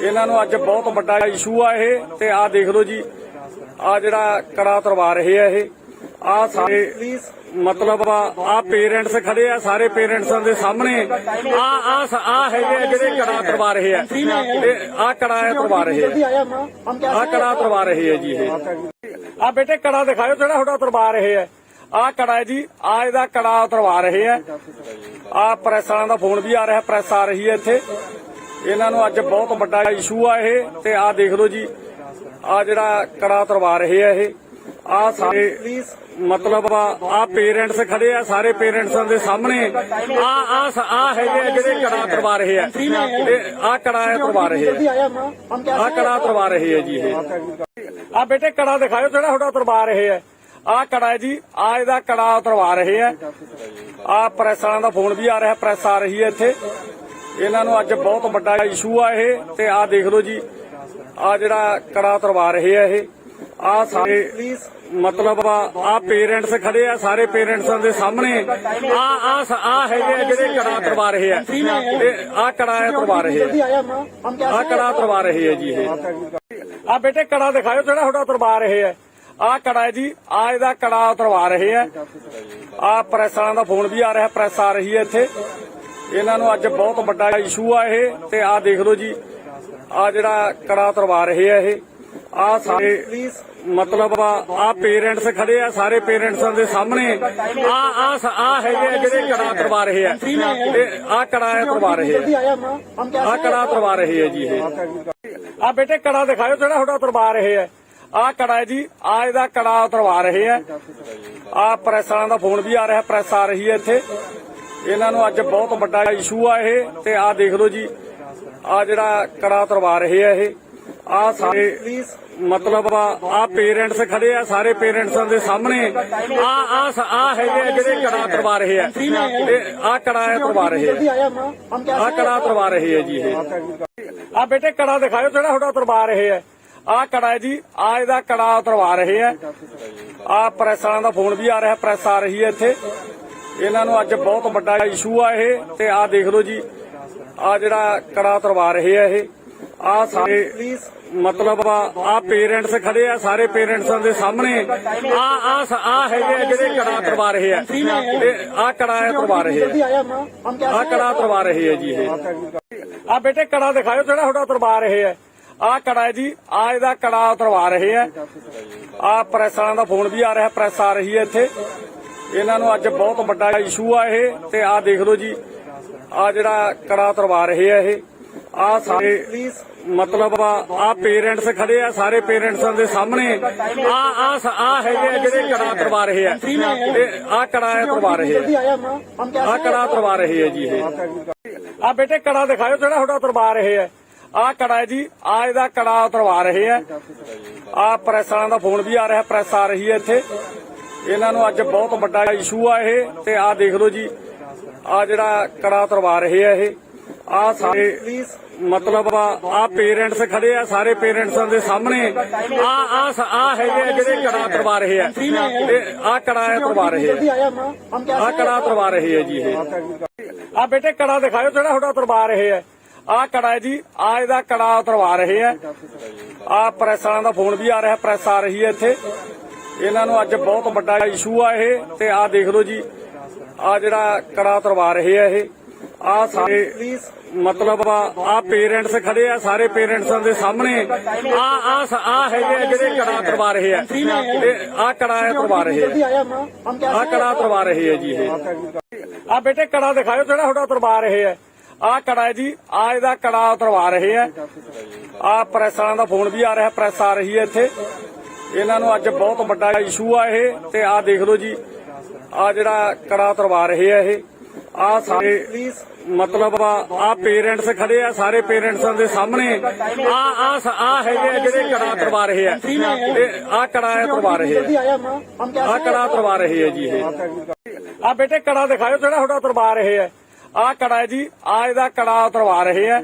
ਇਹਨਾਂ ਨੂੰ ਅੱਜ ਬਹੁਤ ਵੱਡਾ ਇਸ਼ੂ ਆ ਇਹ। ਤੇ ਆ ਦੇਖ ਲਓ ਜੀ, ਆ ਜਿਹੜਾ ਕੜਾ ਉਤਰਵਾ ਰਹੇ ਆ ਇਹ। ਆ ਸਾਰੇ ਮਤਲਬ ਆ ਪੇਰੈਂਟਸ ਖੜੇ ਆ, ਸਾਰੇ ਪੇਰੈਂਟਸਾਂ ਦੇ ਸਾਹਮਣੇ ਆ ਹੈਗੇ ਆ ਜਿਹੜੇ ਕੜਾ ਉਤਰਵਾ ਰਹੇ ਆ। ਆ ਕੜਾ ਉਤਰਵਾ ਰਹੇ ਆ, ਆ ਕੜਾ ਉਤਰਵਾ ਰਹੇ ਆ ਜੀ ਇਹ। ਆ ਬੇਟੇ ਕੜਾ ਦਿਖਾਓ ਜਿਹੜਾ ਤੁਹਾਡਾ ਉਤਰਵਾ ਰਹੇ ਆ। ਆ ਕੜਾ ਹੈ ਜੀ, ਆ ਇਹਦਾ ਕੜਾ ਉਤਰਵਾ ਰਹੇ ਆ। ਆ ਪ੍ਰੈਸ ਵਾਲਿਆਂ ਦਾ ਫੋਨ ਵੀ ਆ ਰਿਹਾ, ਪ੍ਰੈਸ ਆ ਰਹੀ ਹੈ ਇੱਥੇ। ਇਹਨਾਂ ਨੂੰ ਅੱਜ ਬਹੁਤ ਵੱਡਾ ਇਸ਼ੂ ਆ ਇਹ। ਤੇ ਆ ਦੇਖ ਲਓ ਜੀ, ਆ ਜਿਹੜਾ ਕੜਾ ਉਤਰਵਾ ਰਹੇ ਆ ਇਹ। ਆ ਸਾਰੇ ਮਤਲਬ ਆ ਪੇਰੈਂਟਸ ਖੜੇ ਆ, ਸਾਰੇ ਪੇਰੈਂਟਸਾਂ ਦੇ ਸਾਹਮਣੇ ਆ ਹੈਗੇ ਆ ਜਿਹੜੇ ਕੜਾ ਉਤਰਵਾ ਰਹੇ ਆ। ਆ ਕੜਾ ਉਤਰਵਾ ਰਹੇ ਆ, ਆ ਕੜਾ ਉਤਰਵਾ ਰਹੇ ਆ ਜੀ ਇਹ। ਆ ਬੇਟੇ ਕੜਾ ਦਿਖਾਓ ਜਿਹੜਾ ਤੁਹਾਡਾ ਉਤਰਵਾ ਰਹੇ ਆ। ਆ ਕੜਾ ਹੈ ਜੀ, ਆ ਇਹਦਾ ਕੜਾ ਉਤਰਵਾ ਰਹੇ ਆ। ਆ ਪ੍ਰੈਸ ਵਾਲਿਆਂ ਦਾ ਫੋਨ ਵੀ ਆ ਰਿਹਾ, ਪ੍ਰੈਸ ਆ ਰਹੀ ਹੈ ਇੱਥੇ। ਇਹਨਾਂ ਨੂੰ ਅੱਜ ਬਹੁਤ ਵੱਡਾ ਇਸ਼ੂ ਆ ਇਹ। ਤੇ ਆ ਦੇਖ ਲਓ ਜੀ, ਆ ਜਿਹੜਾ ਕੜਾ ਉਤਰਵਾ ਰਹੇ ਆ ਇਹ। ਆ ਸਾਰੇ ਮਤਲਬ ਆ ਪੇਰੈਂਟਸ ਖੜੇ ਆ, ਸਾਰੇ ਪੇਰੈਂਟਸਾਂ ਦੇ ਸਾਹਮਣੇ ਆ ਹੈਗੇ ਆ ਜਿਹੜੇ ਕੜਾ ਉਤਰਵਾ ਰਹੇ ਆ। ਆ ਕੜਾ ਉਤਰਵਾ ਰਹੇ ਆ, ਆ ਕੜਾ ਉਤਰਵਾ ਰਹੇ ਆ ਜੀ ਇਹ। ਆ ਬੇਟੇ ਕੜਾ ਦਿਖਾਓ ਜਿਹੜਾ ਤੁਹਾਡਾ ਉਤਰਵਾ ਰਹੇ ਆ। ਆ ਕੜਾ ਹੈ ਜੀ, ਆ ਇਹਦਾ ਕੜਾ ਉਤਰਵਾ ਰਹੇ ਆ। ਆ ਪ੍ਰੈਸ ਵਾਲਿਆਂ ਦਾ ਫੋਨ ਵੀ ਆ ਰਿਹਾ, ਪ੍ਰੈਸ ਆ ਰਹੀ ਹੈ ਇੱਥੇ। ਇਹਨਾਂ ਨੂੰ ਅੱਜ ਬਹੁਤ ਵੱਡਾ ਇਸ਼ੂ ਆ ਇਹ। ਤੇ ਆ ਦੇਖ ਲਓ ਜੀ, ਆ ਜਿਹੜਾ ਕੜਾ ਤੁਰਵਾ ਰਹੇ ਆ ਇਹ ਆ ਸਾਰੇ ਮਤਲਬ ਆ ਪੇਰੈਂਟਸ ਖੜੇ ਆ ਸਾਰੇ ਪੇਰੈਂਟਸਾਂ ਦੇ ਸਾਹਮਣੇ ਆ ਹੈਗੇ ਆ ਜਿਹੜੇ ਕੜਾ ਤੁਰਵਾ ਰਹੇ ਆ ਆ ਕੜਾ ਤੁਰਵਾ ਰਹੇ ਆ ਕੜਾ ਤੁਰਵਾ ਰਹੇ ਆ ਜੀ ਇਹ ਆ ਬੇਟੇ ਕੜਾ ਦਿਖਾਓ ਜਿਹੜਾ ਤੁਹਾਡਾ ਤੁਰਵਾ ਰਹੇ ਆ ਆ ਕੜਾ ਹੈ ਜੀ ਆ ਇਹਦਾ ਕੜਾ ਤੁਰਵਾ ਰਹੇ ਆ ਆ ਪ੍ਰੈਸ ਵਾਲਿਆਂ ਦਾ ਫੋਨ ਵੀ ਆ ਰਿਹਾ ਪ੍ਰੈਸ ਆ ਰਹੀ ਹੈ ਇੱਥੇ ਇਹਨਾਂ ਨੂੰ ਅੱਜ ਬਹੁਤ ਵੱਡਾ ਇਸ਼ੂ ਆ ਇਹ ਤੇ ਆ ਦੇਖ ਲਓ ਜੀ ਆ ਜਿਹੜਾ ਕੜਾ ਤੁਰਵਾ ਰਹੇ ਆ ਇਹ ਆ ਸਾਰੇ ਮਤਲਬ ਆ ਪੇਰੈਂਟਸ ਖੜੇ ਆ ਸਾਰੇ ਪੇਰੈਂਟਸਾਂ ਦੇ ਸਾਹਮਣੇ ਆ ਹੈਗੇ ਆ ਜਿਹੜੇ ਕੜਾ ਤੁਰਵਾ ਰਹੇ ਆ ਆ ਕੜਾ ਤੁਰਵਾ ਰਹੇ ਆ ਕੜਾ ਤੁਰਵਾ ਰਹੇ ਆ ਜੀ ਇਹ ਆ ਬੇਟੇ ਕੜਾ ਦਿਖਾਓ ਜਿਹੜਾ ਤੁਹਾਡਾ ਤੁਰਵਾ ਰਹੇ ਆ ਆ ਕੜਾ ਹੈ ਜੀ ਆ ਇਹਦਾ ਕੜਾ ਤੁਰਵਾ ਰਹੇ ਆ ਆ ਪ੍ਰੈਸ ਵਾਲਿਆਂ ਦਾ ਫੋਨ ਵੀ ਆ ਰਿਹਾ ਪ੍ਰੈਸ ਆ ਰਹੀ ਹੈ ਇੱਥੇ ਇਹਨਾਂ ਨੂੰ ਅੱਜ ਬਹੁਤ ਵੱਡਾ ਇਸ਼ੂ ਆ ਇਹ ਤੇ ਆ ਦੇਖ ਲਓ ਜੀ ਆ ਜਿਹੜਾ ਕੜਾ ਤੁਰਵਾ ਰਹੇ ਆ ਇਹ ਆ ਸਾਰੇ ਮਤਲਬ ਆ ਪੇਰੈਂਟਸ ਖੜੇ ਆ ਸਾਰੇ ਪੇਰੈਂਟਸਾਂ ਦੇ ਸਾਹਮਣੇ ਆ ਹੈਗੇ ਆ ਜਿਹੜੇ ਕੜਾ ਤੁਰਵਾ ਰਹੇ ਆ ਆ ਕੜਾ ਤੁਰਵਾ ਰਹੇ ਆ ਕੜਾ ਤੁਰਵਾ ਰਹੇ ਆ ਜੀ ਇਹ ਆ ਬੇਟੇ ਕੜਾ ਦਿਖਾਓ ਜਿਹੜਾ ਤੁਹਾਡਾ ਤੁਰਵਾ ਰਹੇ ਆ ਆ ਕੜਾ ਹੈ ਜੀ ਆ ਇਹਦਾ ਕੜਾ ਤੁਰਵਾ ਰਹੇ ਆ ਆ ਪ੍ਰੈਸ ਵਾਲਿਆਂ ਦਾ ਫੋਨ ਵੀ ਆ ਰਿਹਾ ਪ੍ਰੈਸ ਆ ਰਹੀ ਹੈ ਇੱਥੇ ਇਹਨਾਂ ਨੂੰ ਅੱਜ ਬਹੁਤ ਵੱਡਾ ਇਸ਼ੂ ਆ ਇਹ ਤੇ ਆ ਦੇਖ ਲਓ ਜੀ ਆ ਜਿਹੜਾ ਕੜਾ ਤੁਰਵਾ ਰਹੇ ਆ ਇਹ ਆ ਸਾਰੇ ਮਤਲਬ ਆ ਪੇਰੈਂਟਸ ਖੜੇ ਆ ਸਾਰੇ ਪੇਰੈਂਟਸਾਂ ਦੇ ਸਾਹਮਣੇ ਆ ਹੈਗੇ ਆ ਜਿਹੜੇ ਕੜਾ ਤੁਰਵਾ ਰਹੇ ਆ ਆ ਕੜਾ ਤੁਰਵਾ ਰਹੇ ਆ ਕੜਾ ਤੁਰਵਾ ਰਹੇ ਆ ਜੀ ਇਹ ਆ ਬੇਟੇ ਕੜਾ ਦਿਖਾਓ ਜਿਹੜਾ ਤੁਹਾਡਾ ਤੁਰਵਾ ਰਹੇ ਆ ਆ ਕੜਾ ਹੈ ਜੀ ਆ ਇਹਦਾ ਕੜਾ ਤੁਰਵਾ ਰਹੇ ਆ ਆ ਪ੍ਰੈਸ ਵਾਲਿਆਂ ਦਾ ਫੋਨ ਵੀ ਆ ਰਿਹਾ ਪ੍ਰੈਸ ਆ ਰਹੀ ਹੈ ਇੱਥੇ ਇਹਨਾਂ ਨੂੰ ਅੱਜ ਬਹੁਤ ਵੱਡਾ ਇਸ਼ੂ ਆ ਇਹ ਤੇ ਆ ਦੇਖ ਲਓ ਜੀ ਆ ਜਿਹੜਾ ਕੜਾ ਤੁਰਵਾ ਰਹੇ ਆ ਇਹ ਆ ਸਾਰੇ ਮਤਲਬ ਆ ਪੇਰੈਂਟਸ ਖੜੇ ਆ ਸਾਰੇ ਪੇਰੈਂਟਸਾਂ ਦੇ ਸਾਹਮਣੇ ਆ ਹੈਗੇ ਆ ਜਿਹੜੇ ਕੜਾ ਤੁਰਵਾ ਰਹੇ ਆ ਆ ਕੜਾ ਤੁਰਵਾ ਰਹੇ ਆ ਕੜਾ ਤੁਰਵਾ ਰਹੇ ਆ ਜੀ ਇਹ ਆ ਬੇਟੇ ਕੜਾ ਦਿਖਾਓ ਜਿਹੜਾ ਤੁਹਾਡਾ ਤੁਰਵਾ ਰਹੇ ਆ ਆ ਕੜਾ ਹੈ ਜੀ ਆ ਇਹਦਾ ਕੜਾ ਤੁਰਵਾ ਰਹੇ ਆ ਆ ਪ੍ਰੈਸ ਵਾਲਿਆਂ ਦਾ ਫੋਨ ਵੀ ਆ ਰਿਹਾ ਪ੍ਰੈਸ ਆ ਰਹੀ ਹੈ ਇੱਥੇ ਇਹਨਾਂ ਨੂੰ ਅੱਜ ਬਹੁਤ ਵੱਡਾ ਇਸ਼ੂ ਆ ਇਹ ਤੇ ਆ ਦੇਖ ਲਓ ਜੀ ਆ ਜਿਹੜਾ ਕੜਾ ਤੁਰਵਾ ਰਹੇ ਆ ਇਹ ਆ ਸਾਰੇ ਮਤਲਬ ਆ ਪੇਰੈਂਟਸ ਖੜੇ ਆ ਸਾਰੇ ਪੇਰੈਂਟਸਾਂ ਦੇ ਸਾਹਮਣੇ ਆ ਹੈਗੇ ਆ ਜਿਹੜੇ ਕੜਾ ਤੁਰਵਾ ਰਹੇ ਆ ਆ ਕੜਾ ਤੁਰਵਾ ਰਹੇ ਆ ਕੜਾ ਤੁਰਵਾ ਰਹੇ ਆ ਜੀ ਇਹ ਆ ਬੇਟੇ ਕੜਾ ਦਿਖਾਓ ਜਿਹੜਾ ਤੁਹਾਡਾ ਤੁਰਵਾ ਰਹੇ ਆ ਆ ਕੜਾ ਹੈ ਜੀ ਆ ਇਹਦਾ ਕੜਾ ਤੁਰਵਾ ਰਹੇ ਆ ਆ ਪ੍ਰੈਸ ਵਾਲਿਆਂ ਦਾ ਫੋਨ ਵੀ ਆ ਰਿਹਾ ਪ੍ਰੈਸ ਆ ਰਹੀ ਹੈ ਇੱਥੇ ਇਹਨਾਂ ਨੂੰ ਅੱਜ ਬਹੁਤ ਵੱਡਾ ਇਸ਼ੂ ਆ ਇਹ ਤੇ ਆ ਦੇਖ ਲਓ ਜੀ ਆ ਜਿਹੜਾ ਕੜਾ ਤੁਰਵਾ ਰਹੇ ਆ ਇਹ ਆ ਸਾਰੇ ਮਤਲਬ ਆ ਪੇਰੈਂਟਸ ਖੜੇ ਆ ਸਾਰੇ ਪੇਰੈਂਟਸਾਂ ਦੇ ਸਾਹਮਣੇ ਆ ਹੈਗੇ ਆ ਜਿਹੜੇ ਕੜਾ ਤੁਰਵਾ ਰਹੇ ਆ ਆ ਕੜਾ ਤੁਰਵਾ ਰਹੇ ਆ ਕੜਾ ਤੁਰਵਾ ਰਹੇ ਆ ਜੀ ਇਹ ਆ ਬੇਟੇ ਕੜਾ ਦਿਖਾਓ ਜਿਹੜਾ ਤੁਹਾਡਾ ਤੁਰਵਾ ਰਹੇ ਆ ਆ ਕੜਾ ਹੈ ਜੀ ਆ ਇਹਦਾ ਕੜਾ ਤੁਰਵਾ ਰਹੇ ਆ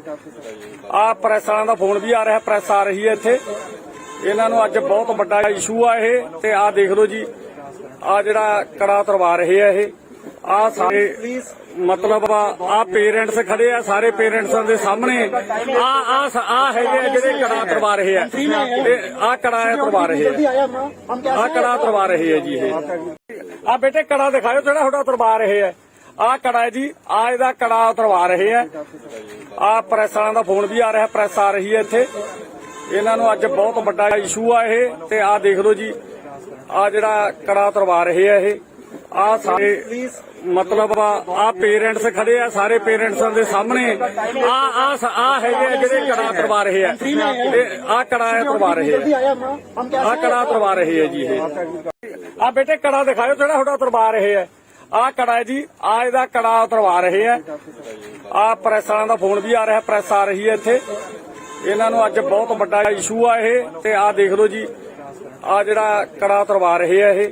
ਆ ਪ੍ਰੈਸ ਵਾਲਿਆਂ ਦਾ ਫੋਨ ਵੀ ਆ ਰਿਹਾ ਪ੍ਰੈਸ ਆ ਰਹੀ ਹੈ ਇੱਥੇ ਇਹਨਾਂ ਨੂੰ ਅੱਜ ਬਹੁਤ ਵੱਡਾ ਇਸ਼ੂ ਆ ਇਹ ਤੇ ਆ ਦੇਖ ਲਓ ਜੀ ਆ ਜਿਹੜਾ ਕੜਾ ਤੁਰਵਾ ਰਹੇ ਆ ਇਹ ਆ ਸਾਰੇ ਮਤਲਬ ਆ ਪੇਰੈਂਟਸ ਖੜੇ ਆ ਸਾਰੇ ਪੇਰੈਂਟਸਾਂ ਦੇ ਸਾਹਮਣੇ ਆ ਹੈਗੇ ਆ ਜਿਹੜੇ ਕੜਾ ਤੁਰਵਾ ਰਹੇ ਆ ਆ ਕੜਾ ਤੁਰਵਾ ਰਹੇ ਆ ਕੜਾ ਤੁਰਵਾ ਰਹੇ ਆ ਜੀ ਇਹ ਆ ਬੇਟੇ ਕੜਾ ਦਿਖਾਓ ਜਿਹੜਾ ਤੁਹਾਡਾ ਤੁਰਵਾ ਰਹੇ ਆ ਆ ਕੜਾ ਹੈ ਜੀ ਆ ਇਹਦਾ ਕੜਾ ਤੁਰਵਾ ਰਹੇ ਆ ਆ ਪ੍ਰੈਸ ਵਾਲਿਆਂ ਦਾ ਫੋਨ ਵੀ ਆ ਰਿਹਾ ਪ੍ਰੈਸ ਆ ਰਹੀ ਹੈ ਇੱਥੇ ਇਹਨਾਂ ਨੂੰ ਅੱਜ ਬਹੁਤ ਵੱਡਾ ਇਸ਼ੂ ਆ ਇਹ ਤੇ ਆ ਦੇਖ ਲਓ ਜੀ ਆ ਜਿਹੜਾ ਕੜਾ ਤੁਰਵਾ ਰਹੇ ਆ ਇਹ ਆ ਸਾਰੇ ਮਤਲਬ ਆ ਪੇਰੈਂਟਸ ਖੜੇ ਆ ਸਾਰੇ ਪੇਰੈਂਟਸਾਂ ਦੇ ਸਾਹਮਣੇ ਆ ਹੈਗੇ ਆ ਜਿਹੜੇ ਕੜਾ ਤੁਰਵਾ ਰਹੇ ਆ ਆ ਕੜਾ ਤੁਰਵਾ ਰਹੇ ਆ ਕੜਾ ਤੁਰਵਾ ਰਹੇ ਆ ਜੀ ਇਹ ਆ ਬੇਟੇ ਕੜਾ ਦਿਖਾਓ ਜਿਹੜਾ ਤੁਹਾਡਾ ਤੁਰਵਾ ਰਹੇ ਆ ਆ ਕੜਾ ਹੈ ਜੀ ਆ ਇਹਦਾ ਕੜਾ ਤੁਰਵਾ ਰਹੇ ਆ ਆ ਪ੍ਰੈਸ ਵਾਲਿਆਂ ਦਾ ਫੋਨ ਵੀ ਆ ਰਿਹਾ ਪ੍ਰੈਸ ਆ ਰਹੀ ਹੈ ਇੱਥੇ ਇਹਨਾਂ ਨੂੰ ਅੱਜ ਬਹੁਤ ਵੱਡਾ ਇਸ਼ੂ ਆ ਇਹ ਤੇ ਆ ਦੇਖ ਲਓ ਜੀ ਆ ਜਿਹੜਾ ਕੜਾ ਤੁਰਵਾ ਰਹੇ ਆ ਇਹ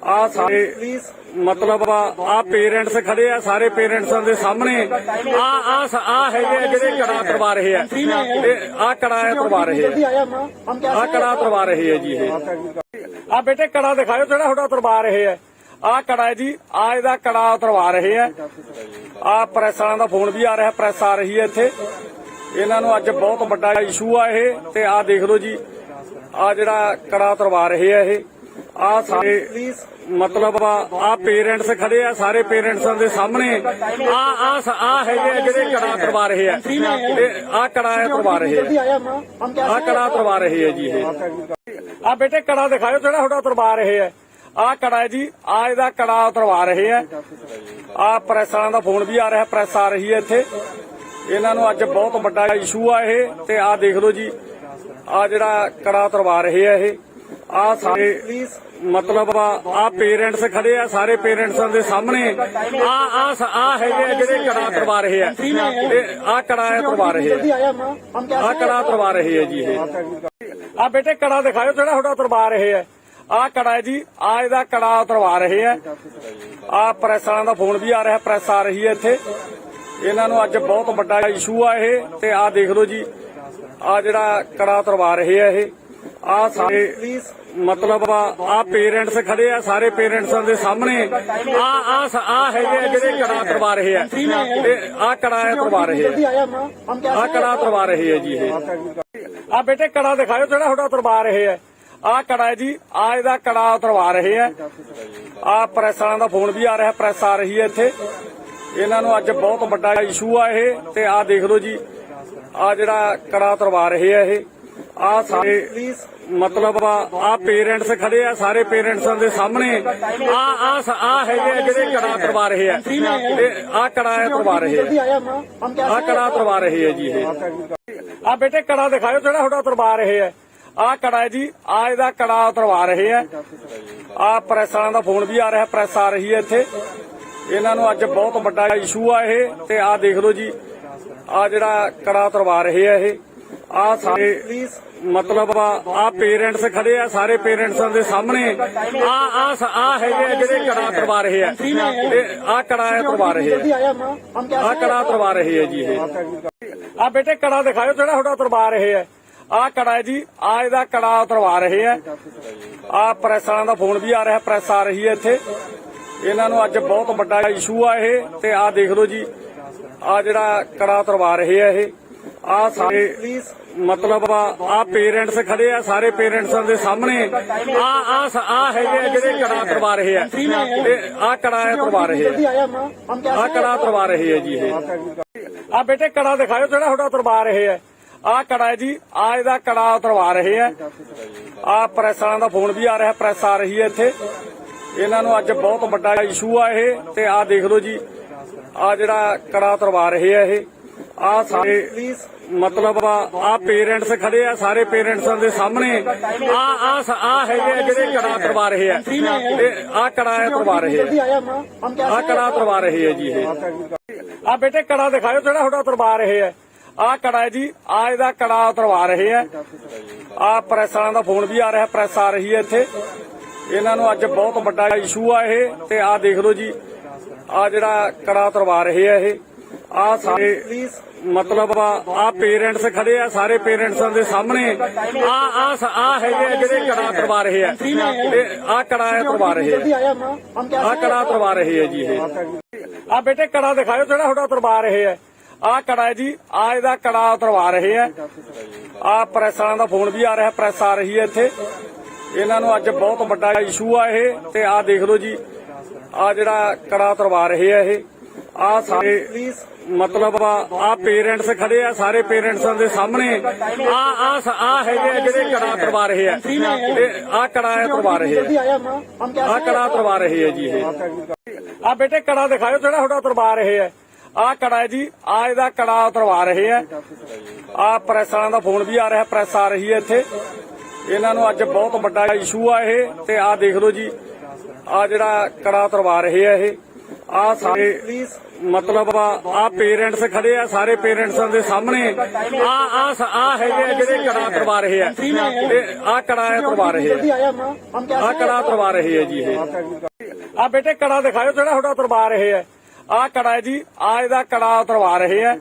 ਆ ਸਾਰੇ ਮਤਲਬ ਆ ਪੇਰੈਂਟਸ ਖੜੇ ਆ ਸਾਰੇ ਪੇਰੈਂਟਸਾਂ ਦੇ ਸਾਹਮਣੇ ਆ ਹੈਗੇ ਆ ਜਿਹੜੇ ਕੜਾ ਤੁਰਵਾ ਰਹੇ ਆ ਆ ਕੜਾ ਤੁਰਵਾ ਰਹੇ ਆ ਕੜਾ ਤੁਰਵਾ ਰਹੇ ਆ ਜੀ ਇਹ ਆ ਬੇਟੇ ਕੜਾ ਦਿਖਾਓ ਜਿਹੜਾ ਤੁਹਾਡਾ ਤੁਰਵਾ ਰਹੇ ਆ ਆ ਕੜਾ ਹੈ ਜੀ ਆ ਇਹਦਾ ਕੜਾ ਤੁਰਵਾ ਰਹੇ ਆ ਆ ਪ੍ਰੈਸ ਵਾਲਿਆਂ ਦਾ ਫੋਨ ਵੀ ਆ ਰਿਹਾ ਪ੍ਰੈਸ ਆ ਰਹੀ ਹੈ ਇੱਥੇ ਇਹਨਾਂ ਨੂੰ ਅੱਜ ਬਹੁਤ ਵੱਡਾ ਇਸ਼ੂ ਆ ਇਹ ਤੇ ਆ ਦੇਖ ਲਓ ਜੀ ਆ ਜਿਹੜਾ ਕੜਾ ਤੁਰਵਾ ਰਹੇ ਆ ਇਹ ਆ ਸਾਰੇ ਮਤਲਬ ਆ ਪੇਰੈਂਟਸ ਖੜੇ ਆ, ਸਾਰੇ ਪੇਰੈਂਟਸਾਂ ਦੇ ਸਾਹਮਣੇ ਆ ਹੈਗੇ ਆ ਜਿਹੜੇ ਕੜਾ ਕਰਵਾ ਰਹੇ ਆ, ਆ ਕੜਾ ਕਰਵਾ ਰਹੇ ਆ ਕੜਾ ਕਰਵਾ ਰਹੇ ਆ ਜੀ। ਇਹ ਆ ਬੇਟੇ ਕੜਾ ਦਿਖਾਓ ਜਿਹੜਾ ਤੁਹਾਡਾ ਉਤਰਵਾ ਰਹੇ ਆ। ਆ ਕੜਾ ਹੈ ਜੀ, ਆ ਇਹਦਾ ਕੜਾ ਉਤਰਵਾ ਰਹੇ ਆ। ਆ ਪ੍ਰੈਸ ਵਾਲਿਆਂ ਦਾ ਫੋਨ ਵੀ ਆ ਰਿਹਾ, ਪ੍ਰੈਸ ਆ ਰਹੀ ਹੈ ਇੱਥੇ। ਇਹਨਾਂ ਨੂੰ ਅੱਜ ਬਹੁਤ ਵੱਡਾ ਇਸ਼ੂ ਆ ਇਹ, ਤੇ ਆ ਦੇਖ ਲਓ ਜੀ ਆ ਜਿਹੜਾ ਕੜਾ ਉਤਰਵਾ ਰਹੇ ਆ ਇਹ। ਆ ਸਾਰੇ ਮਤਲਬ ਆ ਪੇਰੈਂਟਸ ਖੜੇ ਆ, ਸਾਰੇ ਪੇਰੈਂਟਸਾਂ ਦੇ ਸਾਹਮਣੇ ਆ ਹੈਗੇ ਆ ਜਿਹੜੇ ਕੜਾ ਕਰਵਾ ਰਹੇ ਆ, ਆ ਕੜਾ ਕਰਵਾ ਰਹੇ ਆ ਕੜਾ ਕਰਵਾ ਰਹੇ ਆ ਜੀ। ਇਹ ਆ ਬੇਟੇ ਕੜਾ ਦਿਖਾਓ ਜਿਹੜਾ ਤੁਹਾਡਾ ਉਤਰਵਾ ਰਹੇ ਆ। ਆ ਕੜਾ ਹੈ ਜੀ, ਆ ਇਹਦਾ ਕੜਾ ਉਤਰਵਾ ਰਹੇ ਆ। ਆ ਪ੍ਰੈਸ ਵਾਲਿਆਂ ਦਾ ਫੋਨ ਵੀ ਆ ਰਿਹਾ, ਪ੍ਰੈਸ ਆ ਰਹੀ ਹੈ ਇੱਥੇ। ਇਹਨਾਂ ਨੂੰ ਅੱਜ ਬਹੁਤ ਵੱਡਾ ਇਸ਼ੂ ਆ ਇਹ, ਤੇ ਆ ਦੇਖ ਲਓ ਜੀ ਆ ਜਿਹੜਾ ਕੜਾ ਉਤਰਵਾ ਰਹੇ ਆ ਇਹ। ਆ ਸਾਰੇ ਮਤਲਬ ਆ ਪੇਰੈਂਟਸ ਖੜੇ ਆ, ਸਾਰੇ ਪੇਰੈਂਟਸਾਂ ਦੇ ਸਾਹਮਣੇ ਆ ਹੈਗੇ ਆ ਜਿਹੜੇ ਕੜਾ ਕਰਵਾ ਰਹੇ ਆ, ਆ ਕੜਾ ਕਰਵਾ ਰਹੇ ਆ ਕੜਾ ਕਰਵਾ ਰਹੇ ਆ ਜੀ। ਇਹ ਆ ਬੇਟੇ ਕੜਾ ਦਿਖਾਓ ਜਿਹੜਾ ਤੁਹਾਡਾ ਉਤਰਵਾ ਰਹੇ ਆ। ਆ ਕੜਾ ਹੈ ਜੀ, ਆ ਇਹਦਾ ਕੜਾ ਉਤਰਵਾ ਰਹੇ ਆ। ਆ ਪ੍ਰੈਸ ਵਾਲਿਆਂ ਦਾ ਫੋਨ ਵੀ ਆ ਰਿਹਾ, ਪ੍ਰੈਸ ਆ ਰਹੀ ਹੈ ਇੱਥੇ। ਇਹਨਾਂ ਨੂੰ ਅੱਜ ਬਹੁਤ ਵੱਡਾ ਇਸ਼ੂ ਆ ਇਹ, ਤੇ ਆ ਦੇਖ ਲਓ ਜੀ ਆ ਜਿਹੜਾ ਕੜਾ ਉਤਰਵਾ ਰਹੇ ਆ ਇਹ। ਆ ਸਾਰੇ ਮਤਲਬ ਆ ਪੇਰੈਂਟਸ ਖੜੇ ਆ, ਸਾਰੇ ਪੇਰੈਂਟਸਾਂ ਦੇ ਸਾਹਮਣੇ ਆ ਹੈਗੇ ਆ ਜਿਹੜੇ ਕੜਾ ਕਰਵਾ ਰਹੇ ਆ, ਆ ਕੜਾ ਕਰਵਾ ਰਹੇ ਆ ਕੜਾ ਕਰਵਾ ਰਹੇ ਆ ਜੀ। ਇਹ ਆ ਬੇਟੇ ਕੜਾ ਦਿਖਾਓ ਜਿਹੜਾ ਤੁਹਾਡਾ ਉਤਰਵਾ ਰਹੇ ਆ। ਆ ਕੜਾ ਹੈ ਜੀ, ਆ ਇਹਦਾ ਕੜਾ ਉਤਰਵਾ ਰਹੇ ਆ। ਆ ਪ੍ਰੈਸ ਵਾਲਿਆਂ ਦਾ ਫੋਨ ਵੀ ਆ ਰਿਹਾ, ਪ੍ਰੈਸ ਆ ਰਹੀ ਹੈ ਇੱਥੇ। ਇਹਨਾਂ ਨੂੰ ਅੱਜ ਬਹੁਤ ਵੱਡਾ ਇਸ਼ੂ ਆ ਇਹ, ਤੇ ਆ ਦੇਖ ਲਓ ਜੀ ਆ ਜਿਹੜਾ ਕੜਾ ਉਤਰਵਾ ਰਹੇ ਆ ਇਹ। ਆ ਸਾਰੇ ਮਤਲਬ ਆ ਪੇਰੈਂਟਸ ਖੜੇ ਆ, ਸਾਰੇ ਪੇਰੈਂਟਸਾਂ ਦੇ ਸਾਹਮਣੇ ਆ ਹੈਗੇ ਆ ਜਿਹੜੇ ਕੜਾ ਕਰਵਾ ਰਹੇ ਆ, ਆ ਕੜਾ ਕਰਵਾ ਰਹੇ ਆ ਕੜਾ ਕਰਵਾ ਰਹੇ ਆ ਜੀ। ਇਹ ਆ ਬੇਟੇ ਕੜਾ ਦਿਖਾਓ ਜਿਹੜਾ ਤੁਹਾਡਾ ਉਤਰਵਾ ਰਹੇ ਆ। ਆ ਕੜਾ ਹੈ ਜੀ, ਆ ਇਹਦਾ ਕੜਾ ਉਤਰਵਾ ਰਹੇ ਆ। ਆ ਪ੍ਰੈਸ ਵਾਲਿਆਂ ਦਾ ਫੋਨ ਵੀ ਆ ਰਿਹਾ, ਪ੍ਰੈਸ ਆ ਰਹੀ ਹੈ ਇੱਥੇ। ਇਹਨਾਂ ਨੂੰ ਅੱਜ ਬਹੁਤ ਵੱਡਾ ਇਸ਼ੂ ਆ ਇਹ, ਤੇ ਆ ਦੇਖ ਲਓ ਜੀ ਆ ਜਿਹੜਾ ਕੜਾ ਉਤਰਵਾ ਰਹੇ ਆ ਇਹ। ਆ ਸਾਰੇ ਮਤਲਬ ਆ ਪੇਰੈਂਟਸ ਖੜੇ ਆ, ਸਾਰੇ ਪੇਰੈਂਟਸਾਂ ਦੇ ਸਾਹਮਣੇ ਆ ਹੈਗੇ ਆ ਜਿਹੜੇ ਕੜਾ ਕਰਵਾ ਰਹੇ ਆ, ਆ ਕੜਾ ਕਰਵਾ ਰਹੇ ਆ ਕੜਾ ਕਰਵਾ ਰਹੇ ਆ ਜੀ। ਇਹ ਆ ਬੇਟੇ ਕੜਾ ਦਿਖਾਓ ਜਿਹੜਾ ਤੁਹਾਡਾ ਉਤਰਵਾ ਰਹੇ ਆ। ਆ ਕੜਾ ਹੈ ਜੀ, ਆ ਇਹਦਾ ਕੜਾ ਉਤਰਵਾ ਰਹੇ ਆ। ਆ ਪ੍ਰੈਸ ਵਾਲਿਆਂ ਦਾ ਫੋਨ ਵੀ ਆ ਰਿਹਾ, ਪ੍ਰੈਸ ਆ ਰਹੀ ਹੈ ਇੱਥੇ। ਇਹਨਾਂ ਨੂੰ ਅੱਜ ਬਹੁਤ ਵੱਡਾ ਇਸ਼ੂ ਆ ਇਹ, ਤੇ ਆ ਦੇਖ ਲਓ ਜੀ ਆ ਜਿਹੜਾ ਕੜਾ ਉਤਰਵਾ ਰਹੇ ਆ ਇਹ। ਆ ਸਾਰੇ ਮਤਲਬ ਆ ਪੇਰੈਂਟਸ ਖੜੇ ਆ, ਸਾਰੇ ਪੇਰੈਂਟਸਾਂ ਦੇ ਸਾਹਮਣੇ ਆ ਹੈਗੇ ਆ ਜਿਹੜੇ ਕੜਾ ਕਰਵਾ ਰਹੇ ਆ, ਆ ਕੜਾ ਕਰਵਾ ਰਹੇ ਆ ਕੜਾ ਕਰਵਾ ਰਹੇ ਆ ਜੀ। ਇਹ ਆ ਬੇਟੇ ਕੜਾ ਦਿਖਾਓ ਜਿਹੜਾ ਤੁਹਾਡਾ ਉਤਰਵਾ ਰਹੇ ਆ। ਆ ਕੜਾ ਹੈ ਜੀ, ਆ ਇਹਦਾ ਕੜਾ ਉਤਰਵਾ ਰਹੇ ਆ। ਆ ਪ੍ਰੈਸ ਵਾਲਿਆਂ ਦਾ ਫੋਨ ਵੀ ਆ ਰਿਹਾ, ਪ੍ਰੈਸ ਆ ਰਹੀ ਹੈ ਇੱਥੇ। ਇਹਨਾਂ ਨੂੰ ਅੱਜ ਬਹੁਤ ਵੱਡਾ ਇਸ਼ੂ ਆ ਇਹ, ਤੇ ਆ ਦੇਖ ਲਓ ਜੀ ਆ ਜਿਹੜਾ ਕੜਾ ਉਤਰਵਾ ਰਹੇ ਆ ਇਹ। ਆ ਸਾਰੇ ਮਤਲਬ ਆ ਪੇਰੈਂਟਸ ਖੜੇ ਆ, ਸਾਰੇ ਪੇਰੈਂਟਸਾਂ ਦੇ ਸਾਹਮਣੇ ਆ ਹੈਗੇ ਆ ਜਿਹੜੇ ਕੜਾ ਕਰਵਾ ਰਹੇ ਆ, ਆ ਕੜਾ ਕਰਵਾ ਰਹੇ ਆ ਕੜਾ ਕਰਵਾ ਰਹੇ ਆ ਜੀ। ਇਹ ਆ ਬੇਟੇ ਕੜਾ ਦਿਖਾਓ ਜਿਹੜਾ ਤੁਹਾਡਾ ਉਤਰਵਾ ਰਹੇ ਆ। ਆ ਕੜਾ ਹੈ ਜੀ, ਆ ਇਹਦਾ ਕੜਾ ਉਤਰਵਾ ਰਹੇ ਆ। ਆ ਪ੍ਰੈਸ ਵਾਲਿਆਂ ਦਾ ਫੋਨ ਵੀ ਆ ਰਿਹਾ, ਪ੍ਰੈਸ ਆ ਰਹੀ ਹੈ ਇੱਥੇ। ਇਹਨਾਂ ਨੂੰ ਅੱਜ ਬਹੁਤ ਵੱਡਾ ਇਸ਼ੂ ਆ ਇਹ, ਤੇ ਆ ਦੇਖ ਲਓ ਜੀ ਆ ਜਿਹੜਾ ਕੜਾ ਉਤਰਵਾ ਰਹੇ ਆ ਇਹ। ਆ ਸਾਰੇ ਮਤਲਬ ਆ ਪੇਰੈਂਟਸ ਖੜੇ ਆ, ਸਾਰੇ ਪੇਰੈਂਟਸਾਂ ਦੇ ਸਾਹਮਣੇ ਆ ਹੈਗੇ ਆ ਜਿਹੜੇ ਕੜਾ ਕਰਵਾ ਰਹੇ ਆ, ਆ ਕੜਾ ਕਰਵਾ ਰਹੇ ਆ ਕੜਾ ਕਰਵਾ ਰਹੇ ਆ ਜੀ। ਇਹ ਆ ਬੇਟੇ ਕੜਾ ਦਿਖਾਓ ਜਿਹੜਾ ਤੁਹਾਡਾ ਉਤਰਵਾ ਰਹੇ ਆ। ਆ ਕੜਾ ਹੈ ਜੀ, ਆ ਇਹਦਾ ਕੜਾ ਉਤਰਵਾ ਰਹੇ ਆ। ਆ ਪ੍ਰੈਸ ਵਾਲਿਆਂ ਦਾ ਫੋਨ ਵੀ ਆ ਰਿਹਾ, ਪ੍ਰੈਸ ਆ ਰਹੀ ਹੈ ਇੱਥੇ। ਇਹਨਾਂ ਨੂੰ ਅੱਜ ਬਹੁਤ ਵੱਡਾ ਇਸ਼ੂ ਆ ਇਹ, ਤੇ ਆ ਦੇਖ ਲਓ ਜੀ ਆ ਜਿਹੜਾ ਕੜਾ ਉਤਰਵਾ ਰਹੇ ਆ ਇਹ। ਆ ਸਾਰੇ ਮਤਲਬ ਆ ਪੇਰੈਂਟਸ ਖੜੇ ਆ, ਸਾਰੇ ਪੇਰੈਂਟਸਾਂ ਦੇ ਸਾਹਮਣੇ ਆ ਹੈਗੇ ਆ ਜਿਹੜੇ ਕੜਾ ਕਰਵਾ ਰਹੇ ਆ, ਆ ਕੜਾ ਕਰਵਾ ਰਹੇ ਆ ਕੜਾ ਕਰਵਾ ਰਹੇ ਆ ਜੀ। ਇਹ ਆ ਬੇਟੇ ਕੜਾ ਦਿਖਾਓ ਜਿਹੜਾ ਤੁਹਾਡਾ ਉਤਰਵਾ ਰਹੇ ਆ। ਆ ਕੜਾ ਹੈ ਜੀ, ਆ ਇਹਦਾ ਕੜਾ ਉਤਰਵਾ ਰਹੇ ਆ।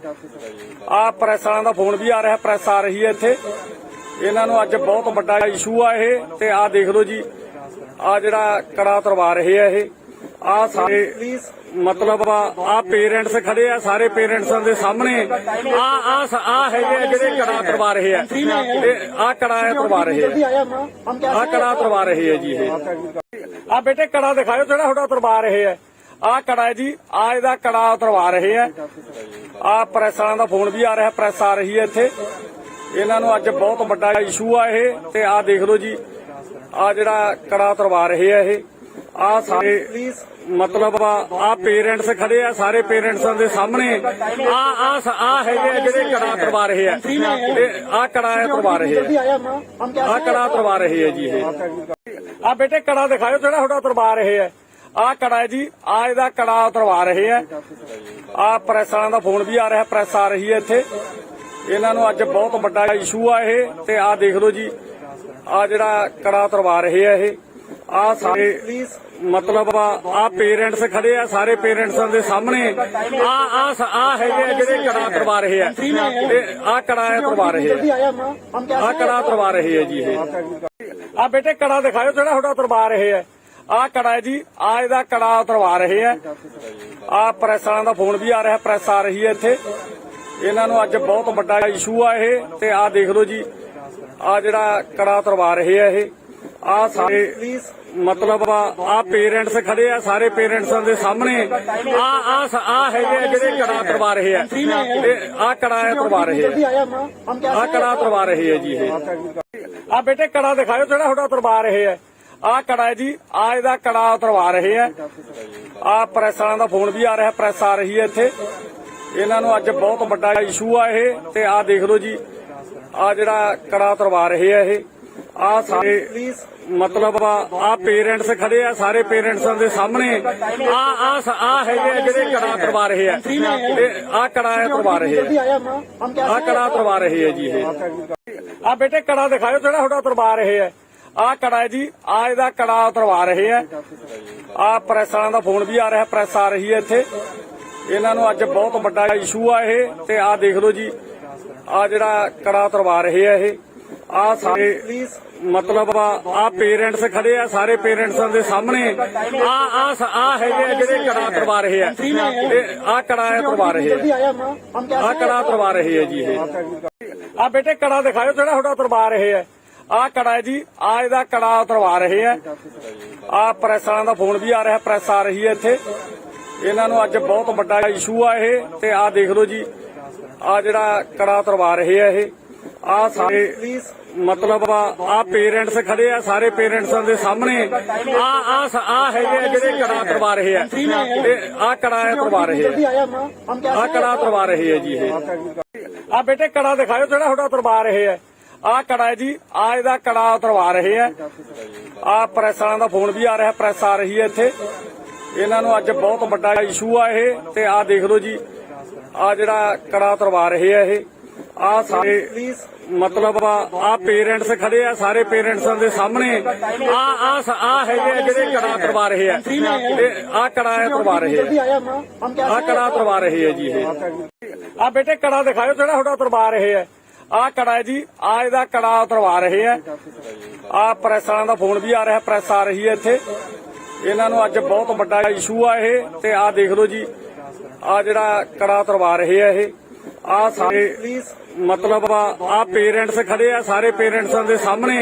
ਆ ਪ੍ਰੈਸ ਵਾਲਿਆਂ ਦਾ ਫੋਨ ਵੀ ਆ ਰਿਹਾ, ਪ੍ਰੈਸ ਆ ਰਹੀ ਹੈ ਇੱਥੇ। ਇਹਨਾਂ ਨੂੰ ਅੱਜ ਬਹੁਤ ਵੱਡਾ ਇਸ਼ੂ ਆ ਇਹ, ਤੇ ਆ ਦੇਖ ਲਓ ਜੀ ਆ ਜਿਹੜਾ ਕੜਾ ਉਤਰਵਾ ਰਹੇ ਆ ਇਹ। ਆ ਸਾਰੇ मतलब आ पेरेंट्स खड़े आ, सारे पेरेंट्स दे सामने आ हैगे जेडे कड़ा करवा रहे हैं, आ कड़ा करवा रहे हैं, आ कड़ा करवा रहे हैं जी। आ बेटे कड़ा दिखाओ जेड़ा थोड़ा उतरवा रहे हैं, आ कड़ा है जी, आ इहदा कड़ा उतरवा रहे हैं। आ प्रेस वालों दा फोन भी आ रहा है, प्रेस आ रही है इत्थे, इन्हां नूं अज बहुत वड्डा इशू आ इह, ते आ देख लो जी आ जेड़ा कड़ा उतरवा रहे हैं इह, आ सारे मतलब आ पेरेंट्स खड़े आ, सारे पेरेंट्स दे सामने आ हैगे जेडे कड़ा करवा रहे हैं, आ कड़ा करवा रहे हैं, आ कड़ा करवा रहे हैं जी। आ बेटे कड़ा दिखाओ जेड़ा थोड़ा उतरवा रहे हैं, आ कड़ा है जी, आ इहदा कड़ा उतरवा रहे हैं। आ प्रेस वालों दा फोन भी आ रहा है, प्रेस आ रही है इत्थे, इन्हां नूं अज बहुत वड्डा इशू आ इह, ते आ देख लो जी आ जेड़ा कड़ा उतरवा रहे हैं इह, आ सारे मतलब आ पेरेंट्स खड़े आ, सारे पेरेंट्स दे सामने आ हैगे जेडे कड़ा करवा रहे हैं, आ कड़ा करवा रहे हैं, आ कड़ा करवा रहे हैं जी। आ बेटे कड़ा दिखाओ जेड़ा थोड़ा उतरवा रहे हैं, आ कड़ा है जी, आ इहदा कड़ा उतरवा रहे हैं। आ प्रेस वालों दा फोन भी आ रहा है, प्रेस आ रही है इत्थे, इन्हां नूं अज बहुत वड्डा इशू आ इह, ते आ देख लो जी आ जेड़ा कड़ा उतरवा रहे हैं इह, आ सारे मतलब आ पेरेंट्स खड़े आ, सारे पेरेंट्स दे सामने आ हैगे जेडे कड़ा करवा रहे हैं, आ कड़ा करवा रहे हैं, आ कड़ा करवा रहे हैं जी। आ बेटे कड़ा दिखाओ जेड़ा थोड़ा उतरवा रहे हैं, आ कड़ा है जी, आ इहदा कड़ा उतरवा रहे हैं। आ प्रेस वालों दा फोन भी आ रहा है, प्रेस आ रही है इत्थे, इन्हां नूं अज बहुत वड्डा इशू आ इह, ते आ देख लो जी आ जेड़ा कड़ा उतरवा रहे हैं इह, आ सारे मतलब आ पेरेंट्स खड़े आ, सारे पेरेंट्स दे सामने आ हैगे जेडे कड़ा करवा रहे हैं, आ कड़ा करवा रहे हैं, आ कड़ा करवा रहे हैं जी। आ बेटे कड़ा दिखाओ जेड़ा थोड़ा उतरवा रहे हैं, आ कड़ा है जी, आ इहदा कड़ा उतरवा रहे हैं। आ प्रेस वालों दा फोन भी आ रहा है, प्रेस आ रही है इत्थे, इन्हां नूं अज बहुत वड्डा इशू आ इह, ते आ देख लो जी आ जेड़ा कड़ा उतरवा रहे हैं इह, आ सारे मतलब आ पेरेंट्स खड़े आ, सारे पेरेंट्स दे सामने आ हैगे जेडे कड़ा करवा रहे हैं, आ कड़ा करवा रहे हैं, आ कड़ा करवा रहे हैं जी। आ बेटे कड़ा दिखाओ जेड़ा थोड़ा उतरवा रहे हैं, आ कड़ा है जी, आ इहदा कड़ा उतरवा रहे हैं। आ प्रेस वालों दा फोन भी आ रहा है, प्रेस आ रही है इत्थे, इन्हां नूं अज बहुत वड्डा इशू आ इह, ते आ देख लो जी आ जेड़ा कड़ा उतरवा रहे हैं इह, आ सारे मतलब आ पेरेंट्स खड़े आ, सारे पेरेंट्स दे सामने आ हैगे जेडे कड़ा करवा रहे हैं, आ कड़ा करवा रहे हैं, आ कड़ा करवा रहे हैं जी। आ बेटे कड़ा दिखाओ जेड़ा थोड़ा उतरवा रहे हैं, आ कड़ा है जी, आ इहदा कड़ा उतरवा रहे हैं। आ प्रेस वालों दा फोन भी आ रहा है, प्रेस आ रही है इत्थे, इन्हां नूं अज बहुत वड्डा इशू आ इह, ते आ देख लो जी आ जेड़ा कड़ा उतरवा रहे हैं इह, आ सारे मतलब आ पेरेंट्स खड़े आ, सारे पेरेंट्स दे सामने आ हैगे जेडे कड़ा करवा रहे हैं, आ कड़ा करवा रहे हैं, आ कड़ा करवा रहे हैं जी। आ बेटे कड़ा दिखाओ जेड़ा थोड़ा उतरवा रहे हैं, आ कड़ा है जी, आ इहदा कड़ा उतरवा रहे हैं। आ प्रेस वालों दा फोन भी आ रहा है, प्रेस आ रही है इत्थे, इन्हां नूं अज बहुत वड्डा इशू आ इह, ते आ देख लो जी आ जेड़ा कड़ा उतरवा रहे हैं इह, आ सारे मतलब आ पेरेंट्स खड़े आ, सारे पेरेंट्स दे सामने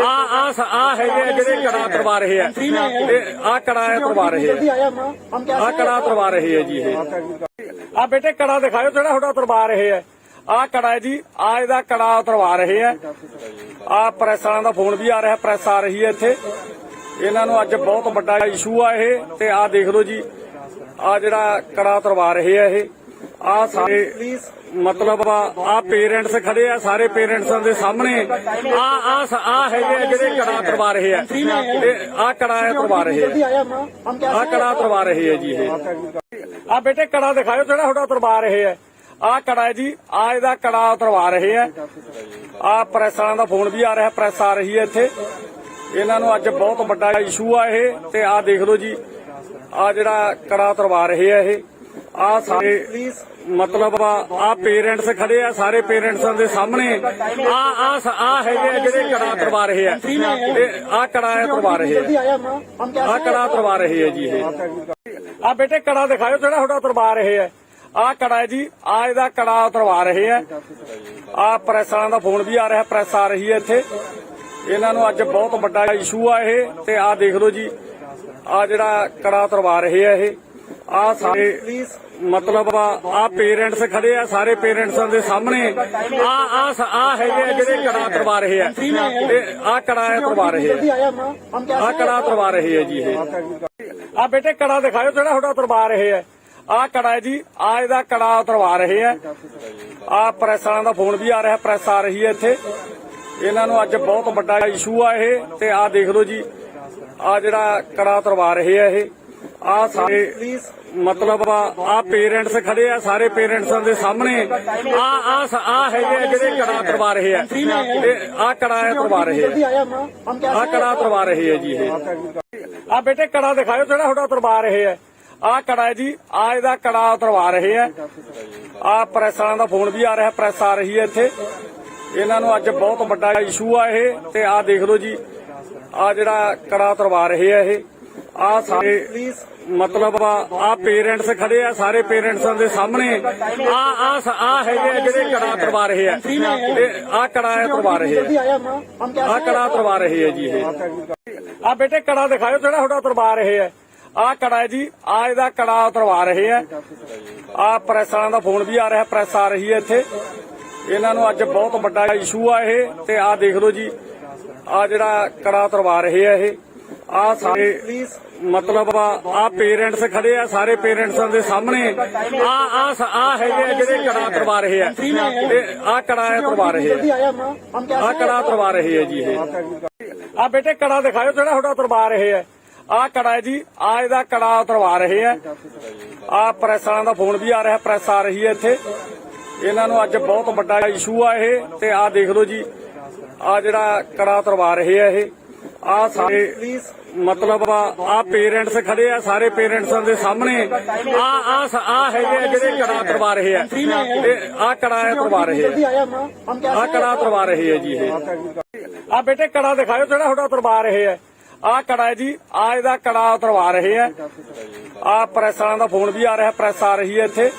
आ हैगे जेडे कड़ा करवा रहे हैं, आ कड़ा करवा रहे हैं, आ कड़ा करवा रहे हैं जी। आ बेटे कड़ा दिखाओ जेड़ा थोड़ा उतरवा रहे हैं, आ कड़ा है जी, आ इहदा कड़ा उतरवा रहे हैं। आ प्रेस वालों दा फोन भी आ रहा है, प्रेस आ रही है इत्थे, इन्हां नूं अज बहुत वड्डा इशू आ इह, ते आ देख लो जी आ जेड़ा कड़ा उतरवा रहे हैं इह, आ सारे मतलब आ पेरेंट्स खड़े आ, सारे पेरेंट्स दे सामने आ हैगे जेडे कड़ा करवा रहे हैं, आ कड़ा करवा रहे हैं, आ कड़ा करवा रहे हैं जी। आ बेटे कड़ा दिखाओ जेड़ा थोड़ा उतरवा रहे हैं, आ कड़ा है जी, आ इहदा कड़ा उतरवा रहे हैं। आ प्रेस वालों दा फोन भी आ रहा है, प्रेस आ रही है इत्थे, इन्हां नूं अज बहुत वड्डा इशू आ इह, ते आ देख लो जी आ जेड़ा कड़ा उतरवा रहे हैं इह, आ सारे ਮਤਲਬ ਆ ਪੇਰੈਂਟਸ ਖੜੇ ਆ, ਸਾਰੇ ਪੇਰੈਂਟਸਾਂ ਦੇ ਸਾਹਮਣੇ ਆ ਹੈਗੇ ਆ ਜਿਹੜੇ ਕੜਾ ਕਰਵਾ ਰਹੇ ਆ, ਆ ਕੜਾ ਕਰਵਾ ਰਹੇ ਆ ਕੜਾ ਕਰਵਾ ਰਹੇ ਆ ਜੀ। ਇਹ ਆ ਬੇਟੇ ਕੜਾ ਦਿਖਾਓ ਜਿਹੜਾ ਤੁਹਾਡਾ ਕਰਵਾ ਰਹੇ ਆ। ਆ ਕੜਾ ਹੈ ਜੀ, ਆ ਇਹਦਾ ਕੜਾ ਉਤਰਵਾ ਰਹੇ ਆ। ਆ ਪ੍ਰੈਸ ਵਾਲਿਆਂ ਦਾ ਫੋਨ ਵੀ ਆ ਰਿਹਾ, ਪ੍ਰੈਸ ਆ ਰਹੀ ਹੈ ਇੱਥੇ। ਇਹਨਾਂ ਨੂੰ ਅੱਜ ਬਹੁਤ ਵੱਡਾ ਇਸ਼ੂ ਆ ਇਹ। ਤੇ ਆ ਦੇਖ ਲਓ ਜੀ, ਆ ਜਿਹੜਾ ਕੜਾ ਉਤਰਵਾ ਰਹੇ ਆ ਇਹ। ਆ ਸਾਰੇ ਮਤਲਬ ਆ ਪੇਰੈਂਟਸ ਖੜੇ ਆ, ਸਾਰੇ ਪੇਰੈਂਟਸਾਂ ਦੇ ਸਾਹਮਣੇ ਆ ਹੈਗੇ ਆ ਜਿਹੜੇ ਕੜਾ ਕਰਵਾ ਰਹੇ ਆ, ਆ ਕੜਾ ਕਰਵਾ ਰਹੇ ਆ ਕੜਾ ਕਰਵਾ ਰਹੇ ਆ ਜੀ। ਇਹ ਆ ਬੇਟੇ ਕੜਾ ਦਿਖਾਓ ਜਿਹੜਾ ਤੁਹਾਡਾ ਉਤਰਵਾ ਰਹੇ ਆ। ਆ ਕੜਾ ਹੈ ਜੀ, ਆ ਇਹਦਾ ਕੜਾ ਉਤਰਵਾ ਰਹੇ ਆ। ਆ ਪ੍ਰੈਸ ਵਾਲਿਆਂ ਦਾ ਫੋਨ ਵੀ ਆ ਰਿਹਾ, ਪ੍ਰੈਸ ਆ ਰਹੀ ਹੈ ਇੱਥੇ। ਇਹਨਾਂ ਨੂੰ ਅੱਜ ਬਹੁਤ ਵੱਡਾ ਇਸ਼ੂ ਆ ਇਹ। ਤੇ ਆ ਦੇਖ ਲਓ ਜੀ, ਆ ਜਿਹੜਾ ਕੜਾ ਉਤਰਵਾ ਰਹੇ ਆ ਇਹ। ਆ ਸਾਰੇ ਮਤਲਬ ਆ ਪੇਰੈਂਟਸ ਖੜੇ ਆ, ਸਾਰੇ ਪੇਰੈਂਟਸਾਂ ਦੇ ਸਾਹਮਣੇ ਆ ਹੈਗੇ ਆ ਜਿਹੜੇ ਕੜਾ ਕਰਵਾ ਰਹੇ ਆ, ਆ ਕੜਾ ਕਰਵਾ ਰਹੇ ਆ ਕੜਾ ਕਰਵਾ ਰਹੇ ਆ ਜੀ। ਇਹ ਆ ਬੇਟੇ ਕੜਾ ਦਿਖਾਓ ਜਿਹੜਾ ਤੁਹਾਡਾ ਉਤਰਵਾ ਰਹੇ ਆ। ਆ ਕੜਾ ਹੈ ਜੀ, ਆ ਇਹਦਾ ਕੜਾ ਉਤਰਵਾ ਰਹੇ ਆ। ਆ ਪ੍ਰੈਸ ਵਾਲਿਆਂ ਦਾ ਫੋਨ ਵੀ ਆ ਰਿਹਾ, ਪ੍ਰੈਸ ਆ ਰਹੀ ਹੈ ਇੱਥੇ। ਇਹਨਾਂ ਨੂੰ ਅੱਜ ਬਹੁਤ ਵੱਡਾ ਇਸ਼ੂ ਆ ਇਹ। ਤੇ ਆ ਦੇਖ ਲਓ ਜੀ, ਆ ਜਿਹੜਾ ਕੜਾ ਉਤਰਵਾ ਰਹੇ ਆ ਇਹ। ਆ ਸਾਰੇ ਮਤਲਬ ਆ ਪੇਰੈਂਟਸ ਖੜੇ ਆ, ਸਾਰੇ ਪੇਰੈਂਟਸਾਂ ਦੇ ਸਾਹਮਣੇ ਆ ਹੈਗੇ ਆ ਜਿਹੜੇ ਕੜਾ ਕਰਵਾ ਰਹੇ ਆ, ਆ ਕੜਾ ਕਰਵਾ ਰਹੇ ਆ ਕੜਾ ਕਰਵਾ ਰਹੇ ਆ ਜੀ। ਇਹ ਆ ਬੇਟੇ ਕੜਾ ਦਿਖਾਓ ਜਿਹੜਾ ਤੁਹਾਡਾ ਉਤਰਵਾ ਰਹੇ ਆ। ਆ ਕੜਾ ਹੈ ਜੀ, ਆ ਇਹਦਾ ਕੜਾ ਉਤਰਵਾ ਰਹੇ ਆ। ਆ ਪ੍ਰੈਸ ਵਾਲਿਆਂ ਦਾ ਫੋਨ ਵੀ ਆ ਰਿਹਾ, ਪ੍ਰੈਸ ਆ ਰਹੀ ਹੈ ਇੱਥੇ। ਇਹਨਾਂ ਨੂੰ ਅੱਜ ਬਹੁਤ ਵੱਡਾ ਇਸ਼ੂ ਆ ਇਹ। ਤੇ ਆ ਦੇਖ ਲਓ ਜੀ, ਆ ਜਿਹੜਾ ਕੜਾ ਉਤਰਵਾ ਰਹੇ ਆ ਇਹ। ਆ ਸਾਰੇ ਮਤਲਬ ਆ ਪੇਰੈਂਟਸ ਖੜੇ ਆ, ਸਾਰੇ ਪੇਰੈਂਟਸਾਂ ਦੇ ਸਾਹਮਣੇ ਆ ਹੈਗੇ ਆ ਜਿਹੜੇ ਕੜਾ ਕਰਵਾ ਰਹੇ ਆ, ਆ ਕੜਾ ਕਰਵਾ ਰਹੇ ਆ ਕੜਾ ਕਰਵਾ ਰਹੇ ਆ ਜੀ। ਇਹ ਆ ਬੇਟੇ ਕੜਾ ਦਿਖਾਓ ਜਿਹੜਾ ਤੁਹਾਡਾ ਉਤਰਵਾ ਰਹੇ ਆ। ਆ ਕੜਾ ਹੈ ਜੀ, ਆ ਇਹਦਾ ਕੜਾ ਉਤਰਵਾ ਰਹੇ ਆ। ਆ ਪ੍ਰੈਸ ਵਾਲਿਆਂ ਦਾ ਫੋਨ ਵੀ ਆ ਰਿਹਾ, ਪ੍ਰੈਸ ਆ ਰਹੀ ਹੈ ਇੱਥੇ। ਇਹਨਾਂ ਨੂੰ ਅੱਜ ਬਹੁਤ ਵੱਡਾ ਇਸ਼ੂ ਆ ਇਹ। ਤੇ ਆ ਦੇਖ ਲਓ ਜੀ, ਆ ਜਿਹੜਾ ਕੜਾ ਉਤਰਵਾ ਰਹੇ ਆ ਇਹ। ਆ ਸਾਰੇ ਮਤਲਬ ਆ ਪੇਰੈਂਟਸ ਖੜੇ ਆ, ਸਾਰੇ ਪੇਰੈਂਟਸਾਂ ਦੇ ਸਾਹਮਣੇ ਆ ਹੈਗੇ ਆ ਜਿਹੜੇ ਕੜਾ ਕਰਵਾ ਰਹੇ ਆ, ਆ ਕੜਾ ਕਰਵਾ ਰਹੇ ਆ ਕੜਾ ਕਰਵਾ ਰਹੇ ਆ ਜੀ। ਇਹ ਆ ਬੇਟੇ ਕੜਾ ਦਿਖਾਓ ਜਿਹੜਾ ਤੁਹਾਡਾ ਉਤਰਵਾ ਰਹੇ ਆ। ਆ ਕੜਾ ਹੈ ਜੀ, ਆ ਇਹਦਾ ਕੜਾ ਉਤਰਵਾ ਰਹੇ ਆ। ਆ ਪ੍ਰੈਸ ਵਾਲਿਆਂ ਦਾ ਫੋਨ ਵੀ ਆ ਰਿਹਾ, ਪ੍ਰੈਸ ਆ ਰਹੀ ਹੈ ਇੱਥੇ।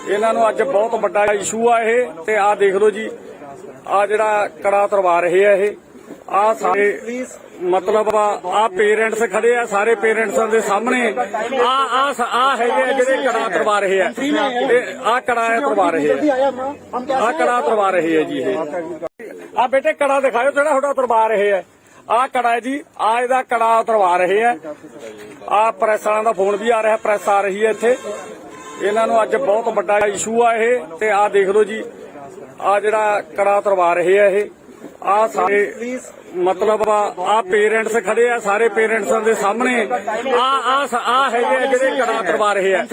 ਇਹਨਾਂ ਨੂੰ ਅੱਜ ਬਹੁਤ ਵੱਡਾ ਇਸ਼ੂ ਆ ਇਹ। ਤੇ ਆ ਦੇਖ ਲਓ ਜੀ, ਆ ਜਿਹੜਾ ਕੜਾ ਉਤਰਵਾ ਰਹੇ ਆ ਇਹ। ਆ ਸਾਰੇ ਮਤਲਬ ਆ ਪੇਰੈਂਟਸ ਖੜੇ ਆ, ਸਾਰੇ ਪੇਰੈਂਟਸਾਂ ਦੇ ਸਾਹਮਣੇ ਆ ਹੈਗੇ ਆ ਜਿਹੜੇ ਕੜਾ ਕਰਵਾ ਰਹੇ ਆ, ਆ ਕੜਾ ਕਰਵਾ ਰਹੇ ਆ ਕੜਾ ਕਰਵਾ ਰਹੇ ਆ ਜੀ। ਇਹ ਆ ਬੇਟੇ ਕੜਾ ਦਿਖਾਓ ਜਿਹੜਾ ਤੁਹਾਡਾ ਉਤਰਵਾ ਰਹੇ ਆ। ਆ ਕੜਾ ਹੈ ਜੀ, ਆ ਇਹਦਾ ਕੜਾ ਉਤਰਵਾ ਰਹੇ ਆ। ਆ ਪ੍ਰੈਸ ਵਾਲਿਆਂ ਦਾ ਫੋਨ ਵੀ ਆ ਰਿਹਾ, ਪ੍ਰੈਸ ਆ ਰਹੀ ਹੈ ਇੱਥੇ। ਇਹਨਾਂ ਨੂੰ ਅੱਜ ਬਹੁਤ ਵੱਡਾ ਇਸ਼ੂ ਆ ਇਹ। ਤੇ ਆ ਦੇਖ ਲਓ ਜੀ, ਆ ਜਿਹੜਾ ਕੜਾ ਉਤਰਵਾ ਰਹੇ ਆ ਇਹ। ਆ ਸਾਰੇ ਮਤਲਬ ਆ ਪੇਰੈਂਟਸ ਖੜੇ ਆ, ਸਾਰੇ ਪੇਰੈਂਟਸਾਂ ਦੇ ਸਾਹਮਣੇ ਆ ਹੈਗੇ ਆ ਜਿਹੜੇ ਕੜਾ ਕਰਵਾ ਰਹੇ ਆ,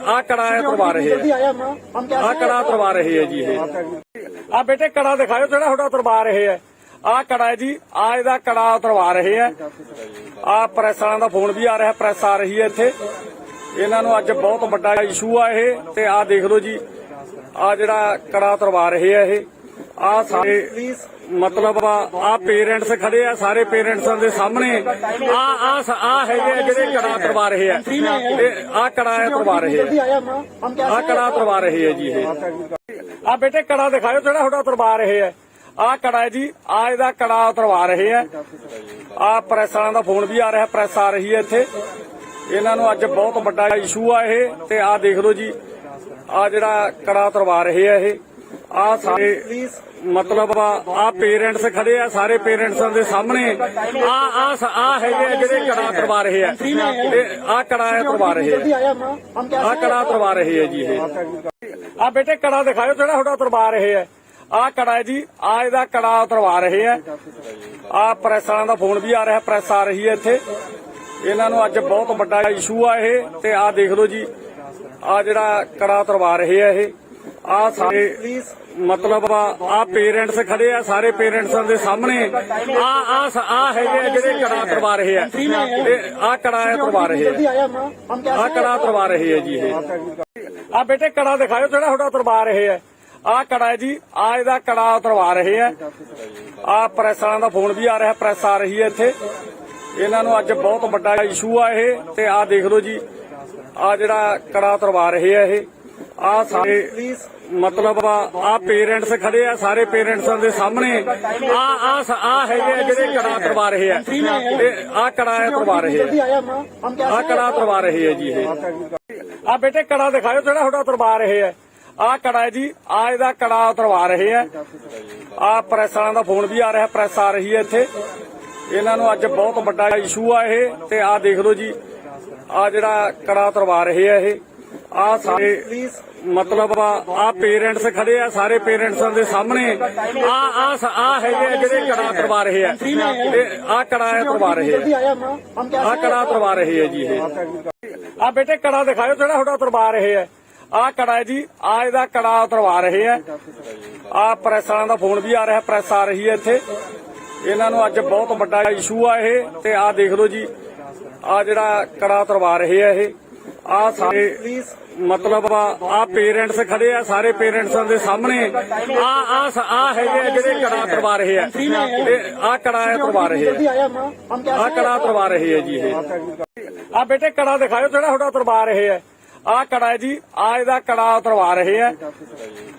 ਆ ਕੜਾ ਕਰਵਾ ਰਹੇ ਆ ਕੜਾ ਕਰਵਾ ਰਹੇ ਆ ਜੀ। ਇਹ ਆ ਬੇਟੇ ਕੜਾ ਦਿਖਾਓ ਜਿਹੜਾ ਤੁਹਾਡਾ ਉਤਰਵਾ ਰਹੇ ਆ। ਆ ਕੜਾ ਹੈ ਜੀ, ਆ ਇਹਦਾ ਕੜਾ ਉਤਰਵਾ ਰਹੇ ਆ। ਆ ਪ੍ਰੈਸ ਵਾਲਿਆਂ ਦਾ ਫੋਨ ਵੀ ਆ ਰਿਹਾ, ਪ੍ਰੈਸ ਆ ਰਹੀ ਹੈ ਇੱਥੇ। ਇਹਨਾਂ ਨੂੰ ਅੱਜ ਬਹੁਤ ਵੱਡਾ ਇਸ਼ੂ ਆ ਇਹ। ਤੇ ਆ ਦੇਖ ਲਓ ਜੀ, ਆ ਜਿਹੜਾ ਕੜਾ ਉਤਰਵਾ ਰਹੇ ਆ ਇਹ। ਆ ਸਾਰੇ ਮਤਲਬ ਆ ਪੇਰੈਂਟਸ ਖੜੇ ਆ, ਸਾਰੇ ਪੇਰੈਂਟਸਾਂ ਦੇ ਸਾਹਮਣੇ ਆ ਹੈਗੇ ਆ ਜਿਹੜੇ ਕੜਾ ਕਰਵਾ ਰਹੇ ਆ, ਆ ਕੜਾ ਕਰਵਾ ਰਹੇ ਆ ਕੜਾ ਕਰਵਾ ਰਹੇ ਆ ਜੀ। ਇਹ ਆ ਬੇਟੇ ਕੜਾ ਦਿਖਾਓ ਜਿਹੜਾ ਤੁਹਾਡਾ ਉਤਰਵਾ ਰਹੇ ਆ। ਆ ਕੜਾ ਹੈ ਜੀ, ਆ ਇਹਦਾ ਕੜਾ ਉਤਰਵਾ ਰਹੇ ਆ। ਆ ਪ੍ਰੈਸ ਵਾਲਿਆਂ ਦਾ ਫੋਨ ਵੀ ਆ ਰਿਹਾ, ਪ੍ਰੈਸ ਆ ਰਹੀ ਹੈ ਇੱਥੇ। ਇਹਨਾਂ ਨੂੰ ਅੱਜ ਬਹੁਤ ਵੱਡਾ ਇਸ਼ੂ ਆ ਇਹ। ਤੇ ਆ ਦੇਖ ਲਓ ਜੀ, ਆ ਜਿਹੜਾ ਕੜਾ ਉਤਰਵਾ ਰਹੇ ਆ ਇਹ। ਆ ਸਾਰੇ ਮਤਲਬ ਆ ਪੇਰੈਂਟਸ ਖੜੇ ਆ, ਸਾਰੇ ਪੇਰੈਂਟਸਾਂ ਦੇ ਸਾਹਮਣੇ ਆ ਹੈਗੇ ਆ ਜਿਹੜੇ ਕੜਾ ਕਰਵਾ ਰਹੇ ਆ, ਆ ਕੜਾ ਕਰਵਾ ਰਹੇ ਆ ਕੜਾ ਕਰਵਾ ਰਹੇ ਆ ਜੀ। ਇਹ ਆ ਬੇਟੇ ਕੜਾ ਦਿਖਾਓ ਜਿਹੜਾ ਤੁਹਾਡਾ ਉਤਰਵਾ ਰਹੇ ਆ। ਆ ਕੜਾ ਹੈ ਜੀ, ਆ ਇਹਦਾ ਕੜਾ ਉਤਰਵਾ ਰਹੇ ਆ। ਆ ਪ੍ਰੈਸ ਵਾਲਿਆਂ ਦਾ ਫੋਨ ਵੀ ਆ ਰਿਹਾ, ਪ੍ਰੈਸ ਆ ਰਹੀ ਹੈ ਇੱਥੇ। ਇਹਨਾਂ ਨੂੰ ਅੱਜ ਬਹੁਤ ਵੱਡਾ ਇਸ਼ੂ ਆ ਇਹ। ਤੇ ਆ ਦੇਖ ਲਓ ਜੀ, ਆ ਜਿਹੜਾ ਕੜਾ ਉਤਰਵਾ ਰਹੇ ਆ ਇਹ। ਆ ਸਾਰੇ ਮਤਲਬ ਆ ਪੇਰੈਂਟਸ ਖੜੇ ਆ, ਸਾਰੇ ਪੇਰੈਂਟਸਾਂ ਦੇ ਸਾਹਮਣੇ ਆ ਹੈਗੇ ਆ ਜਿਹੜੇ ਕੜਾ ਕਰਵਾ ਰਹੇ ਆ, ਆ ਕੜਾ ਕਰਵਾ ਰਹੇ ਆ ਕੜਾ ਕਰਵਾ ਰਹੇ ਆ ਜੀ। ਇਹ ਆ ਬੇਟੇ ਕੜਾ ਦਿਖਾਓ ਜਿਹੜਾ ਤੁਹਾਡਾ ਉਤਰਵਾ ਰਹੇ ਹੈ। ਆ ਕੜਾ ਹੈ ਜੀ, ਆ ਇਹਦਾ ਕੜਾ ਉਤਰਵਾ ਰਹੇ ਹੈ। ਆ ਪ੍ਰੈਸ ਵਾਲਿਆਂ ਦਾ ਫੋਨ ਵੀ ਆ ਰਿਹਾ, ਪ੍ਰੈਸ ਆ ਰਹੀ ਹੈ ਇੱਥੇ। ਇਹਨਾਂ ਨੂੰ ਅੱਜ ਬਹੁਤ ਵੱਡਾ ਇਸ਼ੂ ਆ ਇਹ। ਤੇ ਆ ਦੇਖ ਲਓ ਜੀ, ਆ ਜਿਹੜਾ ਕੜਾ ਉਤਰਵਾ ਰਹੇ ਆ ਇਹ। ਆ ਸਾਰੇ ਮਤਲਬ ਆ ਪੇਰੈਂਟਸ ਖੜੇ ਆ, ਸਾਰੇ ਪੇਰੈਂਟਸਾਂ ਦੇ ਸਾਹਮਣੇ ਆ ਹੈਗੇ ਆ ਜਿਹੜੇ ਕੜਾ ਉਤਰਵਾ ਰਹੇ ਆ। ਆ ਕੜਾ ਉਤਰਵਾ ਰਹੇ ਆ, ਆ ਕੜਾ ਉਤਰਵਾ ਰਹੇ ਆ ਜੀ ਇਹ। ਆ ਬੇਟੇ ਕੜਾ ਦਿਖਾਓ ਜਿਹੜਾ ਤੁਹਾਡਾ ਉਤਰਵਾ ਰਹੇ ਆ। ਆ ਕੜਾ ਹੈ ਜੀ, ਆ ਇਹਦਾ ਕੜਾ ਉਤਰਵਾ ਰਹੇ ਆ। ਆ ਪ੍ਰੈਸ ਵਾਲਿਆਂ ਦਾ ਫੋਨ ਵੀ ਆ ਰਿਹਾ, ਪ੍ਰੈਸ ਆ ਰਹੀ ਹੈ ਇੱਥੇ। ਇਹਨਾਂ ਨੂੰ ਅੱਜ ਬਹੁਤ ਵੱਡਾ ਇਸ਼ੂ ਆ ਇਹ। ਤੇ ਆ ਦੇਖ ਲਓ ਜੀ, ਆ ਜਿਹੜਾ ਕੜਾ ਉਤਰਵਾ ਰਹੇ ਆ ਇਹ। ਆ ਸਾਰੇ ਮਤਲਬ ਆ ਪੇਰੈਂਟਸ ਖੜੇ ਆ, ਸਾਰੇ ਪੇਰੈਂਟਸਾਂ ਦੇ ਸਾਹਮਣੇ ਆ ਹੈਗੇ ਆ ਜਿਹੜੇ ਕੜਾ ਉਤਰਵਾ ਰਹੇ ਆ। ਆ ਕੜਾ ਉਤਰਵਾ ਰਹੇ ਆ, ਆ ਕੜਾ ਉਤਰਵਾ ਰਹੇ ਆ ਜੀ ਇਹ। ਆ ਬੇਟੇ ਕੜਾ ਦਿਖਾਓ ਜਿਹੜਾ ਤੁਹਾਡਾ ਉਤਰਵਾ ਰਹੇ ਆ। ਆ ਕੜਾ ਹੈ ਜੀ, ਆ ਇਹਦਾ ਕੜਾ ਉਤਰਵਾ ਰਹੇ ਆ। ਆ ਪ੍ਰੈਸ ਵਾਲਿਆਂ ਦਾ ਫੋਨ ਵੀ ਆ ਰਿਹਾ, ਪ੍ਰੈਸ ਆ ਰਹੀ ਹੈ ਇੱਥੇ। ਇਹਨਾਂ ਨੂੰ ਅੱਜ ਬਹੁਤ ਵੱਡਾ ਇਸ਼ੂ ਆ ਇਹ। ਤੇ ਆ ਦੇਖ ਲਓ ਜੀ, ਆ ਜਿਹੜਾ ਕੜਾ ਉਤਰਵਾ ਰਹੇ ਆ ਇਹ। ਆ ਸਾਰੇ ਮਤਲਬ ਆ ਪੇਰੈਂਟਸ ਖੜੇ ਆ, ਸਾਰੇ ਪੇਰੈਂਟਸਾਂ ਦੇ ਸਾਹਮਣੇ ਆ ਹੈਗੇ ਆ ਜਿਹੜੇ ਕੜਾ ਉਤਰਵਾ ਰਹੇ ਆ। ਆ ਕੜਾ ਉਤਰਵਾ ਰਹੇ ਆ, ਆ ਕੜਾ ਉਤਰਵਾ ਰਹੇ ਆ ਜੀ ਇਹ। ਆ ਬੇਟੇ ਕੜਾ ਦਿਖਾਓ ਜਿਹੜਾ ਤੁਹਾਡਾ ਉਤਰਵਾ ਰਹੇ ਆ। ਆ ਕੜਾ ਹੈ ਜੀ, ਆ ਇਹਦਾ ਕੜਾ ਉਤਰਵਾ ਰਹੇ ਆ।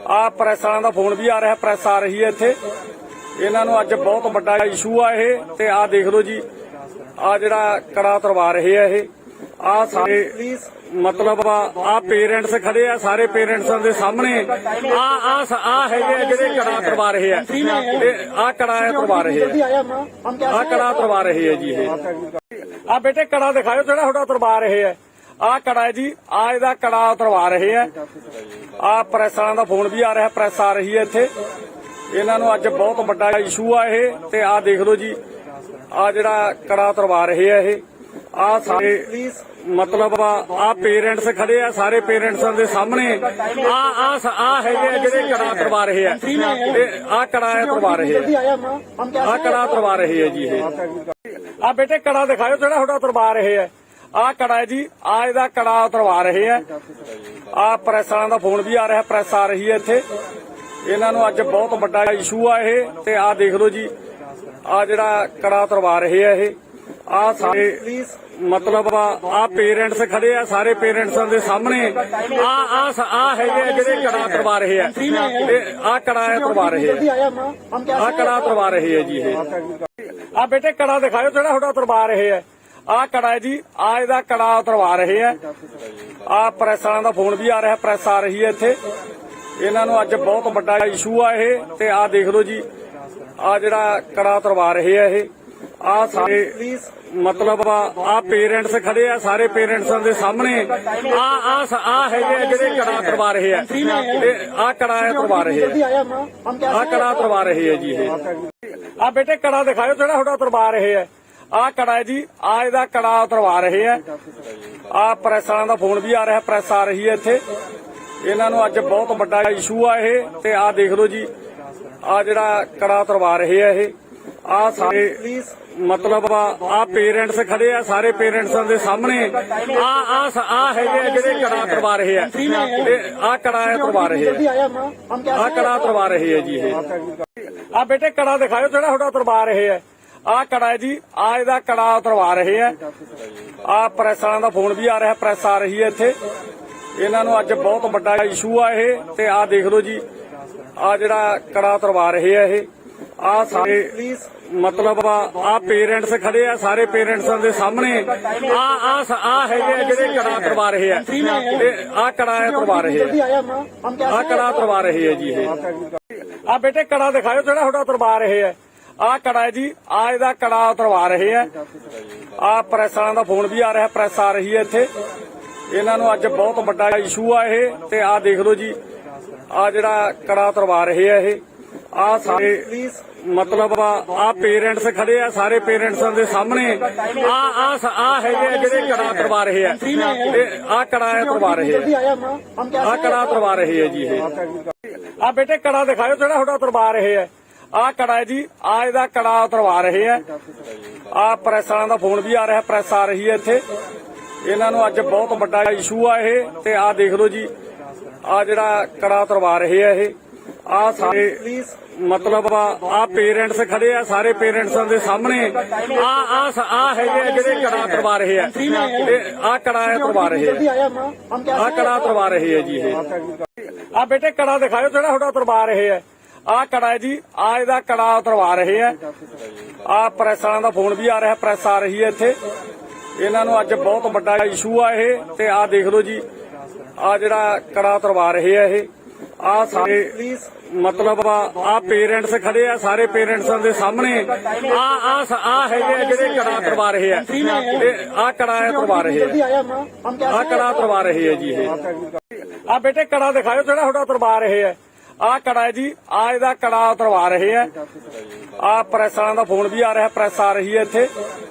ਆ ਪ੍ਰੈਸ ਵਾਲਿਆਂ ਦਾ ਫੋਨ ਵੀ ਆ ਰਿਹਾ, ਪ੍ਰੈਸ ਆ ਰਹੀ ਹੈ ਇੱਥੇ। ਇਹਨਾਂ ਨੂੰ ਅੱਜ ਬਹੁਤ ਵੱਡਾ ਇਸ਼ੂ ਆ ਇਹ। ਤੇ ਆ ਦੇਖ ਲਓ ਜੀ, ਆ ਜਿਹੜਾ ਕੜਾ ਉਤਰਵਾ ਰਹੇ ਆ ਇਹ। ਆ ਸਾਰੇ ਮਤਲਬ ਆ ਪੇਰੈਂਟਸ ਖੜੇ ਆ, ਸਾਰੇ ਪੇਰੈਂਟਸਾਂ ਦੇ ਸਾਹਮਣੇ ਆ ਹੈਗੇ ਆ ਜਿਹੜੇ ਕੜਾ ਉਤਰਵਾ ਰਹੇ ਆ। ਆ ਕੜਾ ਉਤਰਵਾ ਰਹੇ ਆ, ਆ ਕੜਾ ਉਤਰਵਾ ਰਹੇ ਆ ਜੀ ਇਹ। ਆ ਬੇਟੇ ਕੜਾ ਦਿਖਾਓ ਜਿਹੜਾ ਤੁਹਾਡਾ ਉਤਰਵਾ ਰਹੇ ਆ। ਆ ਕੜਾ ਹੈ ਜੀ, ਆ ਇਹਦਾ ਕੜਾ ਉਤਰਵਾ ਰਹੇ ਆ। ਆ ਪ੍ਰੈਸ ਵਾਲਿਆਂ ਦਾ ਫੋਨ ਵੀ ਆ ਰਿਹਾ, ਪ੍ਰੈਸ ਆ ਰਹੀ ਹੈ ਇੱਥੇ। ਇਹਨਾਂ ਨੂੰ ਅੱਜ ਬਹੁਤ ਵੱਡਾ ਇਸ਼ੂ ਆ ਇਹ। ਤੇ ਆ ਦੇਖ ਲਓ ਜੀ, ਆ ਜਿਹੜਾ ਕੜਾ ਉਤਰਵਾ ਰਹੇ ਆ ਇਹ। ਆ ਸਾਰੇ ਮਤਲਬ ਆ ਪੇਰੈਂਟਸ ਖੜੇ ਆ, ਸਾਰੇ ਪੇਰੈਂਟਸਾਂ ਦੇ ਸਾਹਮਣੇ ਆ ਹੈਗੇ ਆ ਜਿਹੜੇ ਕੜਾ ਉਤਰਵਾ ਰਹੇ ਆ। ਆ ਕੜਾ ਉਤਰਵਾ ਰਹੇ ਆ, ਆ ਕੜਾ ਉਤਰਵਾ ਰਹੇ ਆ ਜੀ ਇਹ। ਆ ਬੇਟੇ ਕੜਾ ਦਿਖਾਓ ਜਿਹੜਾ ਤੁਹਾਡਾ ਉਤਰਵਾ ਰਹੇ ਆ। ਆ ਕੜਾ ਹੈ ਜੀ, ਆ ਇਹਦਾ ਕੜਾ ਉਤਰਵਾ ਰਹੇ ਆ। ਆ ਪ੍ਰੈਸ ਵਾਲਿਆਂ ਦਾ ਫੋਨ ਵੀ ਆ ਰਿਹਾ, ਪ੍ਰੈਸ ਆ ਰਹੀ ਹੈ ਇੱਥੇ। ਇਹਨਾਂ ਨੂੰ ਅੱਜ ਬਹੁਤ ਵੱਡਾ ਇਸ਼ੂ ਆ ਇਹ। ਤੇ ਆ ਦੇਖ ਲਓ ਜੀ, ਆ ਜਿਹੜਾ ਕੜਾ ਉਤਰਵਾ ਰਹੇ ਆ ਇਹ। ਆ ਸਾਰੇ ਮਤਲਬ ਆ ਪੇਰੈਂਟਸ ਖੜੇ ਆ, ਸਾਰੇ ਪੇਰੈਂਟਸਾਂ ਦੇ ਸਾਹਮਣੇ ਆ ਹੈਗੇ ਆ ਜਿਹੜੇ ਕੜਾ ਉਤਰਵਾ ਰਹੇ ਆ। ਆ ਕੜਾ ਉਤਰਵਾ ਰਹੇ ਆ, ਆ ਕੜਾ ਉਤਰਵਾ ਰਹੇ ਆ ਜੀ ਇਹ। ਆ ਬੇਟੇ ਕੜਾ ਦਿਖਾਓ ਜਿਹੜਾ ਤੁਹਾਡਾ ਉਤਰਵਾ ਰਹੇ ਆ। ਆ ਕੜਾ ਹੈ ਜੀ, ਆ ਇਹਦਾ ਕੜਾ ਉਤਰਵਾ ਰਹੇ ਆ। ਆ ਪ੍ਰੈਸ ਵਾਲਿਆਂ ਦਾ ਫੋਨ ਵੀ ਆ ਰਿਹਾ, ਪ੍ਰੈਸ ਆ ਰਹੀ ਹੈ ਇੱਥੇ। ਇਹਨਾਂ ਨੂੰ ਅੱਜ ਬਹੁਤ ਵੱਡਾ ਇਸ਼ੂ ਆ ਇਹ। ਤੇ ਆ ਦੇਖ ਲਓ ਜੀ, ਆ ਜਿਹੜਾ ਕੜਾ ਉਤਰਵਾ ਰਹੇ ਆ ਇਹ। ਆ ਸਾਰੇ ਮਤਲਬ ਆ ਪੇਰੈਂਟਸ ਖੜੇ ਆ, ਸਾਰੇ ਪੇਰੈਂਟਸਾਂ ਦੇ ਸਾਹਮਣੇ ਆ ਹੈਗੇ ਆ ਜਿਹੜੇ ਕੜਾ ਉਤਰਵਾ ਰਹੇ ਆ। ਆ ਕੜਾ ਉਤਰਵਾ ਰਹੇ ਆ, ਆ ਕੜਾ ਉਤਰਵਾ ਰਹੇ ਆ ਜੀ ਇਹ। ਆ ਬੇਟੇ ਕੜਾ ਦਿਖਾਓ ਜਿਹੜਾ ਤੁਹਾਡਾ ਉਤਰਵਾ ਰਹੇ ਆ। ਆ ਕੜਾ ਹੈ ਜੀ, ਆ ਇਹਦਾ ਕੜਾ ਉਤਰਵਾ ਰਹੇ ਆ। ਆ ਪ੍ਰੈਸ ਵਾਲਿਆਂ ਦਾ ਫੋਨ ਵੀ ਆ ਰਿਹਾ, ਪ੍ਰੈਸ ਆ ਰਹੀ ਹੈ ਇੱਥੇ। ਇਹਨਾਂ ਨੂੰ ਅੱਜ ਬਹੁਤ ਵੱਡਾ ਇਸ਼ੂ ਆ ਇਹ। ਤੇ ਆ ਦੇਖ ਲਓ ਜੀ, ਆ ਜਿਹੜਾ ਕੜਾ ਉਤਰਵਾ ਰਹੇ ਆ ਇਹ। ਆ ਸਾਰੇ ਮਤਲਬ ਆ ਪੇਰੈਂਟਸ ਖੜੇ ਆ, ਸਾਰੇ ਪੇਰੈਂਟਸਾਂ ਦੇ ਸਾਹਮਣੇ ਆ ਹੈਗੇ ਆ ਜਿਹੜੇ ਕੜਾ ਉਤਰਵਾ ਰਹੇ ਆ। ਆ ਕੜਾ ਉਤਰਵਾ ਰਹੇ ਆ, ਆ ਕੜਾ ਉਤਰਵਾ ਰਹੇ ਆ ਜੀ ਇਹ। ਆ ਬੇਟੇ ਕੜਾ ਦਿਖਾਓ ਜਿਹੜਾ ਤੁਹਾਡਾ ਉਤਰਵਾ ਰਹੇ ਆ। ਆ ਕੜਾ ਹੈ ਜੀ, ਆ ਇਹਦਾ ਕੜਾ ਉਤਰਵਾ ਰਹੇ ਆ। ਆ ਪ੍ਰੈਸ ਵਾਲਿਆਂ ਦਾ ਫੋਨ ਵੀ ਆ ਰਿਹਾ, ਪ੍ਰੈਸ ਆ ਰਹੀ ਹੈ ਇੱਥੇ। ਇਹਨਾਂ ਨੂੰ ਅੱਜ ਬਹੁਤ ਵੱਡਾ ਇਸ਼ੂ ਆ ਇਹ। ਤੇ ਆ ਦੇਖ ਲਓ ਜੀ, ਆ ਜਿਹੜਾ ਕੜਾ ਉਤਰਵਾ ਰਹੇ ਆ ਇਹ। ਆ ਸਾਰੇ ਮਤਲਬ ਆ ਪੇਰੈਂਟਸ ਖੜੇ ਆ, ਸਾਰੇ ਪੇਰੈਂਟਸਾਂ ਦੇ ਸਾਹਮਣੇ ਆ ਹੈਗੇ ਆ ਜਿਹੜੇ ਕੜਾ ਉਤਰਵਾ ਰਹੇ ਆ। ਆ ਕੜਾ ਉਤਰਵਾ ਰਹੇ ਆ, ਆ ਕੜਾ ਉਤਰਵਾ ਰਹੇ ਆ ਜੀ ਇਹ। ਆ ਬੇਟੇ ਕੜਾ ਦਿਖਾਓ ਜਿਹੜਾ ਤੁਹਾਡਾ ਉਤਰਵਾ ਰਹੇ ਆ। ਆ ਕੜਾ ਹੈ ਜੀ, ਆ ਇਹਦਾ ਕੜਾ ਉਤਰਵਾ ਰਹੇ ਆ। ਆ ਪ੍ਰੈਸ ਵਾਲਿਆਂ ਦਾ ਫੋਨ ਵੀ ਆ ਰਿਹਾ, ਪ੍ਰੈਸ ਆ ਰਹੀ ਹੈ ਇੱਥੇ। ਇਹਨਾਂ ਨੂੰ ਅੱਜ ਬਹੁਤ ਵੱਡਾ ਇਸ਼ੂ ਆ ਇਹ। ਤੇ ਆ ਦੇਖ ਲਓ ਜੀ, ਆ ਜਿਹੜਾ ਕੜਾ ਉਤਰਵਾ ਰਹੇ ਆ ਇਹ। ਆ ਸਾਰੇ ਮਤਲਬ ਆ ਪੇਰੈਂਟਸ ਖੜੇ ਆ, ਸਾਰੇ ਪੇਰੈਂਟਸਾਂ ਦੇ ਸਾਹਮਣੇ ਆ ਹੈਗੇ ਆ ਜਿਹੜੇ ਕੜਾ ਉਤਰਵਾ ਰਹੇ ਆ। ਆ ਕੜਾ ਉਤਰਵਾ ਰਹੇ ਆ, ਆ ਕੜਾ ਉਤਰਵਾ ਰਹੇ ਆ ਜੀ ਇਹ। ਆ ਬੇਟੇ ਕੜਾ ਦਿਖਾਓ ਜਿਹੜਾ ਤੁਹਾਡਾ ਉਤਰਵਾ ਰਹੇ ਆ। ਆ ਕੜਾ ਹੈ ਜੀ, ਆ ਇਹਦਾ ਕੜਾ ਉਤਰਵਾ ਰਹੇ ਆ। ਆ ਪ੍ਰੈਸ ਵਾਲਿਆਂ ਦਾ ਫੋਨ ਵੀ ਆ ਰਿਹਾ, ਪ੍ਰੈਸ ਆ ਰਹੀ ਹੈ ਇੱਥੇ। ਇਹਨਾਂ ਨੂੰ ਅੱਜ ਬਹੁਤ ਵੱਡਾ ਇਸ਼ੂ ਆ ਇਹ। ਤੇ ਆ ਦੇਖ ਲਓ ਜੀ, ਆ ਜਿਹੜਾ ਕੜਾ ਤੁਰਵਾ ਰਹੇ ਆ ਇਹ ਆ ਸਾਰੇ ਮਤਲਬ ਆ ਪੇਰੈਂਟਸ ਖੜੇ ਆ ਸਾਰੇ ਪੇਰੈਂਟਸਾਂ ਦੇ ਸਾਹਮਣੇ ਆ ਹੈਗੇ ਆ ਜਿਹੜੇ ਕੜਾ ਤੁਰਵਾ ਰਹੇ ਆ ਆ ਕੜਾ ਤੁਰਵਾ ਰਹੇ ਆ ਕੜਾ ਤੁਰਵਾ ਰਹੇ ਆ ਜੀ ਇਹ ਆ ਬੇਟੇ ਕੜਾ ਦਿਖਾਓ ਜਿਹੜਾ ਤੁਹਾਡਾ ਤੁਰਵਾ ਰਹੇ ਆ ਆ ਕੜਾ ਜੀ ਆ ਇਹਦਾ ਕੜਾ ਤੁਰਵਾ ਰਹੇ ਆ ਆ ਪ੍ਰੈਸ ਵਾਲਿਆਂ ਦਾ ਫੋਨ ਵੀ ਆ ਰਿਹਾ ਪ੍ਰੈਸ ਆ ਰਹੀ ਹੈ ਇੱਥੇ ਇਹਨਾਂ ਨੂੰ ਅੱਜ ਬਹੁਤ ਵੱਡਾ ਇਸ਼ੂ ਆ ਇਹ ਤੇ ਆ ਦੇਖ ਲਓ ਜੀ ਆ ਜਿਹੜਾ ਕੜਾ ਤੁਰਵਾ ਰਹੇ ਆ ਇਹ ਆ ਸਾਰੇ ਮਤਲਬ ਆ ਪੇਰੈਂਟਸ ਖੜੇ ਆ ਸਾਰੇ ਪੇਰੈਂਟਸਾਂ ਦੇ ਸਾਹਮਣੇ ਆ ਹੈਗੇ ਆ ਜਿਹੜੇ ਕੜਾ ਤੁਰਵਾ ਰਹੇ ਆ ਆ ਕੜਾ ਤੁਰਵਾ ਰਹੇ ਆ ਕੜਾ ਤੁਰਵਾ ਰਹੇ ਆ ਜੀ ਇਹ ਆ ਬੇਟੇ ਕੜਾ ਦਿਖਾਓ ਜਿਹੜਾ ਤੁਹਾਡਾ ਤੁਰਵਾ ਰਹੇ ਆ ਆ ਕੜਾ ਜੀ ਆ ਇਹਦਾ ਕੜਾ ਤੁਰਵਾ ਰਹੇ ਆ ਆ ਪ੍ਰੈਸ ਵਾਲਿਆਂ ਦਾ ਫੋਨ ਵੀ ਆ ਰਿਹਾ ਪ੍ਰੈਸ ਆ ਰਹੀ ਹੈ ਇੱਥੇ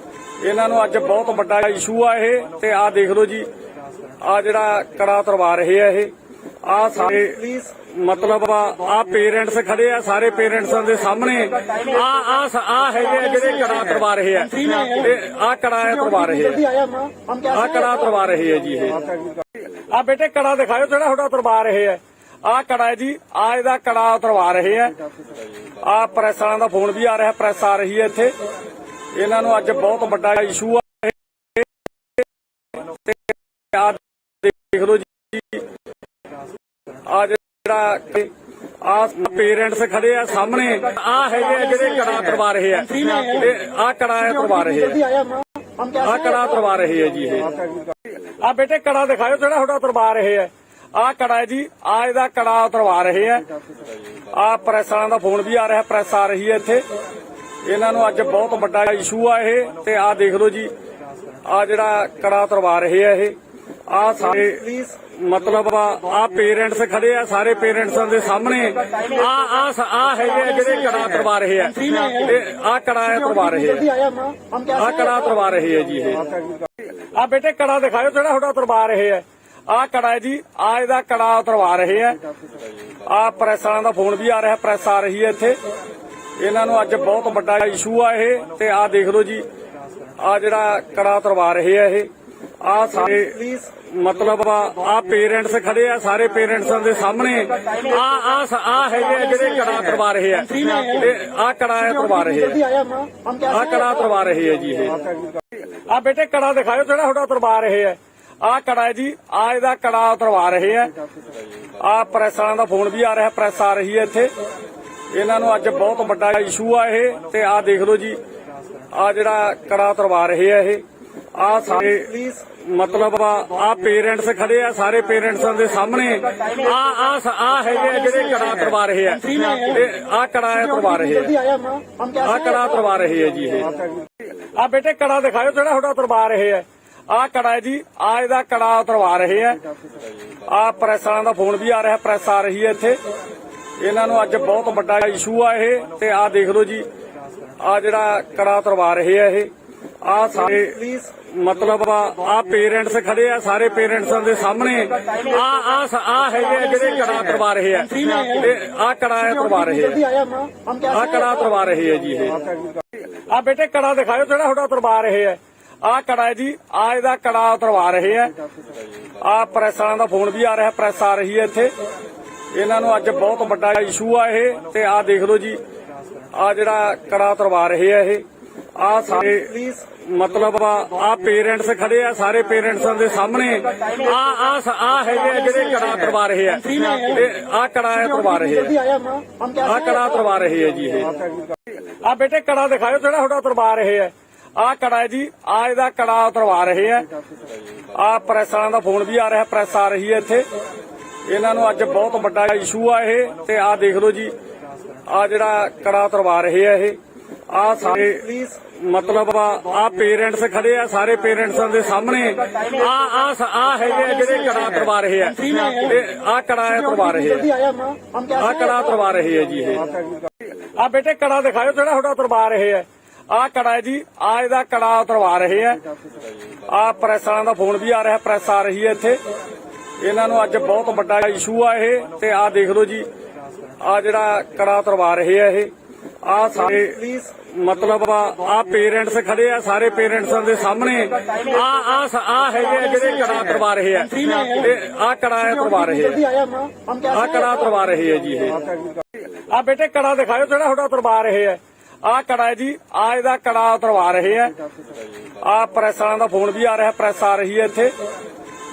ਇਹਨਾਂ ਨੂੰ ਅੱਜ ਬਹੁਤ ਵੱਡਾ ਇਸ਼ੂ ਆ ਇਹ ਤੇ ਆ ਦੇਖ ਲਓ ਜੀ ਆ ਜਿਹੜਾ ਕੜਾ ਤੁਰਵਾ ਰਹੇ ਆ ਇਹ ਆ ਸਾਰੇ ਮਤਲਬ ਆ ਪੇਰੈਂਟਸ ਖੜੇ ਆ ਸਾਰੇ ਪੇਰੈਂਟਸਾਂ ਦੇ ਸਾਹਮਣੇ ਆ ਹੈਗੇ ਆ ਜਿਹੜੇ ਕੜਾ ਤੁਰਵਾ ਰਹੇ ਆ ਆ ਕੜਾ ਤੁਰਵਾ ਰਹੇ ਆ ਕੜਾ ਤੁਰਵਾ ਰਹੇ ਆ ਜੀ ਇਹ ਆ ਬੇਟੇ ਕੜਾ ਦਿਖਾਓ ਜਿਹੜਾ ਤੁਹਾਡਾ ਤੁਰਵਾ ਰਹੇ ਆ ਆ ਕੜਾ ਜੀ ਆ ਇਹਦਾ ਕੜਾ ਤੁਰਵਾ ਰਹੇ ਆ ਆ ਪ੍ਰੈਸ ਵਾਲਿਆਂ ਦਾ ਫੋਨ ਵੀ ਆ ਰਿਹਾ ਪ੍ਰੈਸ ਆ ਰਹੀ ਹੈ ਇੱਥੇ ਇਹਨਾਂ ਨੂੰ ਅੱਜ ਬਹੁਤ ਵੱਡਾ ਇਸ਼ੂ ਆ ਤੇ ਆ ਦੇਖ ਲਓ ਜੀ ਆ ਜਿਹੜਾ ਆ ਪੇਰੈਂਟਸ ਖੜੇ ਆ ਸਾਹਮਣੇ ਆ ਹੈਗੇ ਆ ਜਿਹੜੇ ਕੜਾ ਤੁਰਵਾ ਰਹੇ ਆ ਆ ਕੜਾ ਤੁਰਵਾ ਰਹੇ ਆ ਕੜਾ ਤੁਰਵਾ ਰਹੇ ਆ ਜੀ ਇਹ ਆ ਬੇਟੇ ਕੜਾ ਦਿਖਾਓ ਜਿਹੜਾ ਤੁਹਾਡਾ ਤੁਰਵਾ ਰਹੇ ਆ ਆ ਕੜਾ ਜੀ ਆ ਇਹਦਾ ਕੜਾ ਤੁਰਵਾ ਰਹੇ ਆ ਆ ਪ੍ਰੈਸ ਵਾਲਿਆਂ ਦਾ ਫੋਨ ਵੀ ਆ ਰਿਹਾ ਪ੍ਰੈਸ ਆ ਰਹੀ ਹੈ ਇੱਥੇ ਇਹਨਾਂ ਨੂੰ ਅੱਜ ਬਹੁਤ ਵੱਡਾ ਇਸ਼ੂ ਆ ਇਹ ਤੇ ਆ ਦੇਖ ਲਓ ਜੀ ਆ ਜਿਹੜਾ ਕੜਾ ਤੁਰਵਾ ਰਹੇ ਆ ਇਹ ਆ ਸਾਰੇ ਮਤਲਬ ਆ ਪੇਰੈਂਟਸ ਖੜੇ ਆ ਸਾਰੇ ਪੇਰੈਂਟਸਾਂ ਦੇ ਸਾਹਮਣੇ ਆ ਹੈਗੇ ਆ ਜਿਹੜੇ ਕੜਾ ਤੁਰਵਾ ਰਹੇ ਆ ਆ ਕੜਾ ਤੁਰਵਾ ਰਹੇ ਆ ਕੜਾ ਤੁਰਵਾ ਰਹੇ ਆ ਜੀ ਇਹ ਆ ਬੇਟੇ ਕੜਾ ਦਿਖਾਓ ਜਿਹੜਾ ਤੁਹਾਡਾ ਤੁਰਵਾ ਰਹੇ ਆ ਆ ਕੜਾ ਜੀ ਆ ਇਹਦਾ ਕੜਾ ਤੁਰਵਾ ਰਹੇ ਆ ਆ ਪ੍ਰੈਸ ਵਾਲਿਆਂ ਦਾ ਫੋਨ ਵੀ ਆ ਰਿਹਾ ਪ੍ਰੈਸ ਆ ਰਹੀ ਹੈ ਇੱਥੇ ਇਹਨਾਂ ਨੂੰ ਅੱਜ ਬਹੁਤ ਵੱਡਾ ਇਸ਼ੂ ਆ ਇਹ ਤੇ ਆ ਦੇਖ ਲਓ ਜੀ ਆ ਜਿਹੜਾ ਕੜਾ ਤੁਰਵਾ ਰਹੇ ਆ ਇਹ ਆ ਸਾਰੇ ਮਤਲਬ ਆ ਪੇਰੈਂਟਸ ਖੜੇ ਆ ਸਾਰੇ ਪੇਰੈਂਟਸਾਂ ਦੇ ਸਾਹਮਣੇ ਆ ਹੈਗੇ ਆ ਜਿਹੜੇ ਕੜਾ ਤੁਰਵਾ ਰਹੇ ਆ ਆ ਕੜਾ ਤੁਰਵਾ ਰਹੇ ਆ ਕੜਾ ਤੁਰਵਾ ਰਹੇ ਆ ਜੀ ਇਹ ਆ ਬੇਟੇ ਕੜਾ ਦਿਖਾਓ ਜਿਹੜਾ ਤੁਹਾਡਾ ਤੁਰਵਾ ਰਹੇ ਆ ਆ ਕੜਾ ਜੀ ਆ ਇਹਦਾ ਕੜਾ ਤੁਰਵਾ ਰਹੇ ਆ ਆ ਪ੍ਰੈਸ ਵਾਲਿਆਂ ਦਾ ਫੋਨ ਵੀ ਆ ਰਿਹਾ ਪ੍ਰੈਸ ਆ ਰਹੀ ਹੈ ਇੱਥੇ ਇਹਨਾਂ ਨੂੰ ਅੱਜ ਬਹੁਤ ਵੱਡਾ ਇਸ਼ੂ ਆ ਇਹ ਤੇ ਆ ਦੇਖ ਲਓ ਜੀ ਆ ਜਿਹੜਾ ਕੜਾ ਤੁਰਵਾ ਰਹੇ ਆ ਇਹ ਆ ਸਾਰੇ ਮਤਲਬ ਆ ਪੇਰੈਂਟਸ ਖੜੇ ਆ ਸਾਰੇ ਪੇਰੈਂਟਸਾਂ ਦੇ ਸਾਹਮਣੇ ਆ ਹੈਗੇ ਆ ਜਿਹੜੇ ਕੜਾ ਤੁਰਵਾ ਰਹੇ ਆ ਆ ਕੜਾ ਤੁਰਵਾ ਰਹੇ ਆ ਕੜਾ ਤੁਰਵਾ ਰਹੇ ਆ ਜੀ ਇਹ ਆ ਬੇਟੇ ਕੜਾ ਦਿਖਾਓ ਜਿਹੜਾ ਤੁਹਾਡਾ ਤੁਰਵਾ ਰਹੇ ਆ ਆ ਕੜਾ ਜੀ ਆ ਇਹਦਾ ਕੜਾ ਤੁਰਵਾ ਰਹੇ ਆ ਆ ਪ੍ਰੈਸ ਵਾਲਿਆਂ ਦਾ ਫੋਨ ਵੀ ਆ ਰਿਹਾ ਪ੍ਰੈਸ ਆ ਰਹੀ ਹੈ ਇੱਥੇ ਇਹਨਾਂ ਨੂੰ ਅੱਜ ਬਹੁਤ ਵੱਡਾ ਇਸ਼ੂ ਆ ਇਹ ਤੇ ਆ ਦੇਖ ਲਓ ਜੀ ਆ ਜਿਹੜਾ ਕੜਾ ਤੁਰਵਾ ਰਹੇ ਆ ਇਹ ਆ ਸਾਰੇ ਮਤਲਬ ਆ ਪੇਰੈਂਟਸ ਖੜੇ ਆ ਸਾਰੇ ਪੇਰੈਂਟਸਾਂ ਦੇ ਸਾਹਮਣੇ ਆ ਹੈਗੇ ਆ ਜਿਹੜੇ ਕੜਾ ਤੁਰਵਾ ਰਹੇ ਆ ਆ ਕੜਾ ਤੁਰਵਾ ਰਹੇ ਆ ਕੜਾ ਤੁਰਵਾ ਰਹੇ ਆ ਜੀ ਇਹ ਆ ਬੇਟੇ ਕੜਾ ਦਿਖਾਓ ਜਿਹੜਾ ਤੁਹਾਡਾ ਤੁਰਵਾ ਰਹੇ ਆ ਆ ਕੜਾ ਜੀ ਆ ਇਹਦਾ ਕੜਾ ਤੁਰਵਾ ਰਹੇ ਆ ਆ ਪ੍ਰੈਸ ਵਾਲਿਆਂ ਦਾ ਫੋਨ ਵੀ ਆ ਰਿਹਾ ਪ੍ਰੈਸ ਆ ਰਹੀ ਹੈ ਇੱਥੇ ਇਹਨਾਂ ਨੂੰ ਅੱਜ ਬਹੁਤ ਵੱਡਾ ਇਸ਼ੂ ਆ ਇਹ ਤੇ ਆ ਦੇਖ ਲਓ ਜੀ ਆ ਜਿਹੜਾ ਕੜਾ ਤੁਰਵਾ ਰਹੇ ਆ ਇਹ ਆ ਸਾਰੇ ਮਤਲਬ ਆ ਪੇਰੈਂਟਸ ਖੜੇ ਆ ਸਾਰੇ ਪੇਰੈਂਟਸਾਂ ਦੇ ਸਾਹਮਣੇ ਆ ਹੈਗੇ ਆ ਜਿਹੜੇ ਕੜਾ ਤੁਰਵਾ ਰਹੇ ਆ ਆ ਕੜਾ ਤੁਰਵਾ ਰਹੇ ਆ ਕੜਾ ਤੁਰਵਾ ਰਹੇ ਆ ਜੀ ਇਹ ਆ ਬੇਟੇ ਕੜਾ ਦਿਖਾਓ ਜਿਹੜਾ ਤੁਹਾਡਾ ਤੁਰਵਾ ਰਹੇ ਆ ਆ ਕੜਾ ਜੀ ਆ ਇਹਦਾ ਕੜਾ ਤੁਰਵਾ ਰਹੇ ਆ ਆ ਪ੍ਰੈਸ ਵਾਲਿਆਂ ਦਾ ਫੋਨ ਵੀ ਆ ਰਿਹਾ ਪ੍ਰੈਸ ਆ ਰਹੀ ਹੈ ਇੱਥੇ ਇਹਨਾਂ ਨੂੰ ਅੱਜ ਬਹੁਤ ਵੱਡਾ ਇਸ਼ੂ ਆ ਇਹ ਤੇ ਆ ਦੇਖ ਲਓ ਜੀ ਆ ਜਿਹੜਾ ਕੜਾ ਤੁਰਵਾ ਰਹੇ ਆ ਇਹ ਆ ਸਾਰੇ ਮਤਲਬ ਆ ਪੇਰੈਂਟਸ ਖੜੇ ਆ ਸਾਰੇ ਪੇਰੈਂਟਸਾਂ ਦੇ ਸਾਹਮਣੇ ਆ ਹੈਗੇ ਆ ਜਿਹੜੇ ਕੜਾ ਤੁਰਵਾ ਰਹੇ ਆ ਆ ਕੜਾ ਤੁਰਵਾ ਰਹੇ ਆ ਕੜਾ ਤੁਰਵਾ ਰਹੇ ਆ ਜੀ ਇਹ ਆ ਬੇਟੇ ਕੜਾ ਦਿਖਾਓ ਜਿਹੜਾ ਤੁਹਾਡਾ ਤੁਰਵਾ ਰਹੇ ਆ ਆ ਕੜਾ ਜੀ ਆ ਇਹਦਾ ਕੜਾ ਤੁਰਵਾ ਰਹੇ ਆ ਆ ਪ੍ਰੈਸ ਵਾਲਿਆਂ ਦਾ ਫੋਨ ਵੀ ਆ ਰਿਹਾ ਪ੍ਰੈਸ ਆ ਰਹੀ ਹੈ ਇੱਥੇ ਇਹਨਾਂ ਨੂੰ ਅੱਜ ਬਹੁਤ ਵੱਡਾ ਇਸ਼ੂ ਆ ਇਹ ਤੇ ਆ ਦੇਖ ਲਓ ਜੀ ਆ ਜਿਹੜਾ ਕੜਾ ਤੁਰਵਾ ਰਹੇ ਆ ਇਹ ਆ ਸਾਰੇ ਮਤਲਬ ਆ ਪੇਰੈਂਟਸ ਖੜੇ ਆ, ਸਾਰੇ ਪੇਰੈਂਟਸਾਂ ਦੇ ਸਾਹਮਣੇ ਆ ਹੈਗੇ ਆ ਜਿਹੜੇ ਕੜਾ ਕਰਵਾ ਰਹੇ ਆ, ਆ ਕੜਾ ਕਰਵਾ ਰਹੇ ਆ, ਆ ਕੜਾ ਕਰਵਾ ਰਹੇ ਆ ਜੀ। ਇਹ ਆ ਬੇਟੇ ਕੜਾ ਦਿਖਾਓ ਜਿਹੜਾ ਤੁਹਾਡਾ ਉਤਰਵਾ ਰਹੇ ਆ। ਆ ਕੜਾ ਹੈ ਜੀ, ਆ ਇਹਦਾ ਕੜਾ ਉਤਰਵਾ ਰਹੇ ਆ। ਆ ਪ੍ਰੈਸ ਵਾਲਿਆਂ ਦਾ ਫੋਨ ਵੀ ਆ ਰਿਹਾ, ਪ੍ਰੈਸ ਆ ਰਹੀ ਹੈ ਇੱਥੇ।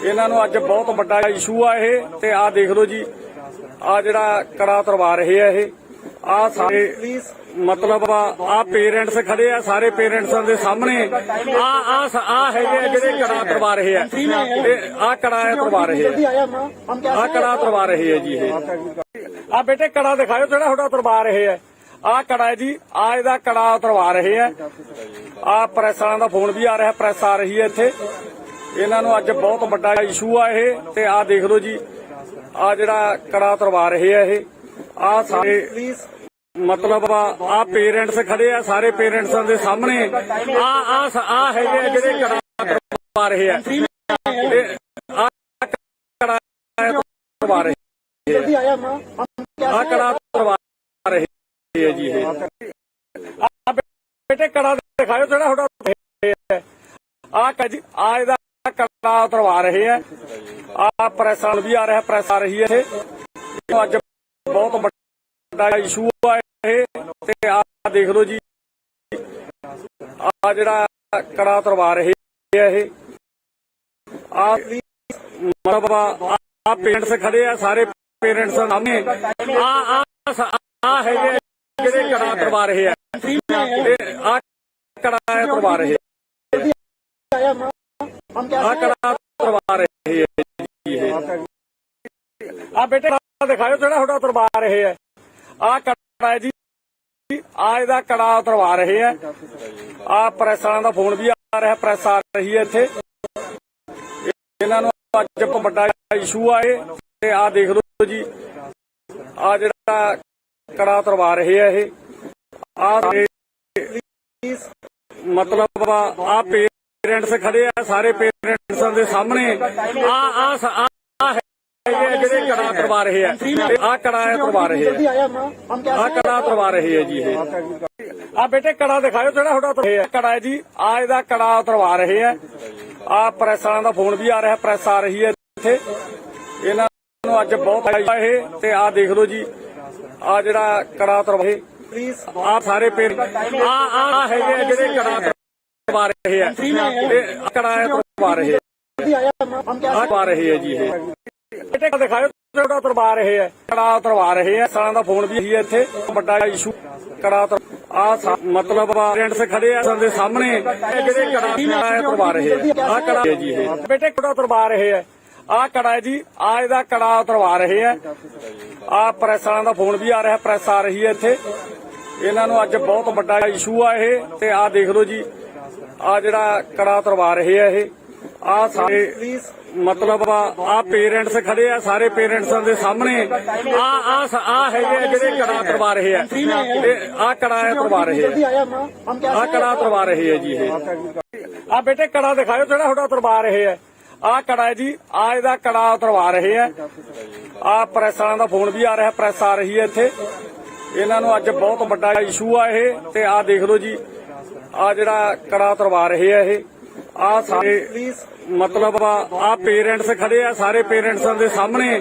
ਇਹਨਾਂ ਨੂੰ ਅੱਜ ਬਹੁਤ ਵੱਡਾ ਇਸ਼ੂ ਆ ਇਹ, ਤੇ ਆ ਦੇਖ ਲਓ ਜੀ, ਆ ਜਿਹੜਾ ਕੜਾ ਉਤਰਵਾ ਰਹੇ ਆ ਇਹ। ਆ ਸਾਰੇ ਮਤਲਬ ਆ ਪੇਰੈਂਟਸ ਖੜੇ ਆ, ਸਾਰੇ ਪੇਰੈਂਟਸਾਂ ਦੇ ਸਾਹਮਣੇ ਆ ਹੈਗੇ ਆ ਜਿਹੜੇ ਕੜਾ ਉਤਰਵਾ ਰਹੇ ਆ, ਆ ਕੜਾ ਉਤਰਵਾ ਰਹੇ ਆ, ਆ ਕੜਾ ਉਤਰਵਾ ਰਹੇ ਆ ਜੀ। ਇਹ ਆ ਬੇਟੇ ਕੜਾ ਦਿਖਾਓ ਜਿਹੜਾ ਤੁਹਾਡਾ ਉਤਰਵਾ ਰਹੇ ਆ। ਆ ਕੜਾ ਹੈ ਜੀ, ਆ ਇਹਦਾ ਕੜਾ ਉਤਰਵਾ ਰਹੇ ਆ। ਆ ਪ੍ਰੈਸ ਵਾਲਿਆਂ ਦਾ ਫੋਨ ਵੀ ਆ ਰਿਹਾ, ਪ੍ਰੈਸ ਆ ਰਹੀ ਹੈ ਇੱਥੇ। ਇਹਨਾਂ ਨੂੰ ਅੱਜ ਬਹੁਤ ਵੱਡਾ ਇਸ਼ੂ ਆ ਇਹ, ਤੇ ਆ ਦੇਖ ਲਓ ਜੀ, ਆ ਜਿਹੜਾ ਕੜਾ ਉਤਰਵਾ ਰਹੇ ਆ ਇਹ। ਆ ਸਾਰੇ ਮਤਲਬ ਆ ਪੇਰੈਂਟਸ ਖੜੇ ਆ, ਸਾਰੇ ਪੇਰੈਂਟਸਾਂ ਦੇ ਸਾਹਮਣੇ ਆ ਹੈਗੇ ਆ ਜਿਹੜੇ ਕੜਾ ਉਤਰਵਾ ਰਹੇ ਆ, ਆ ਕੜਾ ਉਤਰਵਾ ਰਹੇ ਆ, ਆ ਕੜਾ ਉਤਰਵਾ ਰਹੇ ਆ ਜੀ। ਇਹ ਆ ਬੇਟੇ ਕੜਾ ਦਿਖਾਓ ਜਿਹੜਾ ਤੁਹਾਡਾ ਆ ਜੀ, ਆ ਇਹਦਾ ਕੜਾ ਉਤਰਵਾ ਰਹੇ ਆ। ਆ ਪ੍ਰੈਸ ਵਾਲ ਵੀ ਆ ਰਿਹਾ, ਪ੍ਰੈਸ ਆ ਰਹੀ ਹੈ ਇੱਥੇ। ਅੱਜ ਬਹੁਤ ਵੱਡਾ ਇਸ਼ੂ ਆ ਇਹ, ਤੇ ਆ ਦੇਖ ਲਓ ਜੀ, ਆ ਜਿਹੜਾ ਕੜਾ ਉਤਰਵਾ ਰਹੇ ਆ ਇਹ। ਆ ਮਤਲਬ ਆ ਪੇਰੈਂਟਸ ਖੜੇ ਆ, ਸਾਰੇ ਪੇਰੈਂਟਸਾਂ ਸਾਹਮਣੇ ਆ ਹੈਗੇ ਜਿਹੜੇ ਕੜਾ ਉਤਰਵਾ ਰਹੇ ਆ, ਆ ਕੜਾ ਉਤਰਵਾ ਰਹੇ ਆ, ਕੜਾ ਉਤਰਵਾ ਰਹੇ ਆ ਜੀ। ਇਹ ਆ ਬੇਟੇ ਕੜਾ ਦਿਖਾਓ ਜਿਹੜਾ ਤੁਹਾਡਾ ਉਤਰਵਾ ਰਹੇ ਆ। ਆ ਕੜਾ ਹੈ ਜੀ, ਆ ਇਹਦਾ ਕੜਾ ਉਤਰਵਾ ਰਹੇ ਆ। ਆ ਪ੍ਰੈਸ ਵਾਲਿਆਂ ਦਾ ਫੋਨ ਵੀ ਆ ਰਿਹਾ, ਪ੍ਰੈਸ ਆ ਰਹੀ ਹੈ ਇੱਥੇ। ਇਹਨਾਂ ਨੂੰ ਅੱਜ ਵੱਡਾ ਇਸ਼ੂ ਆ ਇਹ, ਤੇ ਆ ਦੇਖ ਲਓ ਜੀ, ਆ ਜਿਹੜਾ ਕੜਾ ਉਤਰਵਾ ਰਹੇ ਆ ਇਹ। ਆ ਮਤਲਬ ਆ ਪੇਰੈਂਟਸ ਖੜੇ ਆ, ਸਾਰੇ ਪੇਰੈਂਟਸਾਂ ਦੇ ਸਾਹਮਣੇ ਆ ਹੈਗੇ ਆ ਜਿਹੜੇ ਕੜਾ ਉਤਰਵਾ ਰਹੇ ਆ, ਆ ਕੜਾ ਉਤਰਵਾ ਰਹੇ ਆ, ਆ ਕੜਾ ਉਤਰਵਾ ਰਹੇ ਆ ਜੀ। ਇਹ ਆ ਬੇਟੇ ਕੜਾ ਦਿਖਾਓ ਜਿਹੜਾ ਤੁਹਾਡਾ ਉਤਰਵਾ ਕੜਾ ਹੈ ਜੀ, ਆ ਇਹਦਾ ਕੜਾ ਉਤਰਵਾ ਰਹੇ ਆ। ਆ ਪ੍ਰੈਸ ਵਾਲਿਆਂ ਦਾ ਫੋਨ ਵੀ ਆ ਰਿਹਾ, ਪ੍ਰੈਸ ਆ ਰਹੀ ਹੈ ਇੱਥੇ। ਇਹਨਾਂ ਨੂੰ ਅੱਜ ਬਹੁਤ ਇਹ, ਤੇ ਆ ਦੇਖ ਲਓ ਜੀ, ਆ ਜਿਹੜਾ ਕੜਾ ਉਤਰਵਾ ਆ ਸਾਰੇ ਆ ਹੈਗੇ ਆ ਜਿਹੜੇ ਕੜਾ ਉਤਰਵਾ ਰਹੇ ਆ, ਕੜਾ ਉਤਰਵਾ ਰਹੇ ਆ, ਆ ਰਹੇ ਆ ਜੀ। ਇਹ ਬੇਟੇ ਦਿਖਾਓ ਜਿਹੜਾ ਉਤਰਵਾ ਰਹੇ ਆ, ਕੜਾ ਉਤਰਵਾ ਰਹੇ ਆ। ਸਾਲਾਂ ਦਾ ਫੋਨ ਵੀ ਹੈ ਇੱਥੇ। ਵੱਡਾ ਇਸ਼ੂ ਕੜਾ ਆ ਮਤਲਬ ਪੇਰੈਂਟਸ ਖੜੇ ਆ ਦੇ ਸਾਹਮਣੇ ਜਿਹੜੇ ਕੜਾ ਉਤਰਵਾ ਰਹੇ ਆ, ਕੜਾ ਜੀ। ਇਹ ਬੇਟੇ ਕੜਾ ਉਤਰਵਾ ਰਹੇ ਆ। ਆ ਕੜਾ ਹੈ ਜੀ, ਆ ਇਹਦਾ ਕੜਾ ਉਤਰਵਾ ਰਹੇ ਆ। ਆ ਪ੍ਰੈਸ ਵਾਲਿਆਂ ਦਾ ਫੋਨ ਵੀ ਆ ਰਿਹਾ, ਪ੍ਰੈਸ ਆ ਰਹੀ ਹੈ ਇੱਥੇ। ਇਹਨਾਂ ਨੂੰ ਅੱਜ ਬਹੁਤ ਵੱਡਾ ਇਸ਼ੂ ਆ ਇਹ, ਤੇ ਆ ਦੇਖ ਲਓ ਜੀ, ਆ ਜਿਹੜਾ ਕੜਾ ਉਤਰਵਾ ਰਹੇ ਆ ਇਹ। ਆ ਸਾਰੇ ਮਤਲਬ ਆ ਪੇਰੈਂਟਸ ਖੜੇ ਆ, ਸਾਰੇ ਪੇਰੈਂਟਸਾਂ ਦੇ ਸਾਹਮਣੇ ਆ ਹੈਗੇ ਆ ਜਿਹੜੇ ਕੜਾ ਉਤਰਵਾ ਰਹੇ ਆ, ਆ ਕੜਾ ਉਤਰਵਾ ਰਹੇ ਆ, ਆ ਕੜਾ ਉਤਰਵਾ ਰਹੇ ਆ ਜੀ। ਇਹ ਆ ਬੇਟੇ ਕੜਾ ਦਿਖਾਓ ਜਿਹੜਾ ਤੁਹਾਡਾ ਉਤਰਵਾ ਰਹੇ ਆ। ਆ ਕੜਾ ਹੈ ਜੀ, ਆ ਇਹਦਾ ਕੜਾ ਉਤਰਵਾ ਰਹੇ ਆ। ਆ ਪ੍ਰੈਸ ਵਾਲਿਆਂ ਦਾ ਫੋਨ ਵੀ ਆ ਰਿਹਾ, ਪ੍ਰੈਸ ਆ ਰਹੀ ਹੈ ਇੱਥੇ। ਇਹਨਾਂ ਨੂੰ ਅੱਜ ਬਹੁਤ ਵੱਡਾ ਇਸ਼ੂ ਆ ਇਹ, ਤੇ ਆ ਦੇਖ ਲਓ ਜੀ, ਆ ਜਿਹੜਾ ਕੜਾ ਉਤਰਵਾ ਰਹੇ ਆ ਇਹ। ਆ ਸਾਰੇ ਮਤਲਬ ਆ ਪੇਰੈਂਟਸ ਖੜੇ ਆ, ਸਾਰੇ ਪੇਰੈਂਟਸਾਂ ਦੇ ਸਾਹਮਣੇ